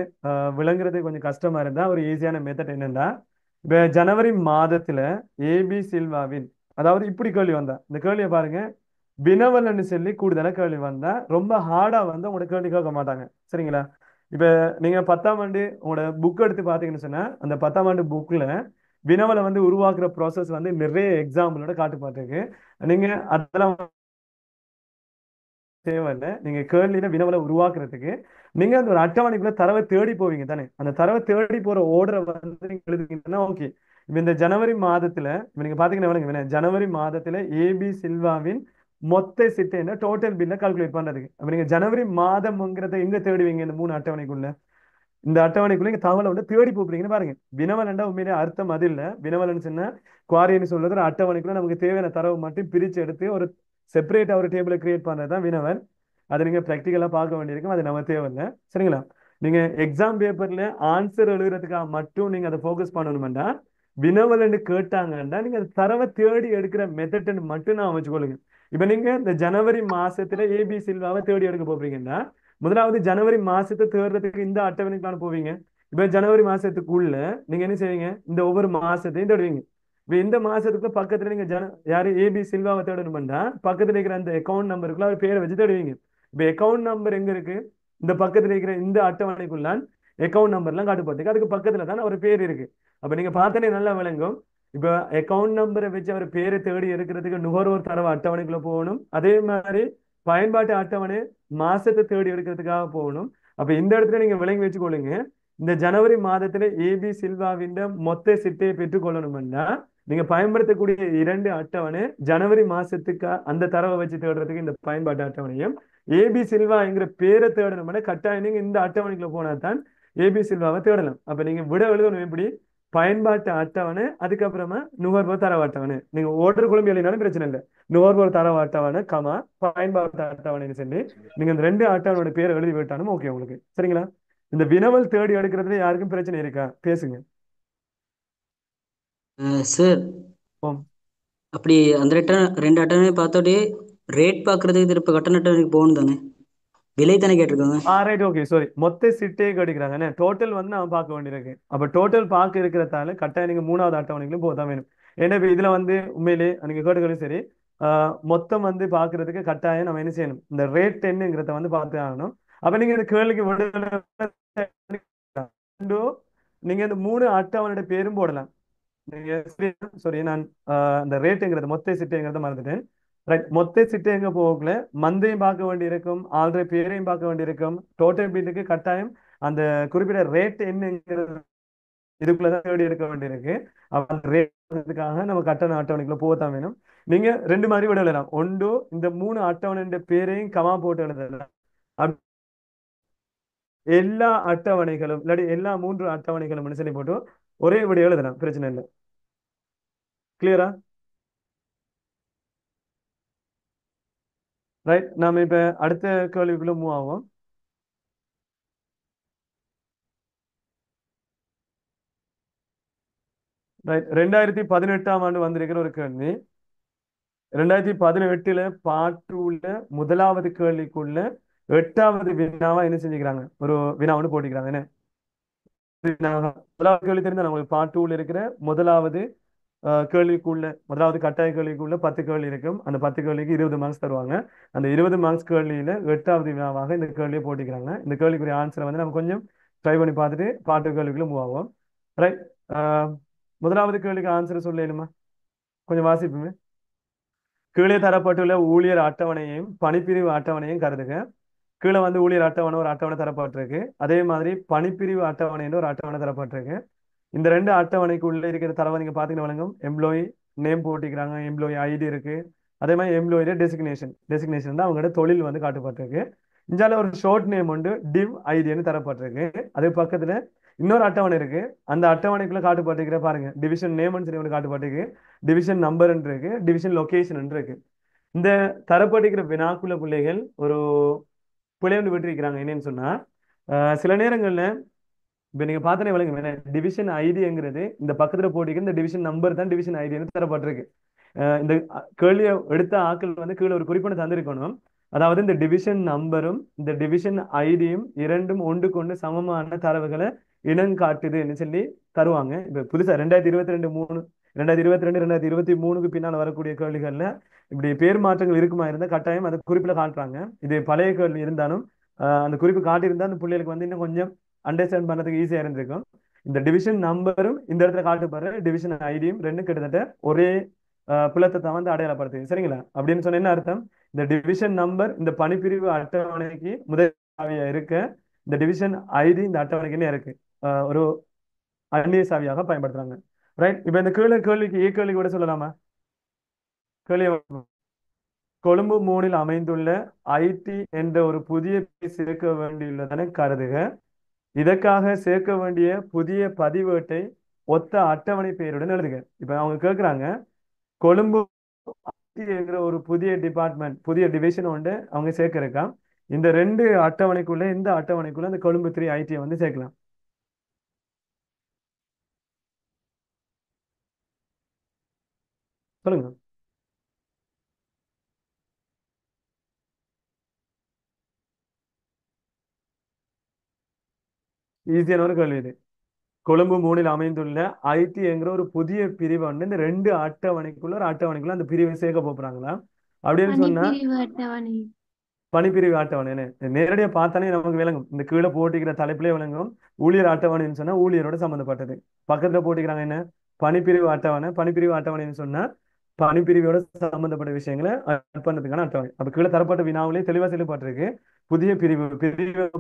விளங்குறது கொஞ்சம் கஷ்டமா இருந்தா ஒரு ஈஸியான மெத்தட் என்னன்னா, இப்ப ஜனவரி மாதத்துல ஏபி சில்வாவின், அதாவது இப்படி கேள்வி வந்தா இந்த கேள்வியை பாருங்க, வினவல்னு சொல்லி கூடுதலா கேள்வி வந்தா ரொம்ப ஹார்டா வந்து உங்களோட கேள்வி கேட்க மாட்டாங்க, சரிங்களா. இப்ப நீங்க 10ஆம் ஆண்டு உங்களோட புக் எடுத்து பாத்தீங்கன்னு சொன்னா அந்த 10ஆம் ஆண்டு புக்ல வினவலை வந்து உருவாக்குற ப்ராசஸ் வந்து நிறைய எக்ஸாம்பிளோட காட்டுப்பாட்டுருக்கு. நீங்க அதெல்லாம் தேவையில்லை, நீங்க கேள்வியில வினவலை உருவாக்குறதுக்கு நீங்க அந்த ஒரு அட்டவணைக்குள்ள தரவை தேடி போவீங்க தானே, அந்த தரவை தேடி போற ஓர்டரை வந்து நீங்க எழுதுவீங்கன்னா ஓகே. இப்ப இந்த ஜனவரி மாதத்துல இப்ப நீங்க பாத்தீங்கன்னா ஜனவரி மாதத்துல ஏபி சில்வாவின் மொத்த சிட்டைன்னா டோட்டல் பில்ல கால்குலேட் பண்றதுக்கு. அப்ப நீங்க ஜனவரி மாதம்ங்கிறத எங்க தேடுவீங்க இந்த 3 அட்டவணைக்குள்ள? இந்த அட்டவணைக்குள்ள நீங்க தகவலை வந்து தேடி போறீங்கன்னு பாருங்க. வினவலண்டா உண்மையிலே அர்த்தம் அது இல்ல. வினவலன் சொன்னா குவாரின்னு சொல்றது ஒரு அட்டவணைக்குள்ள நமக்கு தேவையான தரவு மட்டும் பிரிச்சு எடுத்து ஒரு செப்பரேட்டா ஒரு டேபிளை கிரியேட் பண்றதுதான் வினவல். அதை நீங்க பிராக்டிக்கலா பார்க்க வேண்டியிருக்கும். அது நம்ம தேவையில்லை. சரிங்களா? நீங்க எக்ஸாம் பேப்பர்ல ஆன்சர் எழுதுறதுக்காக மட்டும் நீங்க அதை ஃபோக்கஸ் பண்ணணும்னா வினவல்னு கேட்டாங்கன்னா நீங்க அந்த தரவை தேடி எடுக்கிற மெத்தட்னு மட்டும் நான் வச்சுக்கொள்ளுங்க. இப்ப நீங்க இந்த ஜனவரி மாசத்துல ஏபி சில்வாவை தேடி எடுக்க போறீங்கன்னா முதலாவது ஜனவரி மாசத்தை தேடுறதுக்கு இந்த அட்டவணைக்கான போவீங்க. இப்ப ஜனவரி மாசத்துக்குள்ள நீங்க என்ன செய்வீங்க? இந்த ஒவ்வொரு மாசத்தையும் தேடுவீங்க. இப்ப இந்த மாசத்துக்கு பக்கத்துல நீங்க யாரு ஏபி சில்வாவை தேடணும்னா பக்கத்துல இருக்கிற அந்த அக்கௌண்ட் நம்பருக்குள்ள ஒரு பேரை வச்சு தேடுவீங்க. இப்ப அக்கௌண்ட் நம்பர் எங்க இருக்கு? இந்த பக்கத்துல இருக்கிற இந்த அட்டவணைக்குள்ள அக்கௌண்ட் நம்பர்லாம் காட்டுப்போறதுக்கு அதுக்கு பக்கத்துல தான் ஒரு பேர் இருக்கு. அப்ப நீங்க பார்த்தனே நல்லா விளங்கும். இப்ப அக்கௌண்ட் நம்பரை வச்சு அவர் பேரை தேடி எடுக்கிறதுக்கு நுகர்வோர் தரவு அட்டவணைக்குள்ள போகணும். அதே மாதிரி பயன்பாட்டு அட்டவணை மாசத்தை தேடி எடுக்கிறதுக்காக போகணும். அப்ப இந்த இடத்துல நீங்க விளங்கி வச்சுக்கொள்ளுங்க. இந்த ஜனவரி மாதத்துல ஏபி சில்வாவின் மொத்த சிட்டையை பெற்றுக்கொள்ளணும்னா நீங்க பயன்படுத்தக்கூடிய 2 அட்டவணை ஜனவரி மாசத்துக்கு அந்த தரவை வச்சு தேடுறதுக்கு இந்த பயன்பாட்டு அட்டவணையும் ஏபி சில்வா என்கிற பேரை தேடணும்னா கட்டாயம் நீங்க இந்த அட்டவணைக்குள்ள போனா தான் ஏபி சில்வாவை தேடலாம். அப்ப நீங்க விட எழுதணும் எப்படி? பயன்பாட்டு அட்டவணை அதுக்கப்புறமா நுகர்வோர் தரவு அட்டவணை. நீங்க ஓட்டர் குழம்பு எழுதினாலும் பிரச்சனை இல்லை. நுகர்வோர் தரவு அட்டவணை கமா பயன்பாட்டு அட்டவணைன்னு சொல்லி நீங்க இந்த 2 அட்டவணையோட பேரை எழுதி விட்டாலும் ஓகே உங்களுக்கு. சரிங்களா? இந்த வினவல் தேடி எடுக்கிறதுல யாருக்கும் பிரச்சனை இருக்கா? பேசுங்க. சார் ஓம். அப்படி அந்த ரெண்டு அட்டவணை பார்த்தோடே ரேட் பார்க்கறதுக்கு திருப்ப கட்டண அட்டவணைக்கு போகணும் தானே? விலை தானே கேட்டிருக்காங்க. Right, okay, sorry. மொத்த சிட்டே கிடைக்கிறாங்க. டோட்டல் வந்து நான் பார்க்க வேண்டியிருக்கு. அப்ப டோட்டல் பார்க்க இருக்கிறதால கட்டாயம் நீங்க 3வது அட்டவணைகளும் போதான் வேணும். ஏன்னா இப்ப இதுல வந்து உண்மையிலே நீங்க கேட்டுகளும் சரி மொத்தம் வந்து பாக்குறதுக்கு கட்டாயம் நம்ம என்ன செய்யணும்? இந்த ரேட் என்னங்கிறத வந்து பார்த்து ஆகணும். அப்ப நீங்க இந்த கேள்விக்கு நீங்க இந்த 3 அட்டவணையோட பேரும் போடலாம். நீங்க சாரி நான் இந்த ரேட்டுங்கிறது மொத்த சிட்டைங்கிறத மறந்துட்டேன். ரைட், மொத்த சிட்டை எங்க போகல மந்தையும் பார்க்க வேண்டியிருக்கும், ஆல்ரெடி பேரையும் பார்க்க வேண்டியிருக்கும். டோட்டல் பில்லுக்கு கட்டாயம் அந்த குறிப்பிட்ட ரேட் என்னங்கிறது இதுக்குள்ளதான் தேடி எடுக்க வேண்டியிருக்கு. அந்த ரேட்டுக்காக நம்ம கட்டண அட்டவணைக்குள்ள போகத்தான் வேணும். நீங்க 2 மாதிரி விட எழுதலாம். ஒன்று இந்த 3 அட்டவணை பேரையும் கமா போட்டு எழுதலாம். எல்லா அட்டவணைகளும் இல்லாட்டி எல்லா 3 அட்டவணைகளும் சொல்லி போட்டு ஒரே விட எழுதலாம். பிரச்சனை இல்லை. கிளியரா? ரைட், நாம இப்ப அடுத்த கேள்விக்குள்ள மூவ் ஆகும். ரைட், 2018ஆம் ஆண்டு வந்திருக்கிற ஒரு கேள்வி. 2018ல பாட்டுள்ள முதலாவது கேள்விக்குள்ள 8வது வினாவா என்ன செஞ்சுக்கிறாங்க? ஒரு வினாவுன்னு போட்டிக்கிறாங்க. என்ன முதலாவது கேள்வி தெரிஞ்சா உங்களுக்கு பாட்டுள்ள இருக்கிற முதலாவது கேள்விக்குள்ள முதலாவது கட்டாய கேள்விக்குள்ள 10 கேள்வி இருக்கும். அந்த 10 கேள்விக்கு 20 மார்க்ஸ் தருவாங்க. அந்த 20 மார்க்ஸ் கேள்வியில 8வது வினாவாக இந்த கேள்வியை போட்டிக்கிறாங்க. இந்த கேள்விக்குரிய ஆன்சரை வந்து நம்ம கொஞ்சம் ட்ரை பண்ணி பார்த்துட்டு பாட்டு கேள்விக்குள்ள மூவ் ஆகும். ரைட், முதலாவது கேள்விக்கு ஆன்சர் சொல்லலுமா? கொஞ்சம் வாசிப்புமே. கீழே தரப்பட்டுள்ள ஊழியர் அட்டவணையையும் பணிப்பிரிவு அட்டவணையும் கருதுக. கீழே வந்து ஊழியர் அட்டவணை ஒரு அட்டவணை தரப்பட்டிருக்கு. அதே மாதிரி பணிப்பிரிவு அட்டவணைன்னு ஒரு அட்டவணை தரப்பட்டிருக்கு. இந்த 2 அட்டவணைக்குள்ள இருக்கிற தரவை நீங்க பாத்தீங்கன்னா வழங்கும். எம்ப்ளாயி நேம் போட்டிக்கிறாங்க, எம்ப்ளாயி ஐடி இருக்கு. அதே மாதிரி எம்ப்ளாயோட டெசிக்னேஷன் தான் அவங்களோட தொழில் வந்து காட்டப்பட்டிருக்கு. இஞ்சால ஒரு ஷார்ட் நேம் உண்டு, டிவ் ஐடின்னு தரப்பட்டிருக்கு. அது பக்கத்துல இன்னொரு அட்டவணை இருக்கு. அந்த அட்டவணைக்குள்ள காட்டுப்பட்டிருக்கிற பாருங்க, டிவிஷன் நேம்னு சொல்லி ஒன்று காட்டுப்பட்டிருக்கு, டிவிஷன் நம்பர் இருக்கு, டிவிஷன் லொகேஷன் இருக்கு. இந்த தரப்பட்டிருக்கிற வினாக்குள்ள பிள்ளைகள் ஒரு பிள்ளை வந்து விட்டுருக்கிறாங்க. என்னன்னு சொன்னா சில நேரங்கள்ல இப்ப நீங்க பார்த்தனே விளங்க டிவிஷன் ஐடிங்கிறது இந்த பக்கத்துல போட்டிருக்க இந்த டிவிஷன் நம்பர் தான் டிவிஷன் ஐடின்னு தரப்பட்டிருக்கு. இந்த கேள்வியை எடுத்த ஆக்கள் வந்து கீழே ஒரு குறிப்பிட்ட தந்திருக்கணும். அதாவது இந்த டிவிஷன் நம்பரும் இந்த டிவிஷன் ஐடியும் இரண்டும் ஒன்றுக்கு ஒன்று சமமான தரவுகளை இனங்காட்டுதுன்னு சொல்லி தருவாங்க. இப்ப புதுசா 2022 2023க்கு பின்னால் வரக்கூடிய கேள்விகள்ல இப்படி பேர் மாற்றங்கள் இருக்குமா இருந்தா கட்டாயம் அதை குறிப்பில் காட்டுறாங்க. இது பழைய கேள்வி இருந்தாலும் அந்த குறிப்பு காட்டியிருந்தா அந்த பிள்ளைகளுக்கு வந்து இன்னும் கொஞ்சம் அண்டர்ஸ்டாண்ட் பண்ணதுக்கு ஈஸியா இருந்திருக்கும். இந்த டிவிஷன் நம்பரும் இந்த இடத்துல காட்டுப்பாரு, டிவிஷன் ஐடியும் ரெண்டும் கிட்டத்தட்ட ஒரே புலத்தை வந்து அடையாளப்படுத்துது. சரிங்களா? அப்படின்னு சொன்ன என்ன அர்த்தம்? இந்த டிவிஷன் நம்பர் இந்த பணிப்பிரிவு அட்டவணைக்கு முதல் இருக்க, இந்த டிவிஷன் ஐடி இந்த அட்டவணைக்கு இருக்கு ஒரு அந்நிய சாவியாக பயன்படுத்துறாங்க. ரைட், இப்ப இந்த கேள்விக்கு கேள்விக்கு விட சொல்லலாமா? கேள்வி கொழும்பு 3 அமைந்துள்ள ஐடி என்ற ஒரு புதிய சேர்க்க வேண்டியுள்ளதென கருதுக. இதற்காக சேர்க்க வேண்டிய புதிய பதிவேட்டை ஒத்த அட்டவணை பெயருடன் எழுதுக. இப்ப அவங்க கேக்குறாங்க, கொழும்பு IT என்கிற ஒரு புதிய டிபார்ட்மெண்ட், புதிய டிவிஷன் ஒன்று அவங்க சேர்க்கிறக்காம். இந்த ரெண்டு அட்டவணைக்குள்ள, இந்த அட்டவணைக்குள்ள இந்த கொழும்பு 3 ஐடியை வந்து சேர்க்கலாம். சொல்லுங்க. ஈஸியான ஒரு கேள்வி இது. கொழும்பு 3 அமைந்துள்ள ஐடி என்கிற ஒரு புதிய பிரிவு வந்து இந்த ரெண்டு அட்டவணைக்குள்ள ஒரு அட்டவணைக்குள்ள அந்த பிரிவை சேர்க்க போறாங்களா அப்படின்னு சொன்னா, பணிப்பிரிவு அட்டவணை. பணிப்பிரிவு அட்டவணை நேரடியா பார்த்தாலே நமக்கு விளங்கும். இந்த கீழே போட்டிக்கிற தலைப்பிலே விளங்கும். ஊழியர் அட்டவணைன்னு சொன்னா ஊழியரோட சம்பந்தப்பட்டது. பக்கத்துல போட்டிக்கிறாங்க என்ன, பணிப்பிரிவு அட்டவணை. பணிப்பிரிவு அட்டவணைன்னு சொன்னா பணிப்பிரிவோட சம்பந்தப்பட்ட விஷயங்களை add பண்றதுக்கான அட்டவணை. அப்ப கீழே தரப்பட்ட வினாவிலே தெளிவா சொல்லப்பட்டிருக்கு. புதிய பிரிவு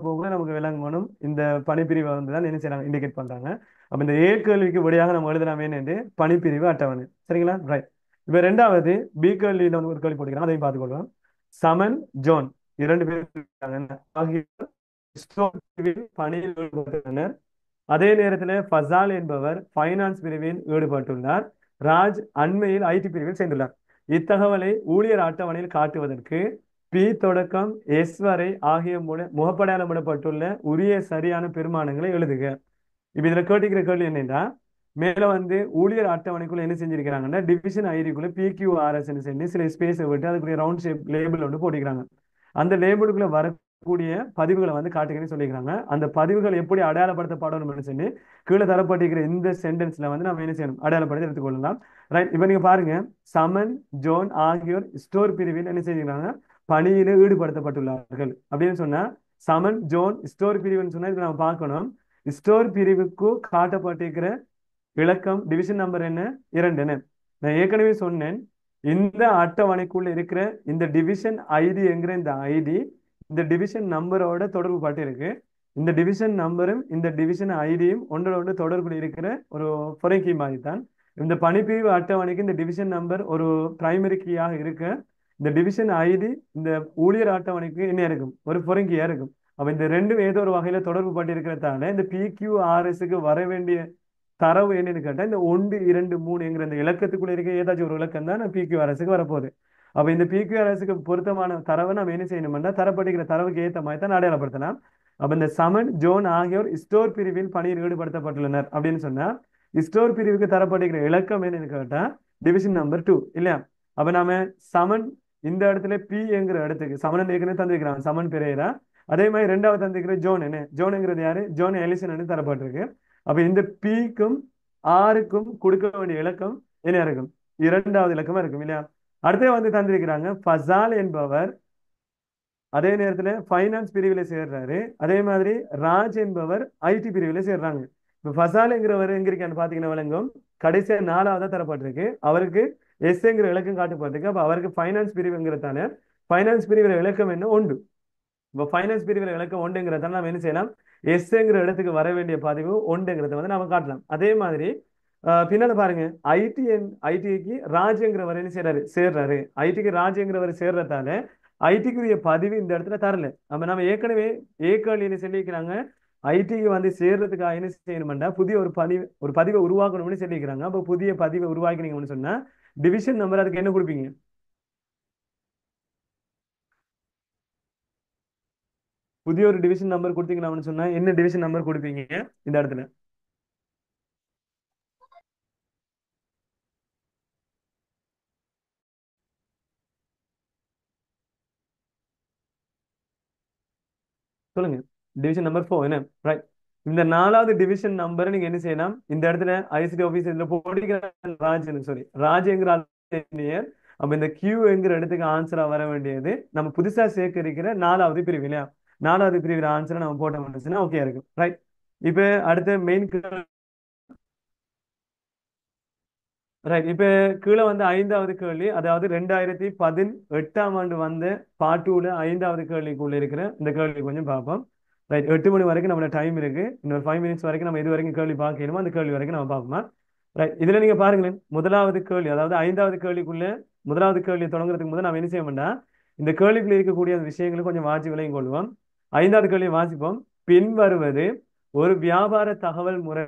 போக நமக்கு விளங்கணும். இந்த பணிப்பிரிவை வந்து தான் என்ன செய்யறாங்க, இண்டிகேட் பண்றாங்க. அப்ப இந்த ஏ கேள்விக்கு விடையாக நம்ம எழுதலாமே என்று பணிப்பிரிவு அட்டவணை. சரிங்களா? ரைட். இப்ப ரெண்டாவது பி கேள்வியில வந்து ஒரு கேள்வி போட்டுக்கிறோம், அதையும் பார்த்துக்கொள்வோம். சமன் ஜோன் 2 பேர் இருக்காங்க. ஆகியோர் ஸ்டோர் பிரிவில் பணியில் ஈடுபட்டுள்ளனர். அதே நேரத்தில் ஃபசால் என்பவர் ஃபைனான்ஸ் பிரிவில் ஈடுபட்டுள்ளார். ராஜ் அண்மையில் ஐடி பிரிவில் சேர்ந்துள்ளார். இத்தகவலை ஊழியர் அட்டவணையில் காட்டுவதற்கு பி தொடக்கம் எஸ் வரை ஆகிய முகப்படையாளமிடப்பட்டுள்ள உரிய சரியான பெருமானங்களை எழுதுக. இப்ப இதுல கேட்டுக்கிற கேள்வி என்னன்னா, மேல வந்து ஊழியர் அட்டவணைக்குள்ள என்ன செஞ்சிருக்கிறாங்கன்னா, டிவிஷன் ஐடிக்குள்ள PQRS சொல்லி சில ஸ்பேஸை விட்டு அதுக்குரிய ரவுண்ட் ஷேப் லேபிள் ஒன்று போட்டிக்கிறாங்க. அந்த லேபிளுக்குள்ள வரக்கூடிய பதிவுகளை வந்து காட்டுங்கன்னு சொல்லிக்கிறாங்க. அந்த பதிவுகள் எப்படி அடையாளப்படுத்தப்படணும்னு சொல்லி கீழே தரப்பட்டிருக்கிற இந்த சென்டென்ஸ்ல வந்து நம்ம என்ன செய்யணும், அடையாளப்படுத்தி எடுத்துக்கொள்ளலாம். ரைட். இப்ப நீங்க பாருங்க, சமன் ஜோன் ஆகியோர் ஸ்டோர் பிரிவில் என்ன செய்கிறாங்க, பணியில ஈடுபடுத்தப்பட்டுள்ளார்கள் அப்படின்னு சொன்னா, சமன் ஜோன் ஸ்டோர் பிரிவுன்னு சொன்னா இதுக்கு நம்ம பார்க்கணும். ஸ்டோர் பிரிவுக்கு காட்டப்பட்டிருக்கிற இலக்கம் டிவிஷன் நம்பர் என்ன, 2. நான் ஏற்கனவே சொன்னேன், இந்த அட்டவணைக்குள்ள இருக்கிற இந்த டிவிஷன் ஐடி என்கிற இந்த ஐடி இந்த டிவிஷன் நம்பரோட தொடர்பு பட்டு இருக்கு. இந்த டிவிஷன் நம்பரும் இந்த டிவிஷன் ஐடியும் ஒன்றோட ஒன்று தொடர்பு இருக்கிற ஒரு foreign key மாதிரி தான். இந்த பணிப்பிரிவு அட்டவணைக்கு இந்த டிவிஷன் நம்பர் ஒரு பிரைமரி கீயாக இருக்கு. இந்த டிவிஷன் ஐடி இந்த ஊழியர் அட்டவணைக்கு என்ன இருக்கும், ஒரு foreign key இருக்கும். அப்ப இந்த ரெண்டும் ஏதோ ஒரு வகையில தொடர்பு பட்டு இருக்கிறதால இந்த PQRSக்கு வர வேண்டிய தரவு என்னன்னு கேட்டா, இந்த 1 2 3 என்கிற இந்த இலக்கத்துக்குள்ள இருக்க ஏதாச்சும் ஒரு இலக்கம் தான் PQRSக்கு வரப்போகுது. அப்ப இந்த PQRSக்கு பொருத்தமான தரவை நம்ம என்ன செய்யணும்னா, தரப்படுகிற தரவுக்கு ஏற்ற மாதிரி தான் அடையாளப்படுத்தலாம். அப்ப இந்த சமன் ஜோன் ஆகியோர் ஸ்டோர் பிரிவில் பணியில் ஈடுபடுத்தப்பட்டுள்ளனர் அப்படின்னு சொன்னா, ஸ்டோர் பிரிவுக்கு தரப்படுகிற இலக்கம் என்னன்னு கேட்டா டிவிஷன் நம்பர் 2 இல்லையா? அப்ப நாம சமன் இந்த இடத்துல பி என்கிற இடத்துக்கு சமன் ஏற்கனவே தந்திருக்கிறாங்க, சமன் பெரேரா. அதே மாதிரி ரெண்டாவது தந்திருக்கிற ஜோன் என்ன, ஜோனுங்கிறது யாரு, ஜோன் எலிசன் தரப்பட்டிருக்கு. அப்ப இந்த பிக்கும் ஆருக்கும் கொடுக்க வேண்டிய இலக்கம் என்ன இருக்கும், 2வது இலக்கமா இருக்கும் இல்லையா? அடுத்தே வந்து தந்திருக்கிறாங்க ஃபசால் என்பவர் அதே நேரத்துல ஃபைனான்ஸ் பிரிவில் சேர்றாரு. அதே மாதிரி ராஜ் என்பவர் ஐடி பிரிவில் சேர்றாங்க. இப்ப ஃபசால்ங்கிறவர் எங்க இருக்கான்னு பாத்தீங்கன்னா விளங்கும், கடைசியா 4வதா தரப்பட்டிருக்கு. அவருக்கு எஸ்ங்கிற இலக்கம் காட்டப்பட்டிருக்கு. அப்ப அவருக்கு ஃபைனான்ஸ் பிரிவுங்கிறதால ஃபைனான்ஸ் பிரிவில் இலக்கம் என்ன, 1. இப்போ ஃபைனான்ஸ் பிரிவில் இலக்கம் 1ங்கிறதால நம்ம என்ன செய்யலாம், எஸ்ங்கிற இடத்துக்கு வர வேண்டிய பதிவு 1ங்கிறத வந்து நம்ம காட்டலாம். அதே மாதிரி பின்னால பாருங்க, ஐடிக்கு ராஜ்ங்கிறவர் என்ன சேர்றாரு. ஐடிக்கு ராஜ்ங்கிறவர் சேர்றதால ஐடிக்குரிய பதிவு இந்த இடத்துல தரல. நம்ம ஏற்கனவே ஏற்கனவே சொல்லிக்கிறாங்க, ஐடிக்கு வந்து சேர்றதுக்காக என்ன செய்யணும்னா புதிய ஒரு பதிவை உருவாக்கணும்னு சொல்லிக்கிறாங்க. அப்போ புதிய பதிவை உருவாக்கினீங்கன்னு சொன்னா டிவிஷன் நம்பர் அதுக்கு என்ன கொடுப்பீங்க, புதிய ஒரு டிவிஷன் நம்பர் கொடுத்தீங்கன்னு சொன்னா என்ன டிவிஷன் நம்பர் கொடுப்பீங்க இந்த இடத்துல? சொல்லுங்க. டிவிஷன் நம்பர் 4 என்ன, ரைட். இந்த 4வது டிவிஷன் நம்பரை நீங்க என்ன செய்யலாம், இந்த இடத்துல ஐசிடி ஆபீஸ் இதுல போட்டிருக்கிற ராஜ்ங்கிற engineer. அப்ப இந்த கியூங்கிற இடத்துக்கு ஆன்சரா வர வேண்டியது நம்ம புதுசா சேர்க்க இருக்கிற 4வது பிரிவு இல்லையா? 4வது பிரிவு ஆன்சரை நம்ம போட்டோம்னா ஓகே இருக்கும். ரைட். இப்ப அடுத்த மெயின் ரைட். இப்ப கீழே வந்து 5வது கேள்வி, அதாவது 2018ஆம் ஆண்டு வந்த பார்ட் 2ல 5வது கேள்விக்குள்ள இருக்கிற இந்த கேள்வி கொஞ்சம் பார்ப்போம். ரைட். 8 மணி வரைக்கும் நம்மளோட டைம் இருக்கு. இன்னொரு 5 மினிட்ஸ் வரைக்கும் நம்ம இது வரைக்கும் கேள்வி பார்க்கணுமோ அந்த கேள்வி வரைக்கும் நம்ம பார்ப்போமா. ரைட், இதுல நீங்க பாருங்களேன், முதலாவது கேள்வி, அதாவது 5வது கேள்விக்குள்ள முதலாவது கேள்வி தொடங்குறதுக்கு முதல் நாம் என்ன செய்ய வேண்டாம், இந்த கேள்விக்குள்ள இருக்கக்கூடிய அந்த விஷயங்களை கொஞ்சம் வாசி விலையும் கொள்வோம். 5வது கேள்வியை வாசிப்போம். பின்வருவது ஒரு வியாபார தகவல் முறை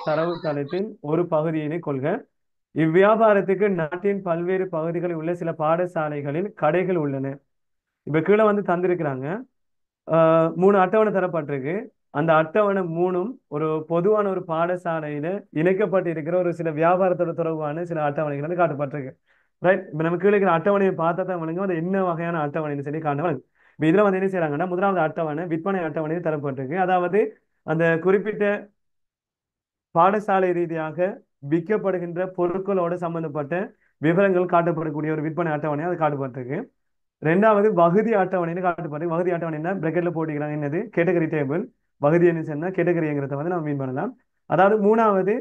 தரவு தளத்தின் ஒரு பகுதியினை கொள்க. இவ்வியாபாரத்துக்கு நாட்டின் பல்வேறு பகுதிகளில் உள்ள சில பாடசாலைகளில் கடைகள் உள்ளன. இப்ப கீழே வந்து தந்திருக்கிறாங்க. 3 அட்டவணை தரப்பட்டிருக்கு. அந்த அட்டவணை 3ம் ஒரு பொதுவான ஒரு பாடசாலையில இணைக்கப்பட்டு இருக்கிற ஒரு சில வியாபாரத்தோட தொடர்பான சில அட்டவணைகள் வந்து காட்டப்பட்டிருக்கு. ரைட், இப்ப நம்ம கீழே இருக்கிற அட்டவணையை பார்த்தா தான் வழங்கும் அது என்ன வகையான அட்டவணைன்னு சொல்லி காட்டவங்க. இப்ப இதுல வந்து என்ன செய்யறாங்கன்னா, முதலாவது அட்டவணை விற்பனை அட்டவணை தரப்பட்டிருக்கு. அதாவது அந்த குறிப்பிட்ட பாடசாலை ரீதியாக விற்கப்படுகின்ற பொருட்களோடு சம்பந்தப்பட்ட விவரங்கள் காட்டப்படக்கூடிய ஒரு விற்பனை அட்டவணை அது காட்டப்பட்டிருக்கு. 2வது வகுதி அட்டவணைன்னு காட்டப்பட்டிருக்கு. வகுதி அட்டவணை என்ன பிரக்கெட்ல போட்டிக்கிறாங்க, என்னது கேட்டகரி டேபிள். வகுதி என்ன சொன்னா கேட்டகரிங்கிறத வந்து நம்ம மீன் பண்ணலாம். அதாவது 3வது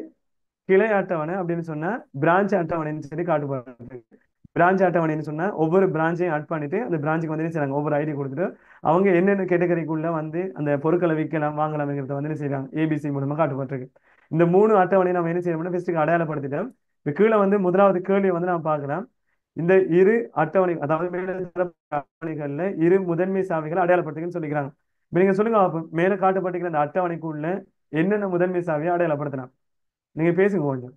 கிளை அட்டவணை அப்படின்னு சொன்னா பிரான்ச் அட்டவணைன்னு சொல்லி காட்டப்பட்டிருக்கு. பிரான்ச் அட்டவணைன்னு சொன்னா ஒவ்வொரு பிரான்ச்சையும் ஆட் பண்ணிட்டு அந்த பிரான்ச்சுக்கு வந்து என்ன செய்றாங்க, ஒவ்வொரு ஐடி கொடுத்துட்டு அவங்க என்னென்ன கேட்டகரிக்குள்ள வந்து அந்த பொருட்களை விற்கலாம் வாங்கலாம்ங்கிறத வந்து என்ன செய்யறாங்க, ஏபிசி மூலமா காட்டப்பட்டிருக்கு. இந்த 3 அட்டவணையை நம்ம என்ன செய்யணும்னா ஃபர்ஸ்ட்டுக்கு அடையாளப்படுத்திட்டோம். இப்ப கீழே வந்து முதலாவது கேள்வியை வந்து நம்ம பார்க்கலாம். இந்த இரு அட்டவணை, அதாவது மேல தரப்பட்ட அட்டவணைகள்ல இரு முதன்மை சாவிகளை அடையாளப்படுத்துங்கன்னு சொல்லிக்கிறாங்க. இப்ப நீங்க சொல்லுங்க பாப்போம், மேல காட்டப்பட்டிருக்கிற அந்த அட்டவணைக்குள்ள என்னென்ன முதன்மை சாவியை அடையாளப்படுத்தலாம்? நீங்க பேசுங்க கொஞ்சம்.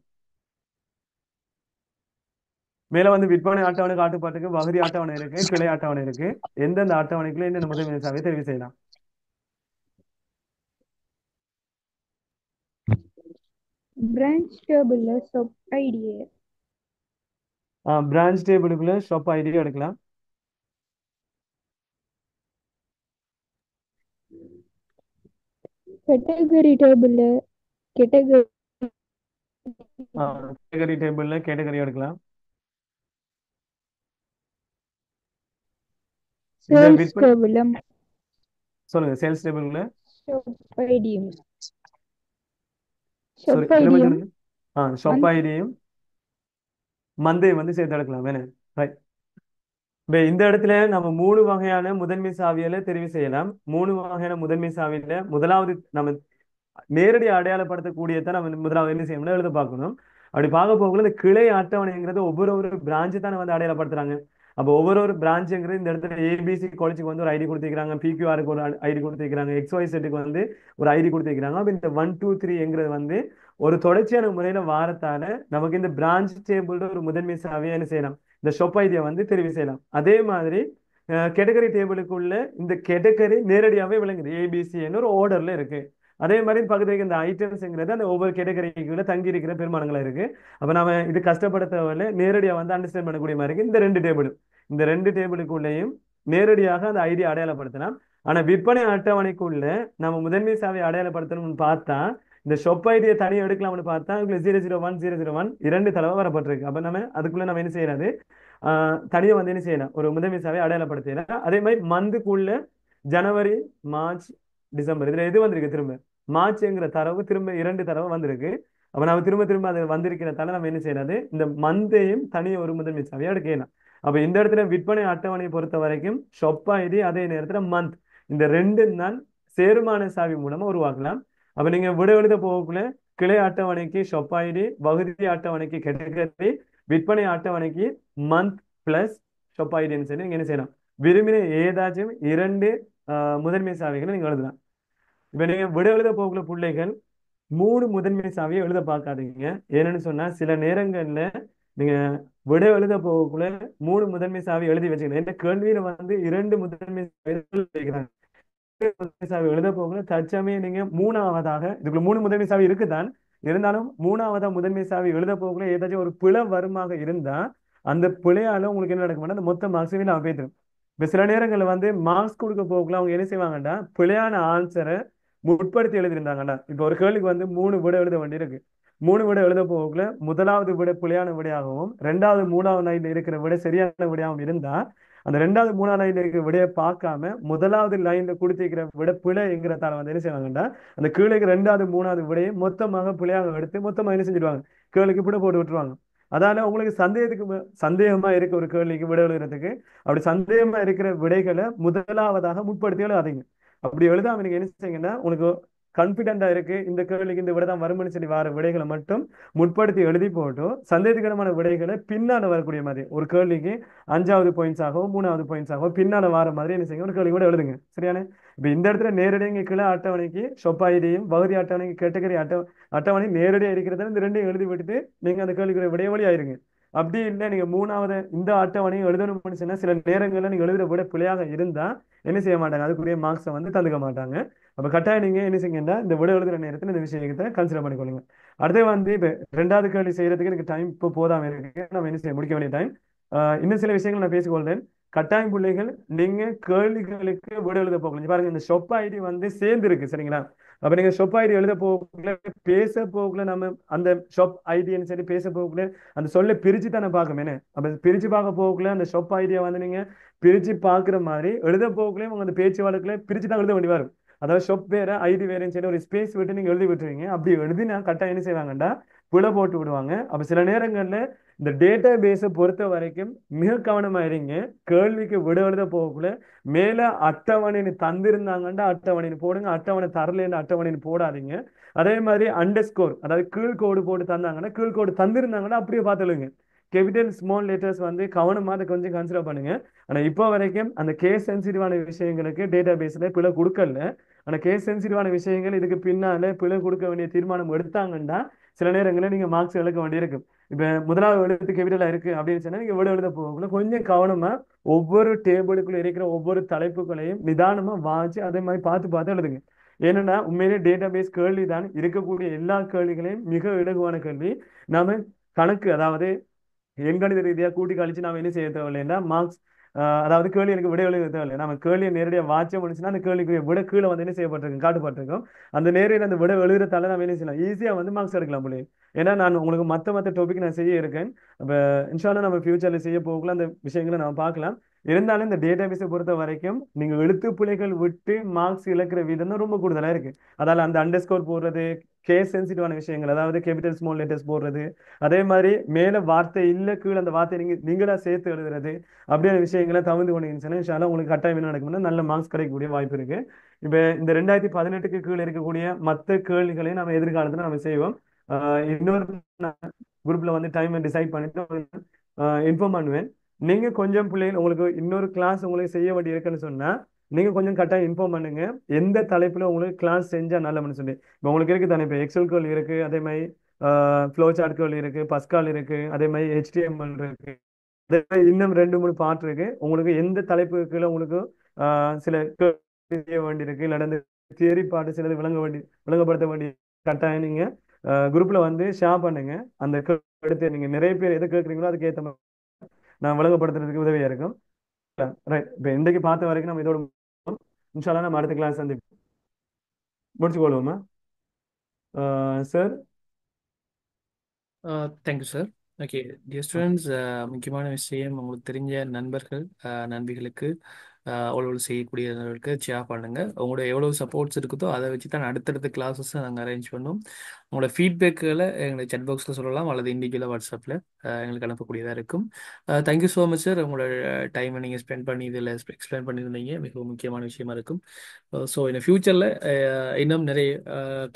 மேல வந்து விற்பனை அட்டவணை காட்டப்பட்டிருக்கு, வகுதி அட்டவணை இருக்கு, கிளை அட்டவணை இருக்கு. எந்தெந்த அட்டவணைக்குள்ள என்னென்ன முதன்மை சாவியை தெரிவு செய்யலாம்? பிரான்ச் டேபிள்ல சப் ஐடியா, பிரான்ச் டேபிளுக்குள்ள ஷாப் ஐடி எடுக்கலாம். கேட்டகரி டேபிள்ல கேட்டகரி கேட்டகரி டேபிள்ல கேட்டகரி எடுக்கலாம். இந்த சேல்ஸ் விற்பனை டேபிள்ல சொல்லுங்க, சேல்ஸ் டேபிள்ல ஷாப் ஐடியும் சாரி ஷாப் திரும்ப ஐடியும் சொல்லுங்க. ஷாப் ஐடியும் மந்தையும் வந்து சேர்த்து எடுக்கலாம் வேணும். ரைட், இப்ப இந்த இடத்துல நம்ம 3 வகையான முதன்மை சாவிகளை தெரிவு செய்யலாம். 3 வகையான முதன்மை சாவியில முதலாவது நம்ம நேரடி அடையாளப்படுத்தக்கூடியதான் நம்ம முதலாவது என்ன செய்யணும்னா எழுத பார்க்கணும். அப்படி பார்க்க போகல இந்த கிளை அட்டவணைங்கிறது ஒவ்வொரு பிரான்ச்சு தானே வந்து அடையாளப்படுத்துறாங்க. அப்போ ஒவ்வொரு பிரான்ச்சுங்கிறது இந்த இடத்துல ஏபிசி காலேஜுக்கு வந்து ஒரு ஐடி கொடுத்துருக்காங்க, பிக்யூஆருக்கு ஒரு ஐடி கொடுத்துருக்காங்க, எக்ஸ்ஒய் செட்டுக்கு வந்து ஒரு ஐடி கொடுத்துருக்காங்க. அப்போ இந்த 1 2 3ங்கிறது வந்து ஒரு தொடர்ச்சியான முறையில வாரத்தால நமக்கு இந்த பிரான்ச் டேபிள் ஒரு முதன்மை சாவியை என்ன செய்யலாம், இந்த ஷாப் ஐடியை வந்து தெரிவு செய்யலாம். அதே மாதிரி கேட்டகரி டேபிளுக்குள்ள இந்த கேட்டகரி நேரடியாவே விளங்குது, ஏபிசின்னு ஒரு ஆர்டர்ல இருக்கு. அதே மாதிரி பக்கத்துல இருக்க இந்த ஐட்டம்ஸ்ங்கிறது அந்த ஒவ்வொரு கேட்டகரிக்குள்ள தங்கி இருக்கிற பெருமானங்களா இருக்கு. அப்ப நாம இது கஷ்டப்படுத்தவில்லை, நேரடியா வந்து அண்டர்ஸ்டாண்ட் பண்ணக்கூடிய மாதிரி இருக்கு. இந்த ரெண்டு டேபிளுக்குள்ளேயும் நேரடியாக அந்த ஐடி அடையாளப்படுத்தலாம். ஆனா விற்பனை அட்டவணைக்குள்ள நம்ம முதன்மை சாவி அடையாளப்படுத்தணும்னு பார்த்தா இந்த ஷாப் ஐடியை தனியாக எடுக்கலாம்னு பார்த்தா அதுக்குள்ள 001 2 தடவை வரப்பட்டிருக்கு. அப்ப அதுக்குள்ள நம்ம என்ன செய்யறது, தனியா வந்து என்ன செய்யலாம், ஒரு முதன்மை சாவை அடையாளப்படுத்தலாம். அதே மாதிரி மந்த்துக்குள்ள ஜனவரி மார்ச் டிசம்பர் இதுல எது வந்திருக்கு, திரும்ப மார்ச்ங்கிற தரவு திரும்ப 2 தடவை வந்திருக்கு. அப்ப நம்ம திரும்ப அது வந்திருக்கிறதால நம்ம என்ன செய்யறது, இந்த மந்தையும் தனியாக ஒரு முதன்மை சாவியா எடுக்கலாம். அப்ப இந்த இடத்துல விற்பனை அட்டவணை பொறுத்த வரைக்கும் ஷாப் ஐடி அதே நேரத்துல மந்த் இந்த 2 தான் சேருமான சாவி மூலமா உருவாக்கலாம். அப்ப நீங்க விட எழுத போகக்குள்ள கிளை அட்டவணைக்கு ஷாப் ஐடி, வகுதி அட்டவணைக்கு கேட்டகரி, விற்பனை அட்டவணைக்கு மந்த் பிளஸ் ஷாப் ஐடின்னு சொல்லி நீங்க என்ன செய்யலாம், விரும்பின ஏதாச்சும் 2 முதன்மை சாவிகளை நீங்க எழுதலாம். இப்ப நீங்க விட எழுத போகக்குள்ள பிள்ளைகள் 3 முதன்மை சாவியை எழுத பார்க்காதீங்க. ஏன்னு சொன்னா சில நேரங்கள்ல நீங்க விட எழுத போகக்குள்ள 3 முதன்மை சாவி எழுதி வச்சுக்கணும். இந்த கேள்வியில வந்து 2 முதன்மை சாவி எழுத போகல தற்சமயம் நீங்க 3ஆவதாக இதுக்குள்ள 3 முதன்மை சாவி இருக்குதான், இருந்தாலும் 3ஆவதா முதன்மை சாவி எழுத போகல ஏதாச்சும் ஒரு பிழை வருமாக இருந்தா அந்த பிழையால உங்களுக்கு என்ன நடக்கும்னா அந்த மொத்த மார்க்ஸையும் நான் போயிட்டு. இப்ப சில நேரங்கள்ல வந்து மார்க்ஸ் கொடுக்க போகல அவங்க என்ன செய்வாங்கடா, பிழையான ஆன்சரை முற்படுத்தி எழுதிருந்தாங்கடா. இப்ப ஒரு கேள்விக்கு வந்து 3 விட எழுத வேண்டி இருக்கு. 3 விட எழுத போகல முதலாவது விட பிழையான விடையாகவும் 2வது 3வது லைன்ல இருக்கிற விட சரியான விடையாகவும் இருந்தா அந்த 2வது 3வது லைன்ல இருக்கிற விடையை பார்க்காம முதலாவது லைன்ல கொடுத்திருக்கிற விட பிழைங்கிறதால வந்து என்ன செய்வாங்கடா, அந்த கீழே 2வது 3வது விடையை மொத்தமாக பிழையாக எடுத்து மொத்தமா என்ன செஞ்சிருவாங்க, கேள்விக்கு பிழை போட்டு விட்டுருவாங்க. அதால உங்களுக்கு சந்தேகமா இருக்க ஒரு கேள்விக்கு விட எழுதுறதுக்கு அப்படி சந்தேகமா இருக்கிற விடைகளை முதலாவதாக முற்படுத்தி எழுதாதீங்க. அப்படி எழுதாம நீங்க என்ன செய்யுங்கன்னா உங்களுக்கு கான்பிடென்டா இருக்கு இந்த கேள்விக்கு இந்த விட தான் வரும்னு சொல்லி வர விடைகளை மட்டும் முற்படுத்தி எழுதி போட்டு சந்தேககரமான விடைகளை பின்னால வரக்கூடிய மாதிரி ஒரு கேள்விக்கு 5வது பாயிண்ட்ஸ் ஆகவும் 3வது பாயிண்ட்ஸ் ஆகவும் பின்னால வர மாதிரி என்ன செய்யுங்க ஒரு கேள்வி கூட எழுதுங்க சரியான. இப்ப இந்த இடத்துல நேரடியாக கீழே அட்டவணைக்கு சொப்பாயிரியும் பகுதி அட்டவணைக்கு கேட்டகரி அட்டவணை நேரடியாக இருக்கிறத இந்த ரெண்டையும் எழுதி விட்டுட்டு நீங்க அந்த கேள்விக்குரிய விடைவழி ஆயிருங்க. அப்படி இல்லை நீங்க 3வது இந்த அட்டவணையும் எழுதணும்னு சொன்னா சில நேரங்கள்ல நீங்க எழுதுற விட பிழையாக இருந்தா என்ன செய்ய மாட்டாங்க, அதுக்குரிய மார்க்ஸை வந்து தந்துக்க மாட்டாங்க. அப்ப கட்டாயம் நீங்க என்ன செய்யுங்கன்னா இந்த விட எழுதுற நேரத்தில் இந்த விஷயத்தை கன்சிடர் பண்ணிக்கொள்ளுங்க. அடுத்து வந்து இப்ப 2வது கேள்வி செய்யறதுக்கு எனக்கு டைம் இப்போ போதாம இருக்கு, நம்ம என்ன செய்ய முடிக்க வேண்டிய டைம். இன்னும் சில விஷயங்கள் நான் பேசிக்கொள்றேன். கட்டாயம் பிள்ளைகள் நீங்க கேள்விகளுக்கு விட எழுத போகலாம். பாருங்க இந்த ஷொப் ஐடி வந்து சேர்ந்து இருக்கு சரிங்களா. அப்ப நீங்க ஷொப் ஐடி எழுத போகல பேச போகல நம்ம அந்த ஷொப் ஐடின்னு சரி பேச போகல அந்த சொல்ல பிரிச்சு தானே பார்க்கணும் என்ன. அப்ப பிரிச்சு பார்க்க போகல அந்த ஷொப் ஐடியா வந்து நீங்க பிரிச்சு பார்க்குற மாதிரி எழுத போகலையும் உங்க அந்த பேச்சு வழக்குல பிரிச்சு தான் எழுத வேண்டி வரும். அதாவது ஷொப் வேற ஐடி வேறன்னு சொல்லி ஒரு ஸ்பேஸ் விட்டு நீங்க எழுதி விட்டுருவீங்க. அப்படி எழுதினா கட்டாயம் என்ன செய்வாங்கடா பிழை போட்டு விடுவாங்க. அப்ப சில நேரங்கள்ல இந்த டேட்டா பேஸை பொறுத்த வரைக்கும் மிக கவனமா இருங்க. கேள்விக்கு விட எழுத போகக்குள்ள மேல அட்டவணைன்னு தந்திருந்தாங்கன்னா அட்டவணைன்னு போடுங்க, அட்டவணை தரலன்னு அட்டவணைன்னு போடாதீங்க. அதே மாதிரி அண்டர் ஸ்கோர் அதாவது கீழ்கோடு போட்டு தந்தாங்கன்னா கீழ்கோடு தந்திருந்தாங்கன்னா அப்படியே பார்த்துடுங்க. கேபிட்டல் ஸ்மால் லெட்டர்ஸ் வந்து கவனமா அதை கொஞ்சம் கன்சிடர் பண்ணுங்க. ஆனா இப்போ வரைக்கும் அந்த கேஸ் சென்சிட்டிவான விஷயங்களுக்கு டேட்டா பேஸ்ல பிழை கொடுக்கல. ஆனா கேஸ் சென்சிட்டிவான விஷயங்கள் இதுக்கு பின்னால பிழை கொடுக்க வேண்டிய தீர்மானம் எடுத்தாங்கன்னா சில நேரங்களில் நீங்க மார்க்ஸ் இழக்க வேண்டியிருக்கும். இப்ப 1வது எழுத்து கேபிட்டலா இருக்கு அப்படின்னு சொன்னா நீங்க விட எழுத போகக்குள்ள கொஞ்சம் கவனமா ஒவ்வொரு டேபிளுக்குள்ள இருக்கிற ஒவ்வொரு தலைப்புகளையும் நிதானமா வாசி அதே மாதிரி பார்த்து பார்த்து எழுதுங்க. ஏன்னா உண்மையிலே டேட்டா பேஸ் கேள்வி தான் இருக்கக்கூடிய எல்லா கேள்விகளையும் மிக இலகுவான கேள்வி. நாம கணக்கு அதாவது எண்கணித ரீதியா கூட்டி கழிச்சு நாம என்ன செய்ய தேவையில்லைன்னா மார்க்ஸ் அதாவது கேள்வி எனக்கு விட எழுத தேவையில்லை. நம்ம கேள்வியை நேரடியாக வாட்சம் முடிச்சுன்னா அந்த கேள்விக்கு விட கீழே வந்து என்ன செய்யப்பட்டிருக்கும் காட்டப்பட்டிருக்கும். அந்த நேரில் அந்த விட எழுதுறதால நம்ம என்ன செய்யலாம் ஈஸியா வந்து மார்க்ஸ் எடுக்கலாம் முடியும். ஏன்னா நான் உங்களுக்கு மற்ற டாபிக் நான் செய்ய இருக்கேன். அப்ப இன்ஷால்லா நம்ம ஃபியூச்சர்ல செய்ய போகல அந்த விஷயங்களை நம்ம பார்க்கலாம். இருந்தாலும் இந்த டேட்டா பேஸை பொறுத்த வரைக்கும் நீங்க எழுத்து பிழைகள் விட்டு மார்க்ஸ் இழக்கிற வீதம் தான் ரொம்ப கூடுதலா இருக்கு. அதால அந்த அண்டர் ஸ்கோர் போடுறது கேஸ் சென்சிட்டிவான விஷயங்கள் அதாவது கேபிட்டல் ஸ்மால் லெட்டர்ஸ் போடுறது அதே மாதிரி மேல வார்த்தை இல்ல கீழே அந்த வார்த்தை நீங்களா சேர்த்து எழுதுறது அப்படியான விஷயங்களை தவிர்த்து கொண்டீங்கன்னு இன்ஷால்லா உங்களுக்கு கட்டாயம் என்ன நடக்கும்னா நல்ல மார்க்ஸ் கிடைக்கக்கூடிய வாய்ப்பு இருக்கு. இப்ப இந்த 2018க்கு கீழே இருக்கக்கூடிய மற்ற கேள்விகளை நம்ம எதிர்காலத்துல நம்ம செய்வோம். இன்னொரு குரூப்ல வந்து டைம் டிசைட் பண்ணிட்டு இன்ஃபார்ம் பண்ணுவேன். நீங்க கொஞ்சம் பிள்ளைகள் உங்களுக்கு இன்னொரு கிளாஸ் உங்களுக்கு செய்ய வேண்டி இருக்குன்னு சொன்னா நீங்க கொஞ்சம் கரெக்டாக இன்ஃபார்ம் பண்ணுங்க எந்த தலைப்புல உங்களுக்கு கிளாஸ் செஞ்சா நல்ல சொல்லி. இப்போ உங்களுக்கு இருக்கு தானே இப்போ எக்ஸல் கேள்வி இருக்கு, அதே மாதிரி ஃப்ளோ சார்ட் கேள்வி இருக்கு, பஸ்கால் இருக்கு, அதே மாதிரி HTML இருக்கு, அதே மாதிரி இன்னும் 2 3 பாட்டு இருக்கு. உங்களுக்கு எந்த தலைப்புக்குள்ள உங்களுக்கு சில கேள்வி செய்ய வேண்டியிருக்கு இல்லாட்டி தியரி பாட்டு சிலது விளங்கப்படுத்த வேண்டிய கட்டாயம் நீங்க குரூப்ல வந்து ஷேர் பண்ணுங்க. அந்த எடுத்து நீங்க நிறைய பேர் எதை கேட்குறீங்களோ அதுக்கு ஏற்ற மாதிரி நான் விளங்கப்படுத்துறதுக்கு உதவியா இருக்கும். ரைட், இப்போ இன்றைக்கு பார்த்த வரைக்கும் நம்ம இதோட இன்ஷால்லா நம்ம அடுத்த கிளாஸ் வந்து முடிச்சு கொள்வோமா சார். Thank you sir. Okay dear students, முக்கியமான விஷயம் உங்களுக்கு தெரிஞ்ச நண்பர்கள் நண்பிகளுக்கு அவ்வளோ செய்யக்கூடியவர்களுக்கு ஷேர் பண்ணுங்க. உங்களோட எவ்வளோ சப்போர்ட்ஸ் இருக்குதோ அதை வச்சு தான் அடுத்தடுத்த கிளாஸஸ் நாங்கள் அரேஞ்ச் பண்ணோம். உங்களோட ஃபீட்பேக்குகளை எங்களுக்கு chat பாக்ஸில் சொல்லலாம் அல்லது இண்டிவிஜுவலாக வாட்ஸ்அப்பில் எங்களுக்கு அனுப்பக்கூடியதாக இருக்கும். Thank you so much sir. உங்களோட டைமை நீங்கள் ஸ்பெண்ட் பண்ணி இதில் எக்ஸ்பிளைன் பண்ணியிருந்தீங்க, மிகவும் முக்கியமான விஷயமா இருக்கும். ஸோ இந்த ஃபியூச்சரில் இன்னும் நிறைய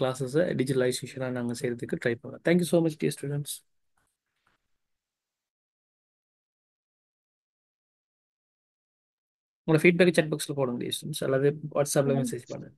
கிளாஸஸை டிஜிட்டலைசேஷனாக நாங்கள் செய்கிறதுக்கு ட்ரை பண்ணுவோம். Thank you so much dear students. உங்களோட ஃபீட்பேக் chat பாக்ஸில் போடுங்க டியர் ஸ்டூடெண்ட்ஸ் அல்லது வாட்ஸ்அப்பில் மெசேஜ் பண்ணுங்க.